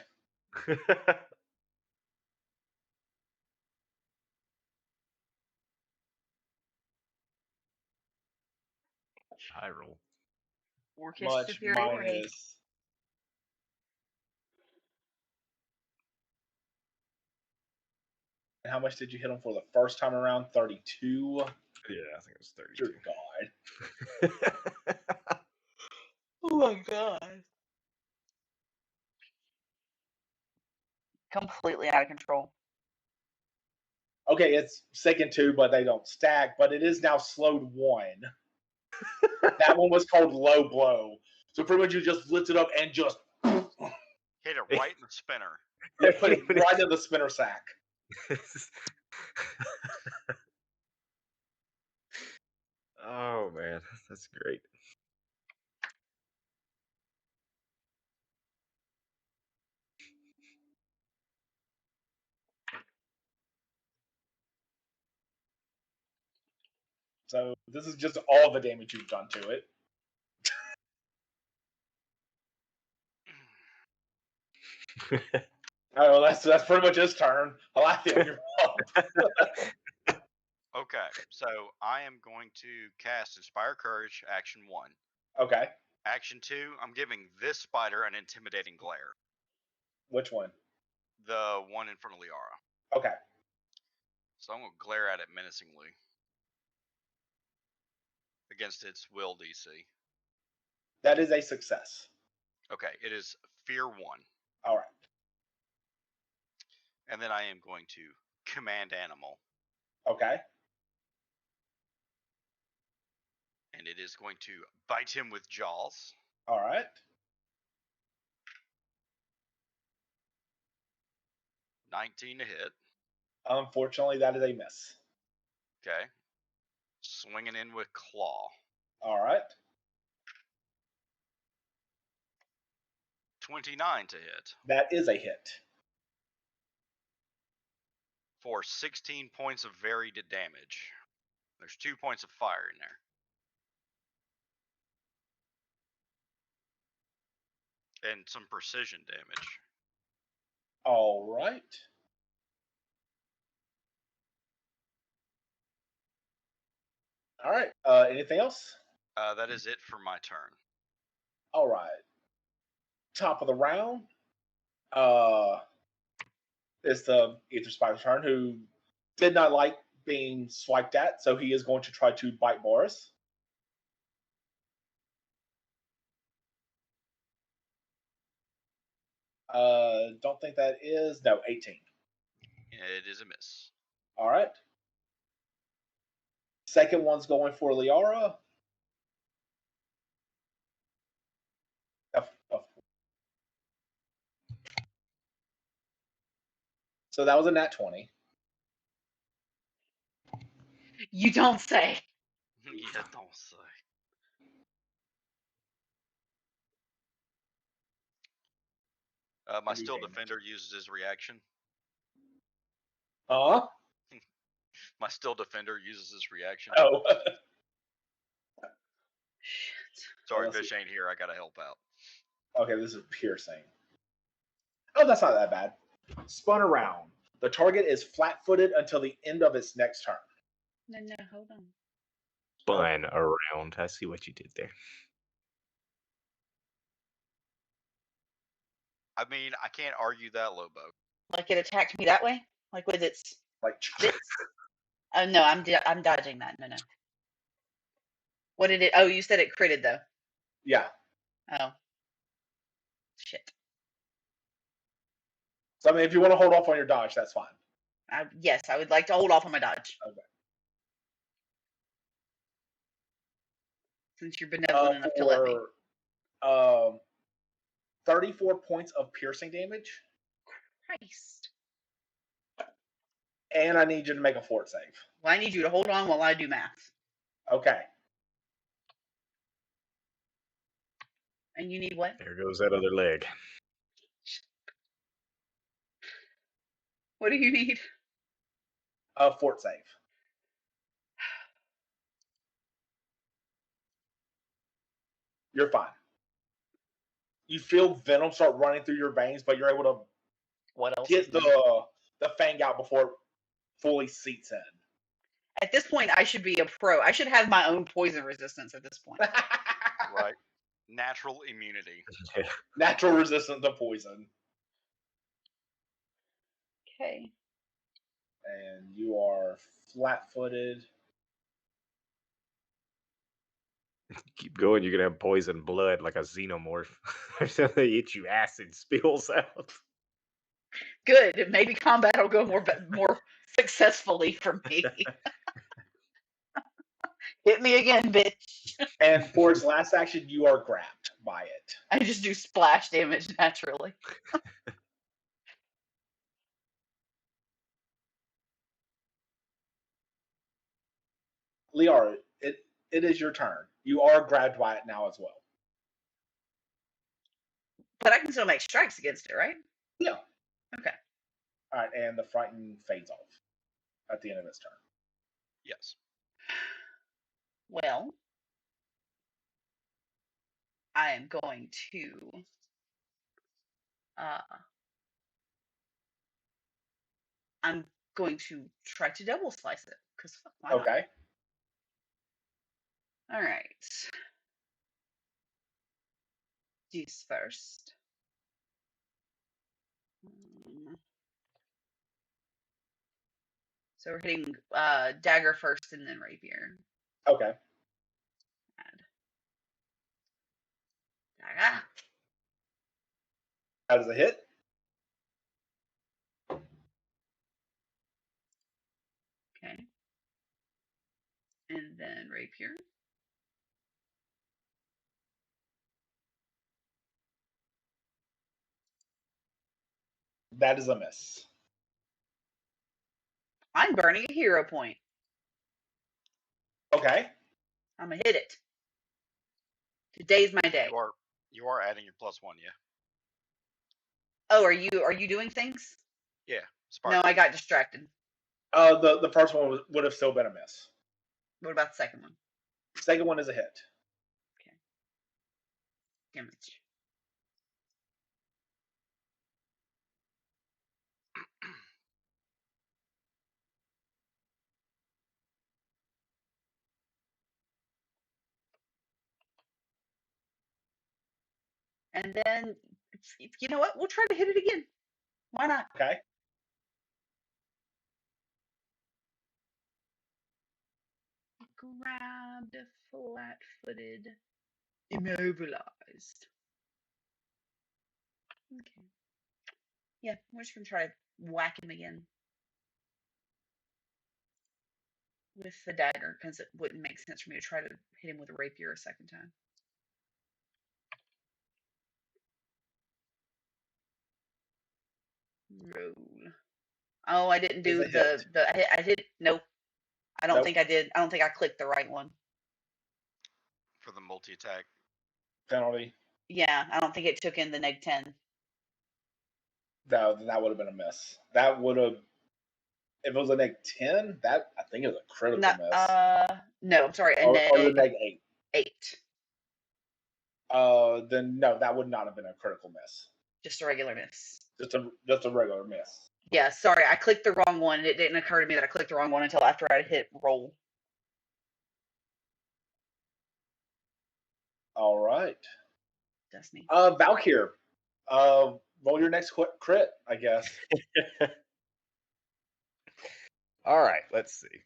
I roll. Orcish Much superiority. minus. And how much did you hit him for the first time around? 32? Yeah, I think it was 32. Dear God. Oh my god. Completely out of control. Okay, it's second 2, but they don't stack, but it is now slowed 1. That one was called low blow. So pretty much you just lift it up and just Hit it right in the spinner. yeah, put it right in the spinner sack. Oh man, that's great. So this is just all the damage you've done to it. Oh, that's pretty much his turn. Alethea, you're up. Okay, so I am going to cast Inspire Courage, Action 1. Okay. Action 2, I'm giving this spider an intimidating glare. Which one? The one in front of Liara. Okay. So I'm going to glare at it menacingly. Against its will DC. That is a success. Okay, it is Fear 1. All right. And then I am going to Command Animal. Okay. And it is going to bite him with jaws. All right. $19 to hit. Unfortunately, that is a miss. Okay. Swinging in with Claw. All right. 29 to hit. That is a hit. For 16 points of varied damage. There's 2 points of fire in there. And some precision damage. All right. All right. Anything else? That is it for my turn. All right. Top of the round. Is the Ether Spider's turn, who did not like being swiped at, so he is going to try to bite Boris. Don't think that is. No, 18. It is a miss. All right. Second one's going for Liara. So that was a nat 20. You don't say. Yeah, don't say. My Any still damage. defender uses his reaction. Huh? My still defender uses his reaction. Oh. Sorry, let's Fish see. ain't here. I gotta help out. Okay, this is piercing. Oh, that's not that bad. Spun around. The target is flat-footed until the end of its next turn. No, hold on. Spun around. I see what you did there. I mean, I can't argue that, Lobo. Like it attacked me that way? Like with its Like, bits? Oh no, I'm dodging that. No. What did it? Oh, you said it critted though. yeah. Oh, shit. So I mean, if you want to hold off on your dodge, that's fine. Yes, I would like to hold off on my dodge. Okay. Since you're benevolent enough to let me. 34 points of piercing damage, Christ. and I need you to make a fort save. Well, I need you to hold on while I do math. Okay. And you need what? There goes that other leg. What do you need? A fort save. You're fine. You feel venom start running through your veins, but you're able to What else? get the fang out before it fully seats in. At this point, I should be a pro. I should have my own poison resistance at this point. Right. Natural immunity. Natural resistance to poison. Okay. And you are flat-footed. Keep going, you're gonna have poison blood like a xenomorph. They hit you, acid spills out. Good. Maybe combat will go more successfully for me. Hit me again, bitch. And for its last action, you are grabbed by it. I just do splash damage naturally. Liara, it is your turn. You are grabbed by it now as well. But I can still make strikes against it, right? Yeah. Okay. All right, and the frighten fades off at the end of its turn. Yes. Well, I am going to I'm going to try to double slice it because fuck, why not? Okay. All right. These first. So we're hitting dagger first and then rapier. Okay. Dagger. That is a hit. Okay. And then rapier. That is a miss. I'm burning a hero point. Okay. I'm gonna hit it. Today's my day. You are adding your +1, yeah. Oh, are you doing things? Yeah. No, I got distracted. The first one would have still been a miss. What about the second one? Second one is a hit. Okay. Damage. And then, you know what? We'll try to hit it again. Why not? Okay. Grabbed, flat-footed, immobilized. Okay. Yeah, we're just gonna try to whack him again with the dagger because it wouldn't make sense for me to try to hit him with a rapier a second time. Roll. Oh, I didn't do Is it hit? I hit. Nope. I don't Nope. think I did. I don't think I clicked the right one. for the multi-attack. penalty. Yeah, I don't think it took in the neg 10. No, then that would have been a miss. That would have, if it was a neg 10, that I think it was a critical Not, miss. no, I'm sorry, a Or the neg neg 8. 8. Then no, that would not have been a critical miss. Just a regular miss. Just a regular miss. Yeah, sorry, I clicked the wrong one. It didn't occur to me that I clicked the wrong one until after I hit roll. All right. Destiny. Valkyr. Roll your next crit, I guess. All right, let's see.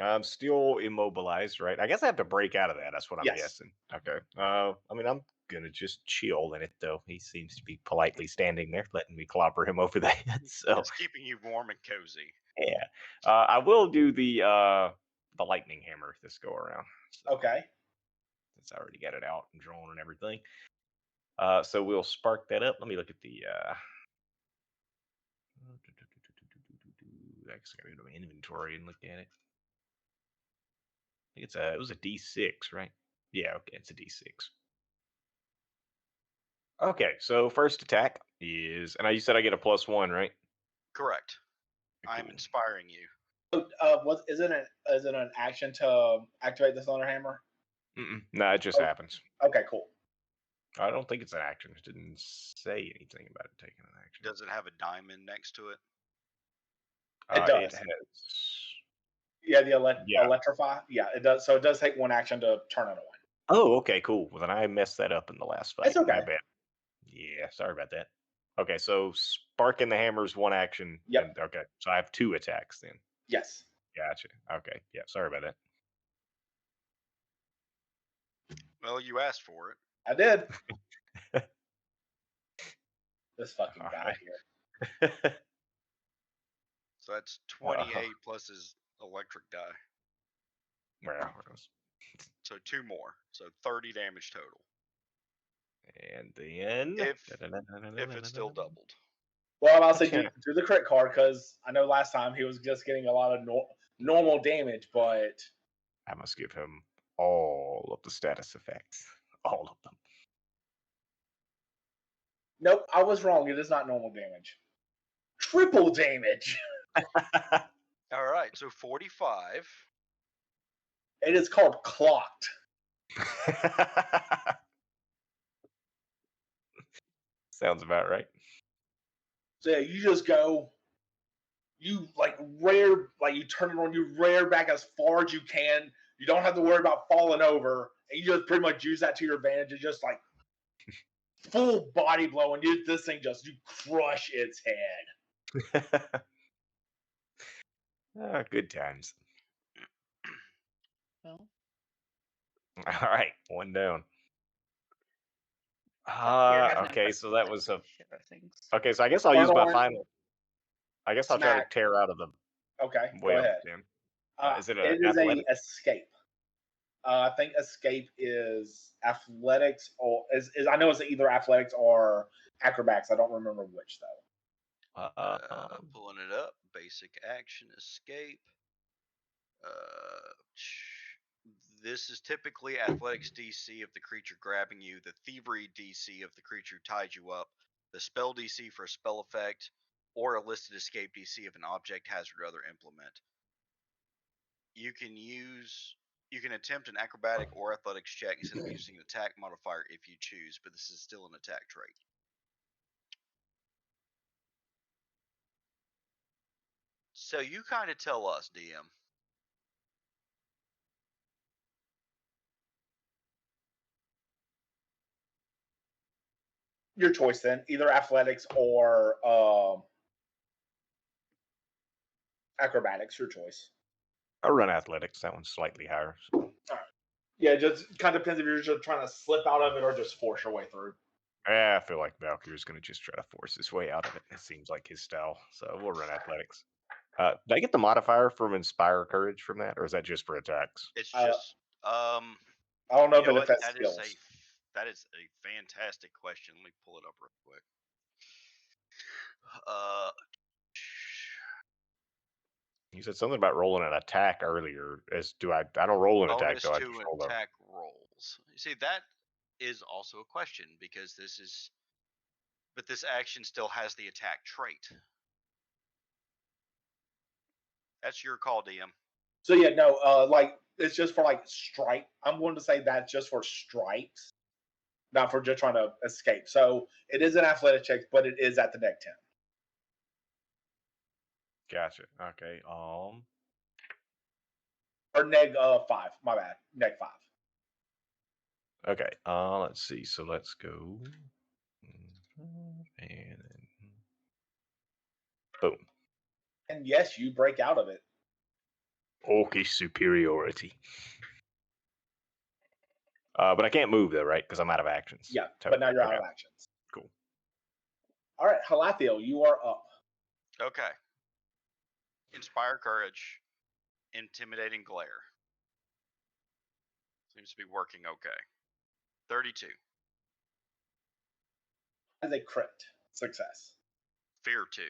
I'm still immobilized, right? I guess I have to break out of that. That's what I'm Yes. guessing. Okay. I mean, I'm gonna just chill in it though. He seems to be politely standing there, letting me clobber him over the head. So It's keeping you warm and cozy. yeah, I will do the lightning hammer this go around. So, Okay. since I already got it out and drawn and everything. So we'll spark that up. Let me look at the. I guess I gotta go to my inventory and look at it. I think it was a D6, right? Yeah, okay, it's a D6. Okay, so first attack is, and you said I get a +1, right? Correct. Okay, I'm cool. inspiring you. Is it an action to activate the Thunder Hammer? No, it just happens. Okay, cool. I don't think it's an action. It didn't say anything about it taking an action. Does it have a diamond next to it? It does. It has. Yeah, the Yeah. electrify. Yeah, it does. So it does take one action to turn it on. Oh, okay, cool. Well, then I messed that up in the last fight. It's okay. My bad. Yeah, sorry about that. Okay, so sparking the hammer's one action. Yep. And, okay, so I have 2 attacks then. Yes. Gotcha. Okay, yeah, sorry about that. Well, you asked for it. I did. This fucking All guy right. here. So that's 28 plus his electric die. Well, So 2 more. So 30 damage total. and then If it's still doubled. Well, I'll say do the crit card because I know last time he was just getting a lot of normal damage, but I must give him all of the status effects, all of them. nope, I was wrong. It is not normal damage. Triple damage. All right, so 45. It is called clocked. Sounds about right. So yeah, you just go. You you turn it on. You rear back as far as you can. You don't have to worry about falling over, and you just pretty much use that to your advantage. And just like full body blow, and this thing you crush its head. Good times. Well, All right, one down. Valkyr has no Okay, so that was a. shit of things. Okay, so I guess I'll use my final. I guess I'll try to Smack. tear out of the Okay, go web. ahead. Then. Is It it is athletic? a escape. I think escape is athletics, or is I know it's either athletics or acrobatics. I don't remember which though. Pulling it up. Basic action escape. This is typically athletics DC of the creature grabbing you, the thievery DC of the creature tied you up, the spell DC for a spell effect, or a listed escape DC of an object, hazard, or other implement. You can attempt an acrobatic or athletics check instead of using an attack modifier if you choose, but this is still an attack trait. So you kind of tell us, DM. Your choice then, either athletics or acrobatics. Your choice. I'll run athletics. That one's slightly higher. So. All right. Yeah, it just kind of depends if you're just trying to slip out of it or just force your way through. I feel like Valkyrie's going to just try to force his way out of it. It seems like his style. So we'll run athletics. Did I get the modifier from Inspire Courage from that, or is that just for attacks? It's just I don't know if it affects that skills. That is a fantastic question. Let me pull it up real quick. You said something about rolling an attack earlier. I don't roll an attack, bonus though. I to just an roll attack roll. rules. You see, that is also a question because but this action still has the attack trait. That's your call, DM. So yeah, no, like it's just for like strike. I'm going to say that's just for strikes, not for just trying to escape. So it is an athletic check, but it is at the neg 10. Gotcha. Okay. Or neg 5. My bad. Neg 5. Okay. Let's see. So let's go. And boom. And yes, you break out of it. Orcish superiority. But I can't move though, right? Because I'm out of actions. Yeah, but now you're out of actions. Cool. All right, Halathiel, you are up. Okay. Inspire courage. Intimidating glare. Seems to be working okay. 32. As a crit success. Fear 2.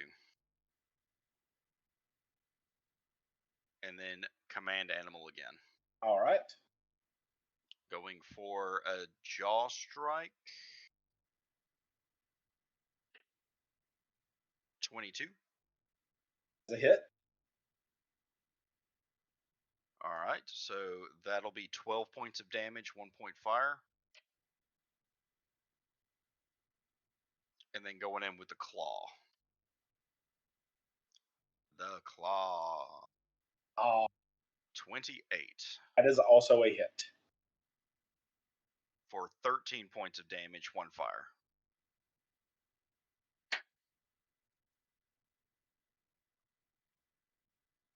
And then command animal again. All right. Going for a jaw strike. 22. As a hit. All right, so that'll be 12 points of damage, 1 point fire. And then going in with the claw. The claw. 28. That is also a hit. For 13 points of damage, 1 fire.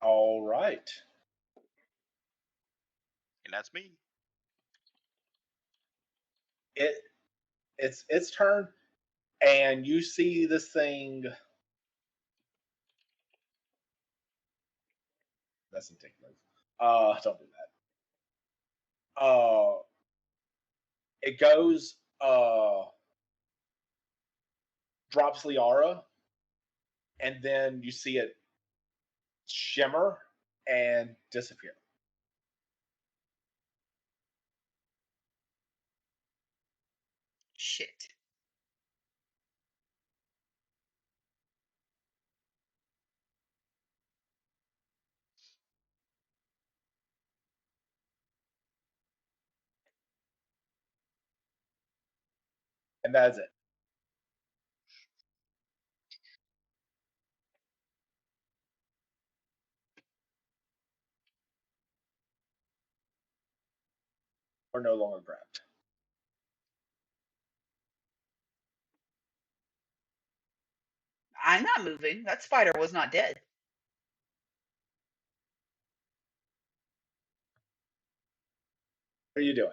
All right. And that's me. It's its turn, and you see this thing. That's a take move. Don't do that. It goes. Drops Liara, and then you see it shimmer and disappear. Shit. And that is it. Are no longer grabbed. I'm not moving. That spider was not dead. What are you doing?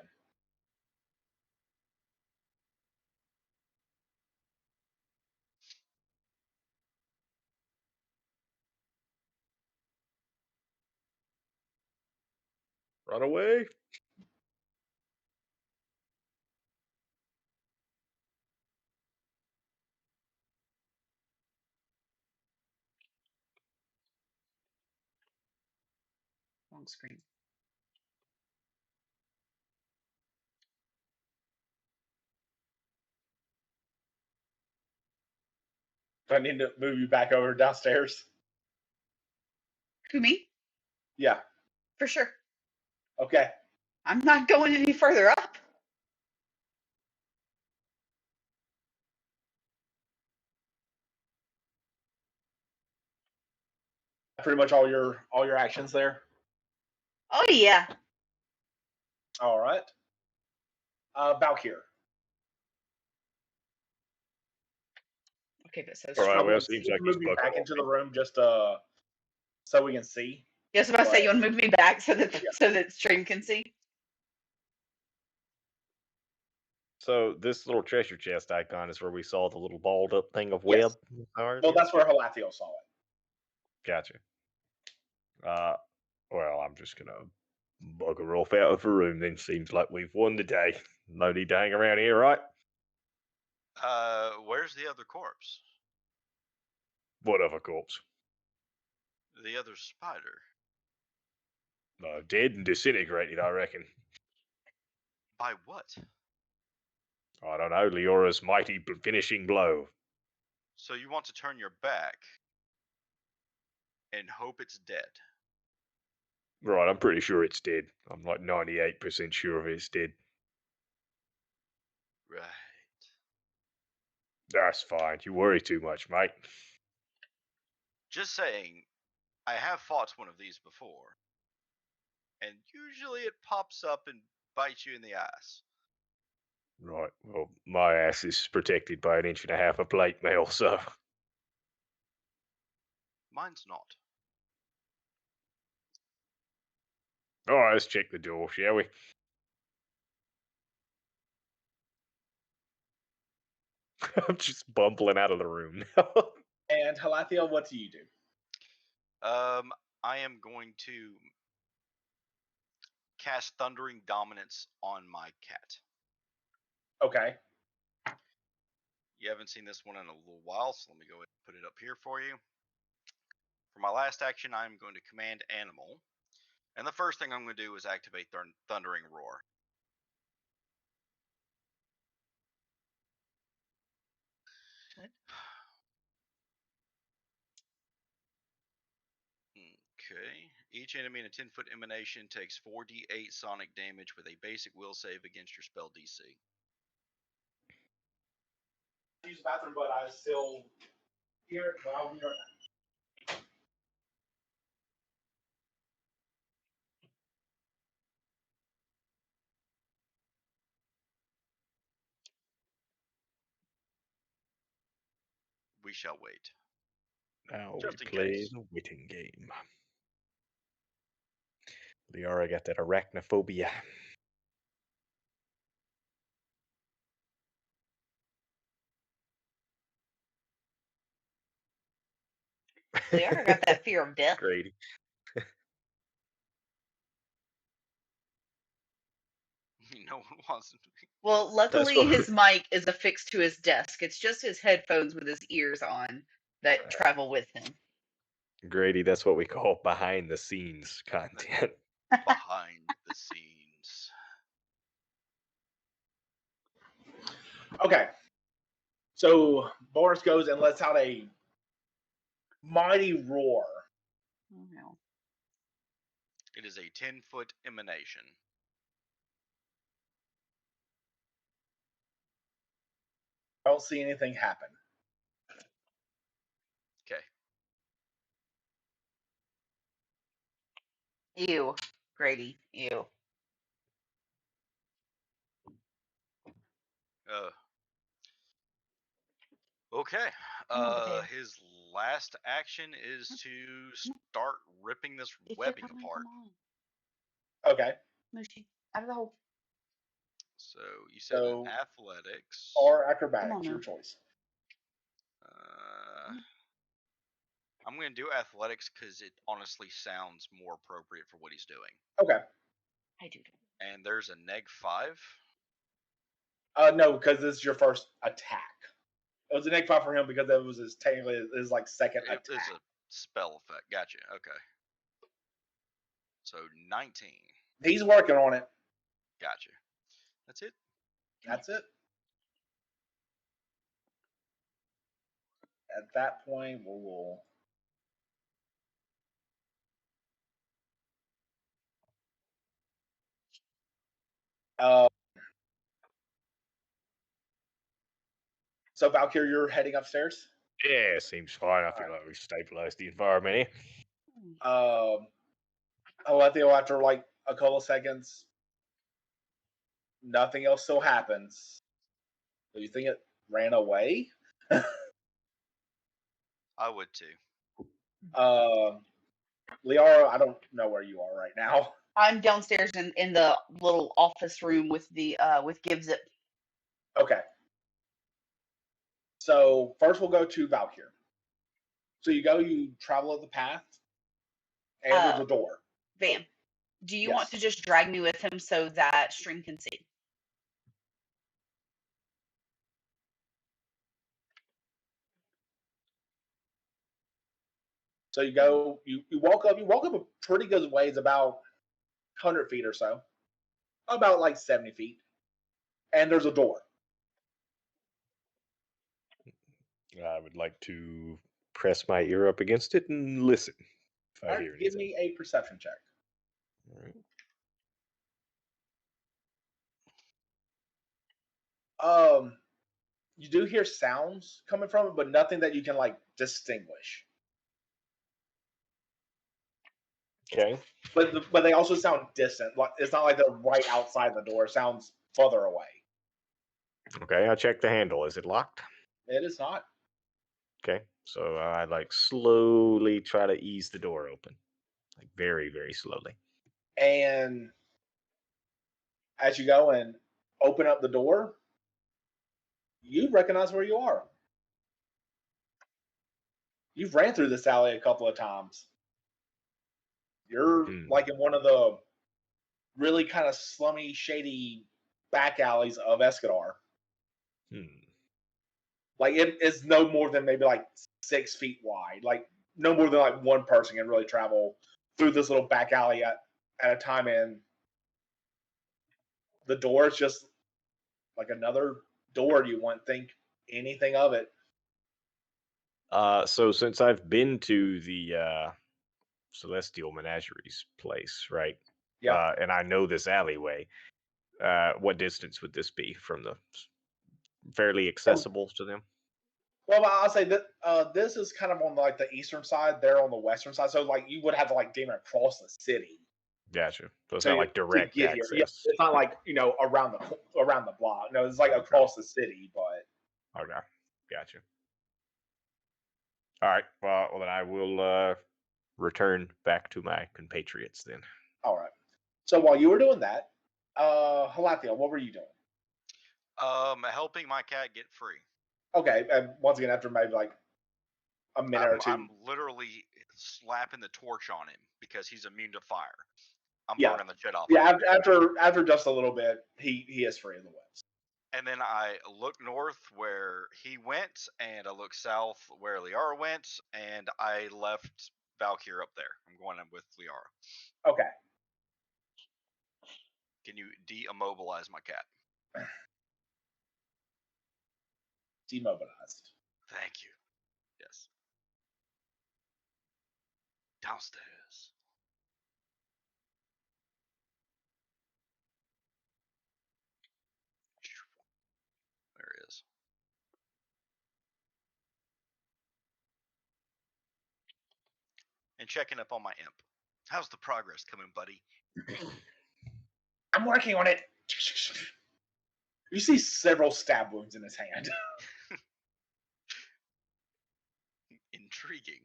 Run away. Wrong screen. Do I need to move you back over downstairs? Who, me? Yeah. For sure. Okay. I'm not going any further up. Pretty much all your actions there. Oh yeah. All right. Valkyr. Okay, but so All right, strong. well, You it seems can like move he's me bucking back off into me. the room just so we can see. Yes, about to say you want to move me back so that Yeah. so that stream can see. So this little treasure chest icon is where we saw the little balled up thing of Yes. web. All right, Well, that's where Halathiel saw it. gotcha. Well, I'm just gonna bugger off out of the room. Then seems like we've won the day. No need to hang around here, right? Where's the other corpse? What other corpse? The other spider. Dead and disintegrated, I reckon. By what? I don't know, Leora's mighty finishing blow. So you want to turn your back and hope it's dead? Right, I'm pretty sure it's dead. I'm like 98% sure of it's dead. Right. That's fine. You worry too much, mate. Just saying, I have fought one of these before, and usually it pops up and bites you in the ass. Right, well, my ass is protected by 1.5 inches of plate mail, so... Mine's not. Alright, let's check the door, shall we? I'm just bumbling out of the room now. And Halathiel, what do you do? I am going to cast Thundering Dominance on my cat. Okay. You haven't seen this one in a little while, so let me go ahead and put it up here for you. For my last action, I'm going to command Animal. And the first thing I'm going to do is activate Thundering Roar. Okay. Each enemy in a 10-foot emanation takes 4d8 sonic damage with a basic will save against your spell DC. Use the bathroom, but I still hear it. But I'll be right back. We shall wait. Now Just we in play case. the waiting game. Leora got that arachnophobia. Leora got that fear of death. Grady. No one wants to. Well, luckily what his mic is affixed to his desk. It's just his headphones with his ears on that travel with him. Grady, that's what we call behind the scenes content. Behind the scenes. Okay. So Boris goes and lets out a mighty roar. Oh, no. It is a 10-foot emanation. I don't see anything happen. Okay. Ew, Grady. Ew. Okay. Come on, Mateo. His last action is to start ripping this If you're webbing coming, apart. come on. Okay. Mushy, out of the hole. So you said So- an athletics. Or Come on acrobatics, your now. choice. I'm going to do athletics because it honestly sounds more appropriate for what he's doing. Okay. I do. And there's a -5. No, because this is your first attack. It was a -5 for him because it was his technically his like second It attack. is a spell effect. Gotcha. Okay. So 19. He's working on it. Gotcha. That's it. That's it. At that point, we'll so Valkyrie, you're heading upstairs. Yeah, seems fine. I feel like we've stabilized the environment here. Alethio, after like a couple of seconds, nothing else still happens. Do you think it ran away? I would too. Liara, I don't know where you are right now. I'm downstairs in the little office room with the with Gibbs. Okay. So first we'll go to Valkyrie. So you travel up the path, and there's a door. Van, do you Yes. want to just drag me with him so that String can see? So you go, you walk up a pretty good ways, about 100 feet or so, about like 70 feet. and there's a door. I would like to press my ear up against it and listen if I All right, hear give anything. me a perception check. All right. You do hear sounds coming from it, but nothing that you can like distinguish. Okay. But they also sound distant. Like it's not like they're right outside the door. It sounds further away. Okay, I check the handle. Is it locked? It is not. Okay, so I like slowly try to ease the door open, like very, very slowly. And as you go and open up the door, you recognize where you are. You've ran through this alley a couple of times. You're like in one of the really kind of slummy, shady back alleys of Escadar. Like it is no more than maybe like 6 feet wide. Like no more than like one person can really travel through this little back alley at a time. And the door is just like another door. You wouldn't think anything of it. So since I've been to the Celestial Menagerie's place, right? Yeah. And I know this alleyway. What distance would this be from the fairly accessible to them? Well, I'll say that this is kind of on like the eastern side. They're on the western side, so like you would have to like damn it across the city. Gotcha. So it's to, not like direct to get access. here. Yeah, it's not like around the block. No, it's like across the city. But okay, gotcha. All right. Well, then I will return back to my compatriots then. All right. So while you were doing that, Halathia, what were you doing? Helping my cat get free. Okay, and once again, after maybe like a minute or two, I'm literally slapping the torch on him because he's immune to fire. I'm Yeah. burning the jet off. Yeah, after just a little bit, he is free in the west. And then I look north where he went, and I look south where Liara went, and I left Valkyr up there. I'm going with Liara. Okay. Can you de-immobilize my cat? Demobilized. Thank you. Yes. Downstairs. There it is. And checking up on my imp. How's the progress coming, buddy? I'm working on it. You see several stab wounds in his hand. Intriguing.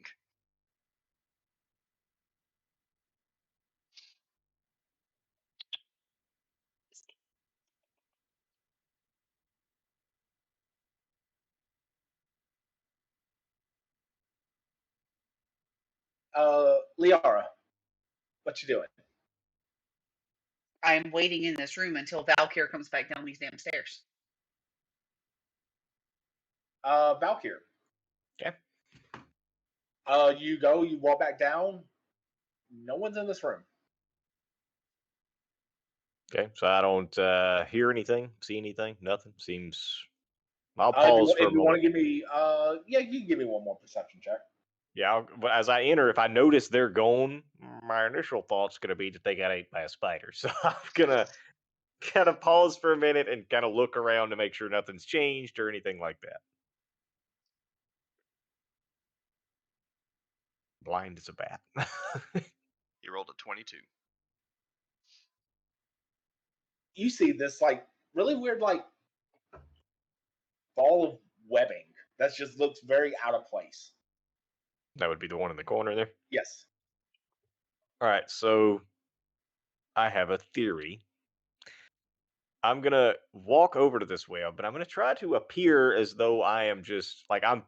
Liara, what you doing? I'm waiting in this room until Valkyr comes back down these damn stairs. Valkyr. Okay. You walk back down. No one's in this room. Okay, so I don't hear anything, see anything, nothing. Seems. I'll pause for a if you want to moment. give me, yeah, you can give me one more perception check. Yeah, but as I enter, if I notice they're gone, my initial thought's gonna be that they got ate by a spider. So I'm gonna kind of pause for a minute and kind of look around to make sure nothing's changed or anything like that. Blind as a bat. He rolled a 22. You see this like really weird like ball of webbing that just looks very out of place. That would be the one in the corner there. Yes. All right, so I have a theory. I'm gonna walk over to this whale, but I'm gonna try to appear as though I am just like I'm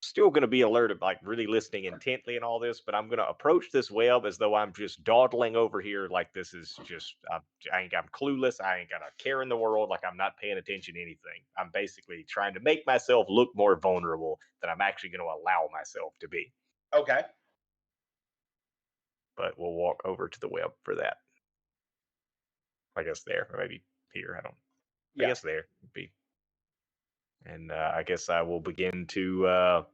still gonna be alert of like really listening intently and all this, but I'm gonna approach this web as though I'm just dawdling over here like this is just I'm clueless. I ain't got a care in the world. Like I'm not paying attention to anything. I'm basically trying to make myself look more vulnerable than I'm actually going to allow myself to be. Okay. But we'll walk over to the web for that. I guess there, or maybe here. I don't. I guess there would be. And I guess I will begin to.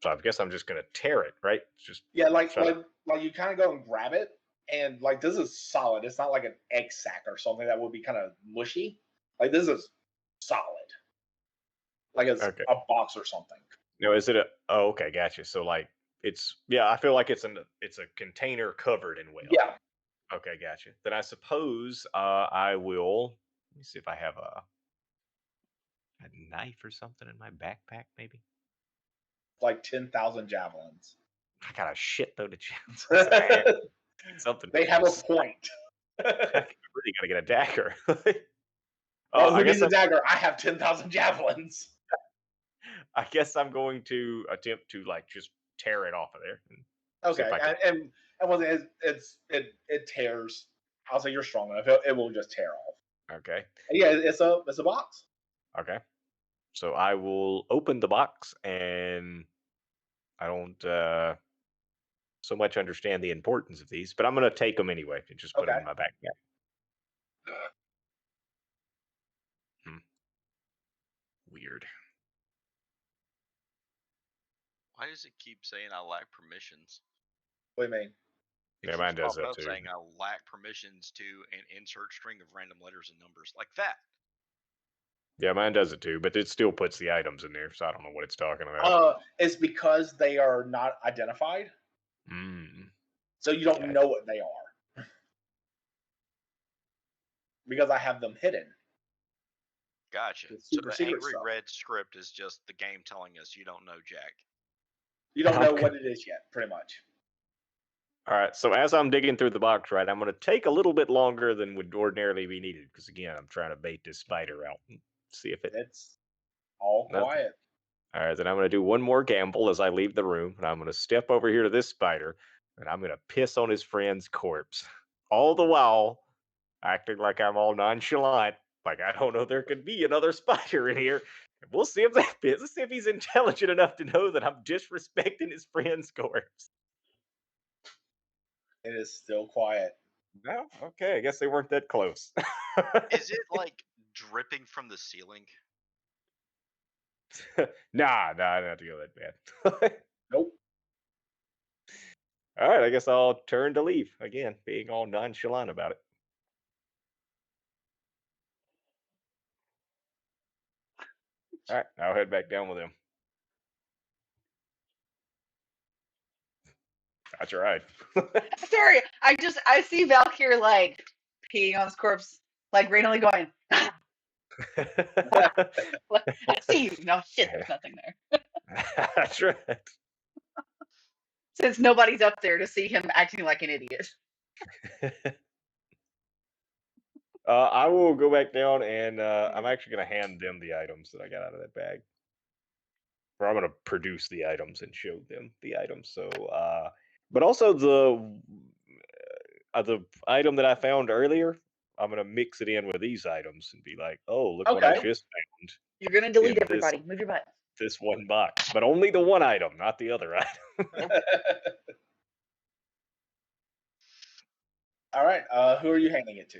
So I guess I'm just gonna tear it, right? Just like try to- you kind of go and grab it, and like this is solid. It's not like an egg sack or something that would be kind of mushy. Like this is solid. Like it's Okay. a box or something. No, is it a? Oh, okay, gotcha. So like it's I feel like it's a container covered in whale. Yeah. Okay, gotcha. Then I suppose I will. Let me see if I have a knife or something in my backpack, maybe. Like 10,000 javelins. I got a shit load of javelins. Something. They have a point. I really gotta get a dagger. Oh, who I needs guess a dagger? I have 10,000 javelins. I guess I'm going to attempt to like just tear it off of there. Okay, and once it tears. I'll say you're strong enough. It will just tear off. Okay. Yeah, it's a box. Okay. So I will open the box, and I don't so much understand the importance of these, but I'm going to take them anyway and just put them in my backpack. Weird. Why does it keep saying I lack permissions? What do you mean? It Yeah, keeps mine does popping that up too. saying I lack permissions to an insert string of random letters and numbers like that. Yeah, mine does it too, but it still puts the items in there, so I don't know what it's talking about. It's because they are not identified. So you don't know what they are. Because I have them hidden. Gotcha. It's So super the secret angry stuff. red script is just the game telling us you don't know Jack. You don't know what it is yet, pretty much. All right, so as I'm digging through the box, right, I'm going to take a little bit longer than would ordinarily be needed, because again, I'm trying to bait this spider out and see if it's all quiet. All right, then I'm going to do one more gamble as I leave the room, and I'm going to step over here to this spider, and I'm going to piss on his friend's corpse, all the while acting like I'm all nonchalant, like I don't know there could be another spider in here. We'll see if that fits. Let's see if he's intelligent enough to know that I'm disrespecting his friend's corpse. It is still quiet. No? Okay, I guess they weren't that close. Is it like dripping from the ceiling? Nah, I don't have to go that bad. Nope. All right, I guess I'll turn to leave again, being all nonchalant about it. All right, I'll head back down with him. I tried. Sorry, I see Valkyr like peeing on his corpse, like randomly going. I see you. No shit, there's nothing there. That's right. Since nobody's up there to see him acting like an idiot. I will go back down, and I'm actually going to hand them the items that I got out of that bag. Or I'm going to produce the items and show them the items. So, but also the item that I found earlier, I'm going to mix it in with these items and be like, oh, look what I just found. You're going to delete everybody. Move your butt. This one box, but only the one item, not the other item. All right. Who are you handing it to?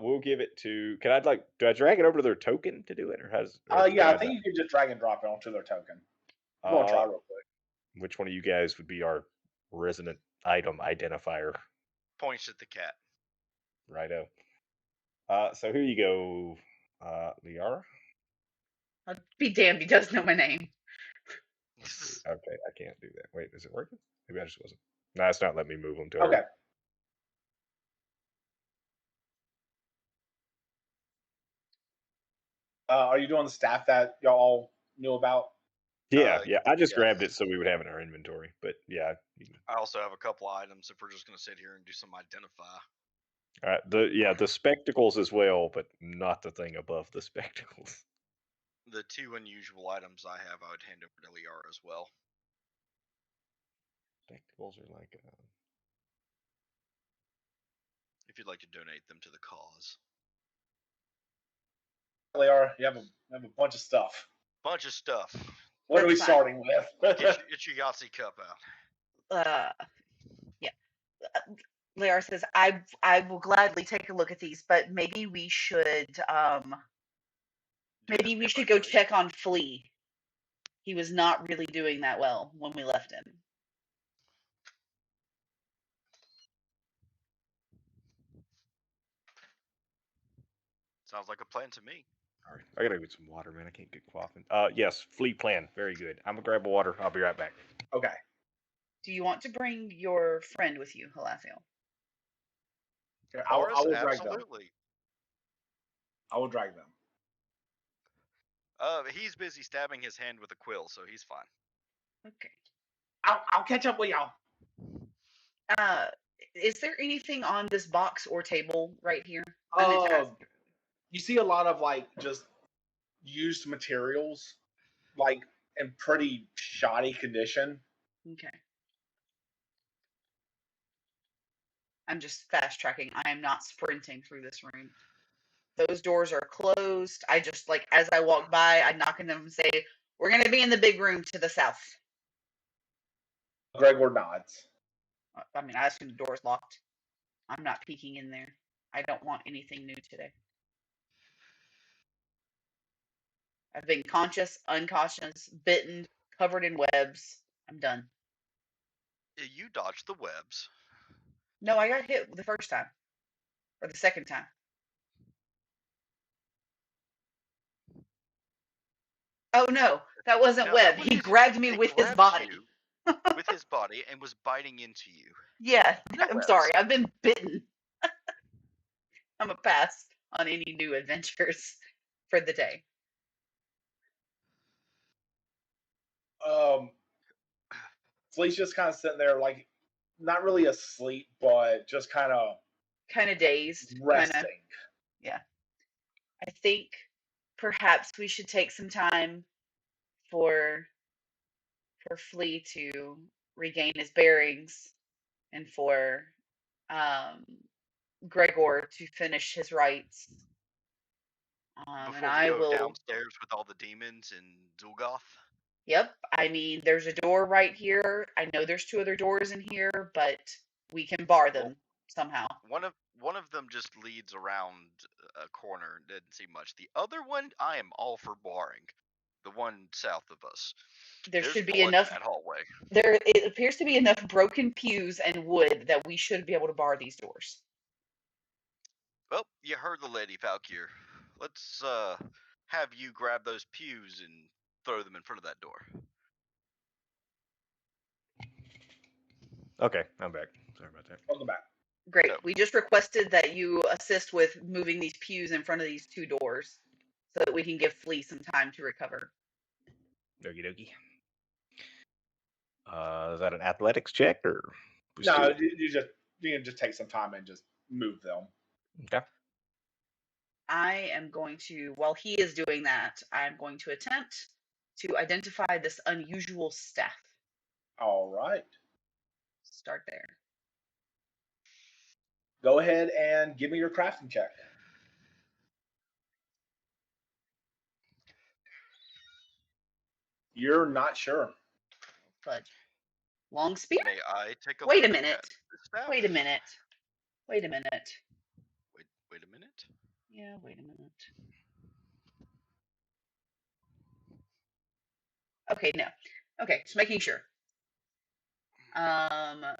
We'll give it to. Do I drag it over to their token to do it, or has? Yeah, I think you can just drag and drop it onto their token. I'm gonna try real quick. Which one of you guys would be our resident item identifier? Points at the cat. Righto. So here you go, Liara. I'll be damned, he does know my name. Okay, I can't do that. Wait, is it working? Maybe I just wasn't. No, it's not letting me move them to Okay. her. Are you doing the staff that y'all knew about? Yeah. I just grabbed it so we would have it in our inventory. But yeah. I also have a couple items if we're just going to sit here and do some identify. All right. The spectacles as well, but not the thing above the spectacles. The two unusual items I have, I would hand over to Liara as well. Spectacles are like. If you'd like to donate them to the cause. Liara, you have a bunch of stuff. Bunch of stuff. What are we starting with? Get your Yahtzee cup out. Yeah. Layar says, I will gladly take a look at these, but maybe we should Do this maybe we bit by should go bit. check on Flea. He was not really doing that well when we left him. Sounds like a plan to me. All right, I gotta get some water, man. I can't get coughing. Yes, fleet plan. Very good. I'm gonna grab a water. I'll be right back. Okay. Do you want to bring your friend with you, Halathiel? Okay, I Horace, will drag them. absolutely. I will drag them. He's busy stabbing his hand with a quill, so he's fine. Okay. I'll catch up with y'all. Is there anything on this box or table right here? I meant to ask. You see a lot of like just used materials, like in pretty shoddy condition. Okay. I'm just fast tracking. I am not sprinting through this room. Those doors are closed. I just, like, as I walk by, I knock on them and say, we're going to be in the big room to the south. Gregor nods. I mean, I assume the door's locked. I'm not peeking in there. I don't want anything new today. I've been conscious, unconscious, bitten, covered in webs. I'm done. You dodged the webs. No, I got hit the first time. Or the second time. Oh no, that wasn't No, web. that was He grabbed me he with his grabbed body. you with his body and was biting into you. Yeah, No I'm webs. sorry. I've been bitten. I'm a pass on any new adventures for the day. Flea's just kind of sitting there, like not really asleep, but just kind of dazed. resting. Yeah. I think perhaps we should take some time for Flea to regain his bearings and for Gregor to finish his rites. And Before I we go will. downstairs with all the demons in Zulgoth. Yep. I mean, there's a door right here. I know there's 2 other doors in here, but we can bar them somehow. One of them just leads around a corner. Didn't see much. The other one, I am all for barring. The one south of us. There There's should be blood enough. in that hallway. It appears to be enough broken pews and wood that we should be able to bar these doors. Well, you heard the lady, Valkyr. Let's have you grab those pews and throw them in front of that door. Okay, I'm back. Sorry about that. Welcome back. Great. So- We just requested that you assist with moving these pews in front of these 2 doors so that we can give Flea some time to recover. Okie dokie. Is that an athletics check or? No, you can just take some time and just move them. Okay. I am going to, while he is doing that, I'm going to attempt to identify this unusual staff. All right. Start there. Go ahead and give me your crafting check. You're not sure. Fudge. Long spear? May I take a Wait a look minute. at the staff? Wait a minute. Wait a minute. Wait a minute. Yeah, wait a minute. Okay, no. Okay, just making sure.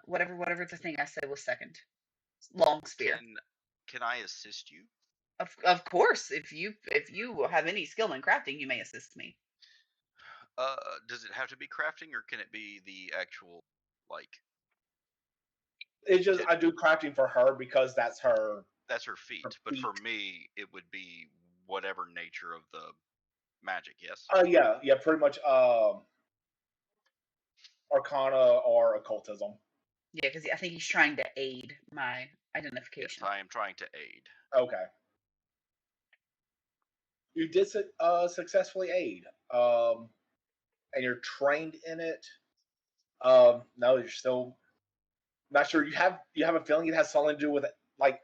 Whatever the thing I said was second. Long spear. Can I assist you? Of course, if you have any skill in crafting, you may assist me. Does it have to be crafting, or can it be the actual, like? It's just I do crafting for her because that's her. That's her feat. But for me, it would be whatever nature of the magic. Yes. Yeah, pretty much. Arcana or occultism. Yeah, because I think he's trying to aid my identification. Yes, I am trying to aid. Okay. You did successfully aid, and you're trained in it. No, you're still not sure. You have a feeling it has something to do with like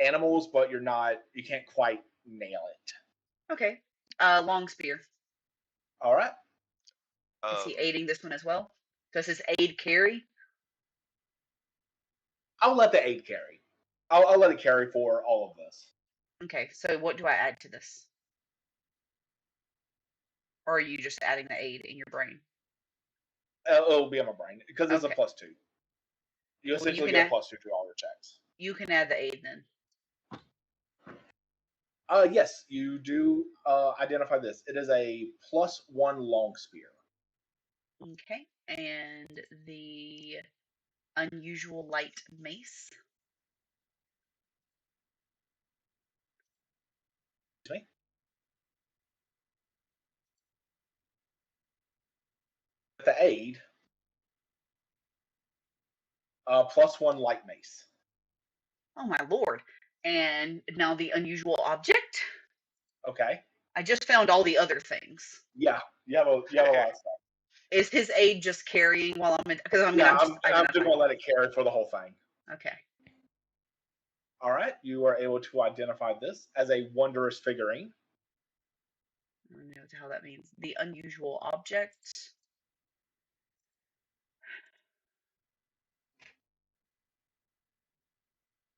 animals, but you're not. You can't quite nail it. Okay. Long spear. All right. Is he aiding this one as well? Does his aid carry? I'll let the aid carry. I'll let it carry for all of this. Okay, so what do I add to this? Or are you just adding the aid in your brain? It'll be on my brain because it's Okay. a +2. You Well, essentially get a +2 to all your checks. You can add the aid then. Yes, you do identify this. It is a +1 long spear. Okay, and the unusual light mace. Excuse me. The aid, +1 light mace. Oh my lord! And now the unusual object. Okay. I just found all the other things. Yeah, you have a lot of stuff. Is his aid just carrying while I'm in? Because I mean, Yeah, I'm just I'm just gonna let it carry for the whole thing. Okay. All right, you are able to identify this as a wondrous figurine. I don't know what the hell that means. The unusual object.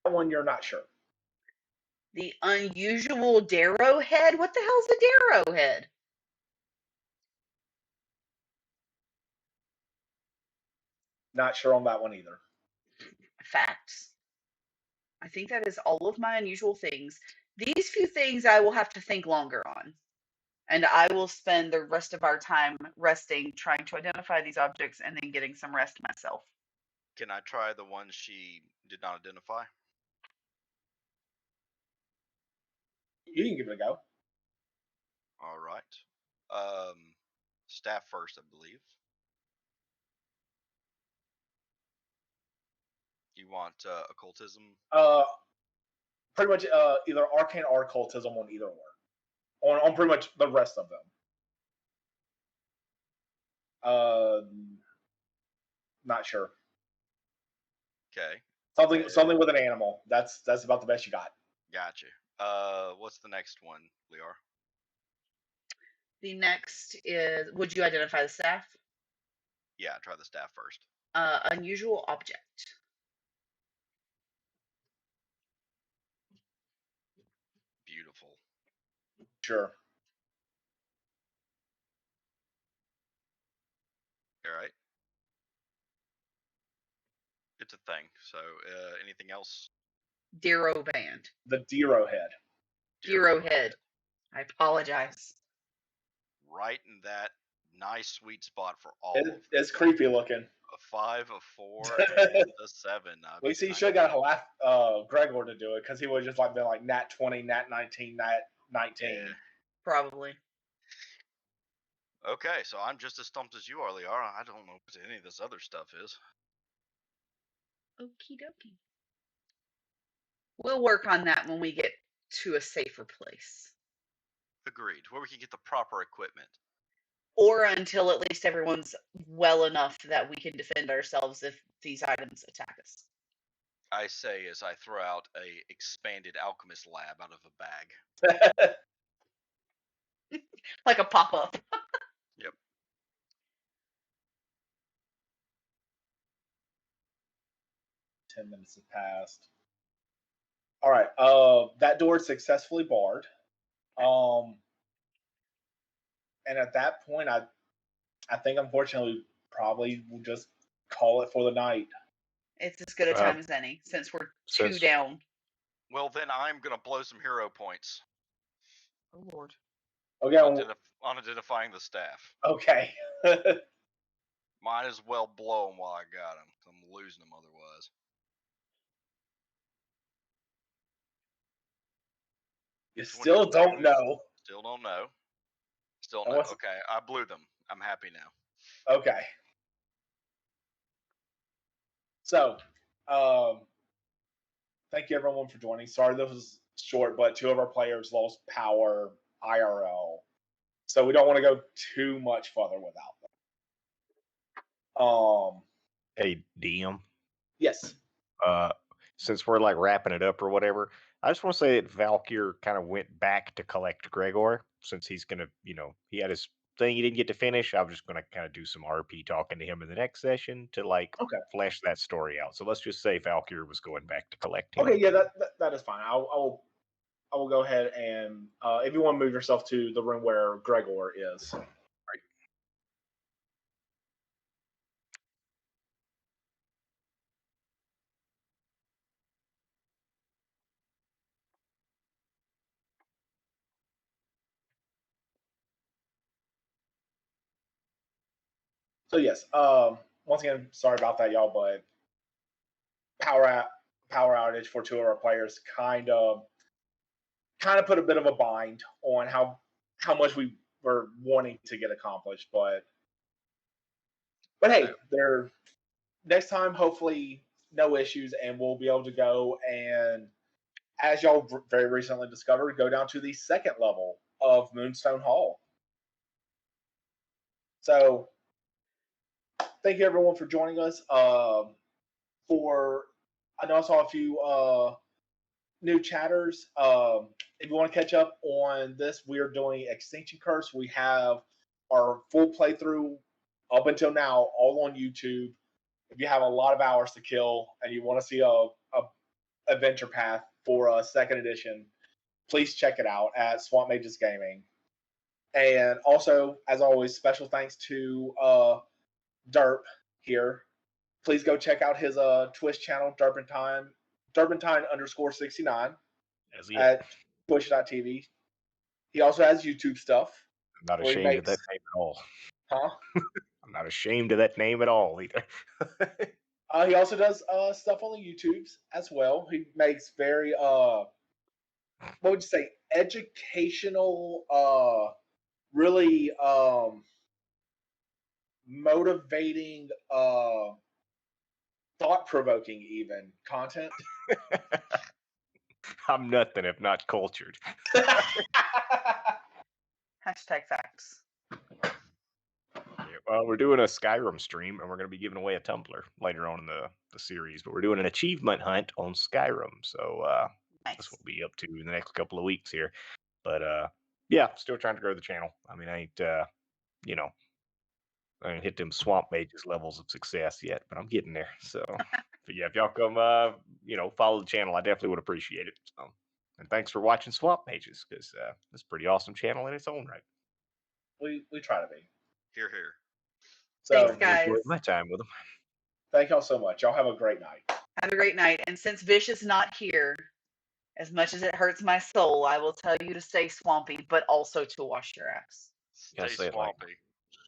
That one you're not sure. The unusual Darrow head? What the hell's a Darrow head? Not sure on that one either. Facts. I think that is all of my unusual things. These few things I will have to think longer on. And I will spend the rest of our time resting, trying to identify these objects, and then getting some rest myself. Can I try the one she did not identify? You can give it a go. All right. Staff first, I believe. You want occultism? Pretty much either arcane or occultism on either one. On pretty much the rest of them. Not sure. Okay. Something with an animal. That's about the best you got. Gotcha. What's the next one, Lior? The next is, would you identify the staff? Yeah, try the staff first. Unusual object. Beautiful. Sure. All right. It's a thing. So, anything else? Darrow band. The Dero head. Darrow head. I apologize. Right in that nice sweet spot for all of them. It's creepy looking. A 5, a 4, and a 7. Well, you see, you should have got Gregor to do it because he would have just been like nat 20, nat 19, nat 19. Yeah. Probably. Okay, so I'm just as stumped as you are, Liara. I don't know what any of this other stuff is. Okie dokie. We'll work on that when we get to a safer place. Agreed. Where we can get the proper equipment. Or until at least everyone's well enough that we can defend ourselves if these items attack us. I say as I throw out a expanded alchemist lab out of a bag. Like a pop-up. Yep. Ten minutes have passed. All right. That door is successfully barred. And at that point, I think unfortunately probably we'll just call it for the night. It's as good a time as any, since we're two down. Well, then I'm gonna blow some hero points. Oh Lord. Okay. On identifying the staff. Okay. Might as well blow them while I got them. I'm losing them otherwise. You still don't know. Still don't know. Still no. Okay, I blew them. I'm happy now. Okay. So, thank you everyone for joining. Sorry this was short, but 2 of our players lost power IRL. So we don't want to go too much further without them. Hey, DM. Yes. Since we're like wrapping it up or whatever, I just want to say that Valkyr kind of went back to collect Gregor since he's gonna, he had his thing you didn't get to finish, I'm just going to kind of do some RP talking to him in the next session to like Okay. flesh that story out. So let's just say Valkyr was going back to collect him. Okay, yeah, that is fine. I will go ahead and if you want to move yourself to the room where Gregor is. So yes, once again, sorry about that, y'all, but power outage for two of our players kind of put a bit of a bind on how much we were wanting to get accomplished, but hey, there next time hopefully no issues, and we'll be able to go and, as y'all very recently discovered, go down to the second level of Moonstone Hall. So thank you everyone for joining us. I know I saw a few new chatters. If you want to catch up on this, we are doing Extinction Curse. We have our full playthrough up until now all on YouTube. If you have a lot of hours to kill and you want to see a adventure path for a second edition, please check it out at Swamp Mages Gaming. And also, as always, special thanks to Derp here. Please go check out his Twitch channel, Derpentine_69 at twitch.tv. He also has YouTube stuff. I'm not where he ashamed of that makes- name at all. Huh? I'm not ashamed of that name at all either. He also does stuff on the YouTubes as well. He makes very what would you say, educational, really motivating, thought-provoking even content. I'm nothing if not cultured. Hashtag facts. Yeah, well, we're doing a Skyrim stream, and we're going to be giving away a tumbler later on in the series. But we're doing an achievement hunt on Skyrim, so Nice. this will be up to in the next couple of weeks here. But yeah, still trying to grow the channel. I mean, I ain't I ain't hit them Swamp Mages levels of success yet, but I'm getting there. So, but yeah, if y'all come, follow the channel, I definitely would appreciate it. So, and thanks for watching Swamp Mages, because it's a pretty awesome channel in its own right. We try to be. Here, here. So Thanks, guys. Enjoyed my time with them. thank y'all so much. Y'all have a great night. Have a great night. And since Vish is not here, as much as it hurts my soul, I will tell you to stay swampy, but also to wash your ass. Yeah, Stay say it like- swampy.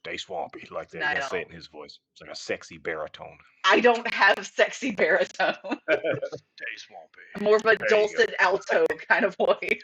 Stay swampy like that. Night You gotta say all. it in his voice. It's like a sexy baritone. I don't have sexy baritone. Stay swampy. More of a There you go. dulcet alto kind of voice.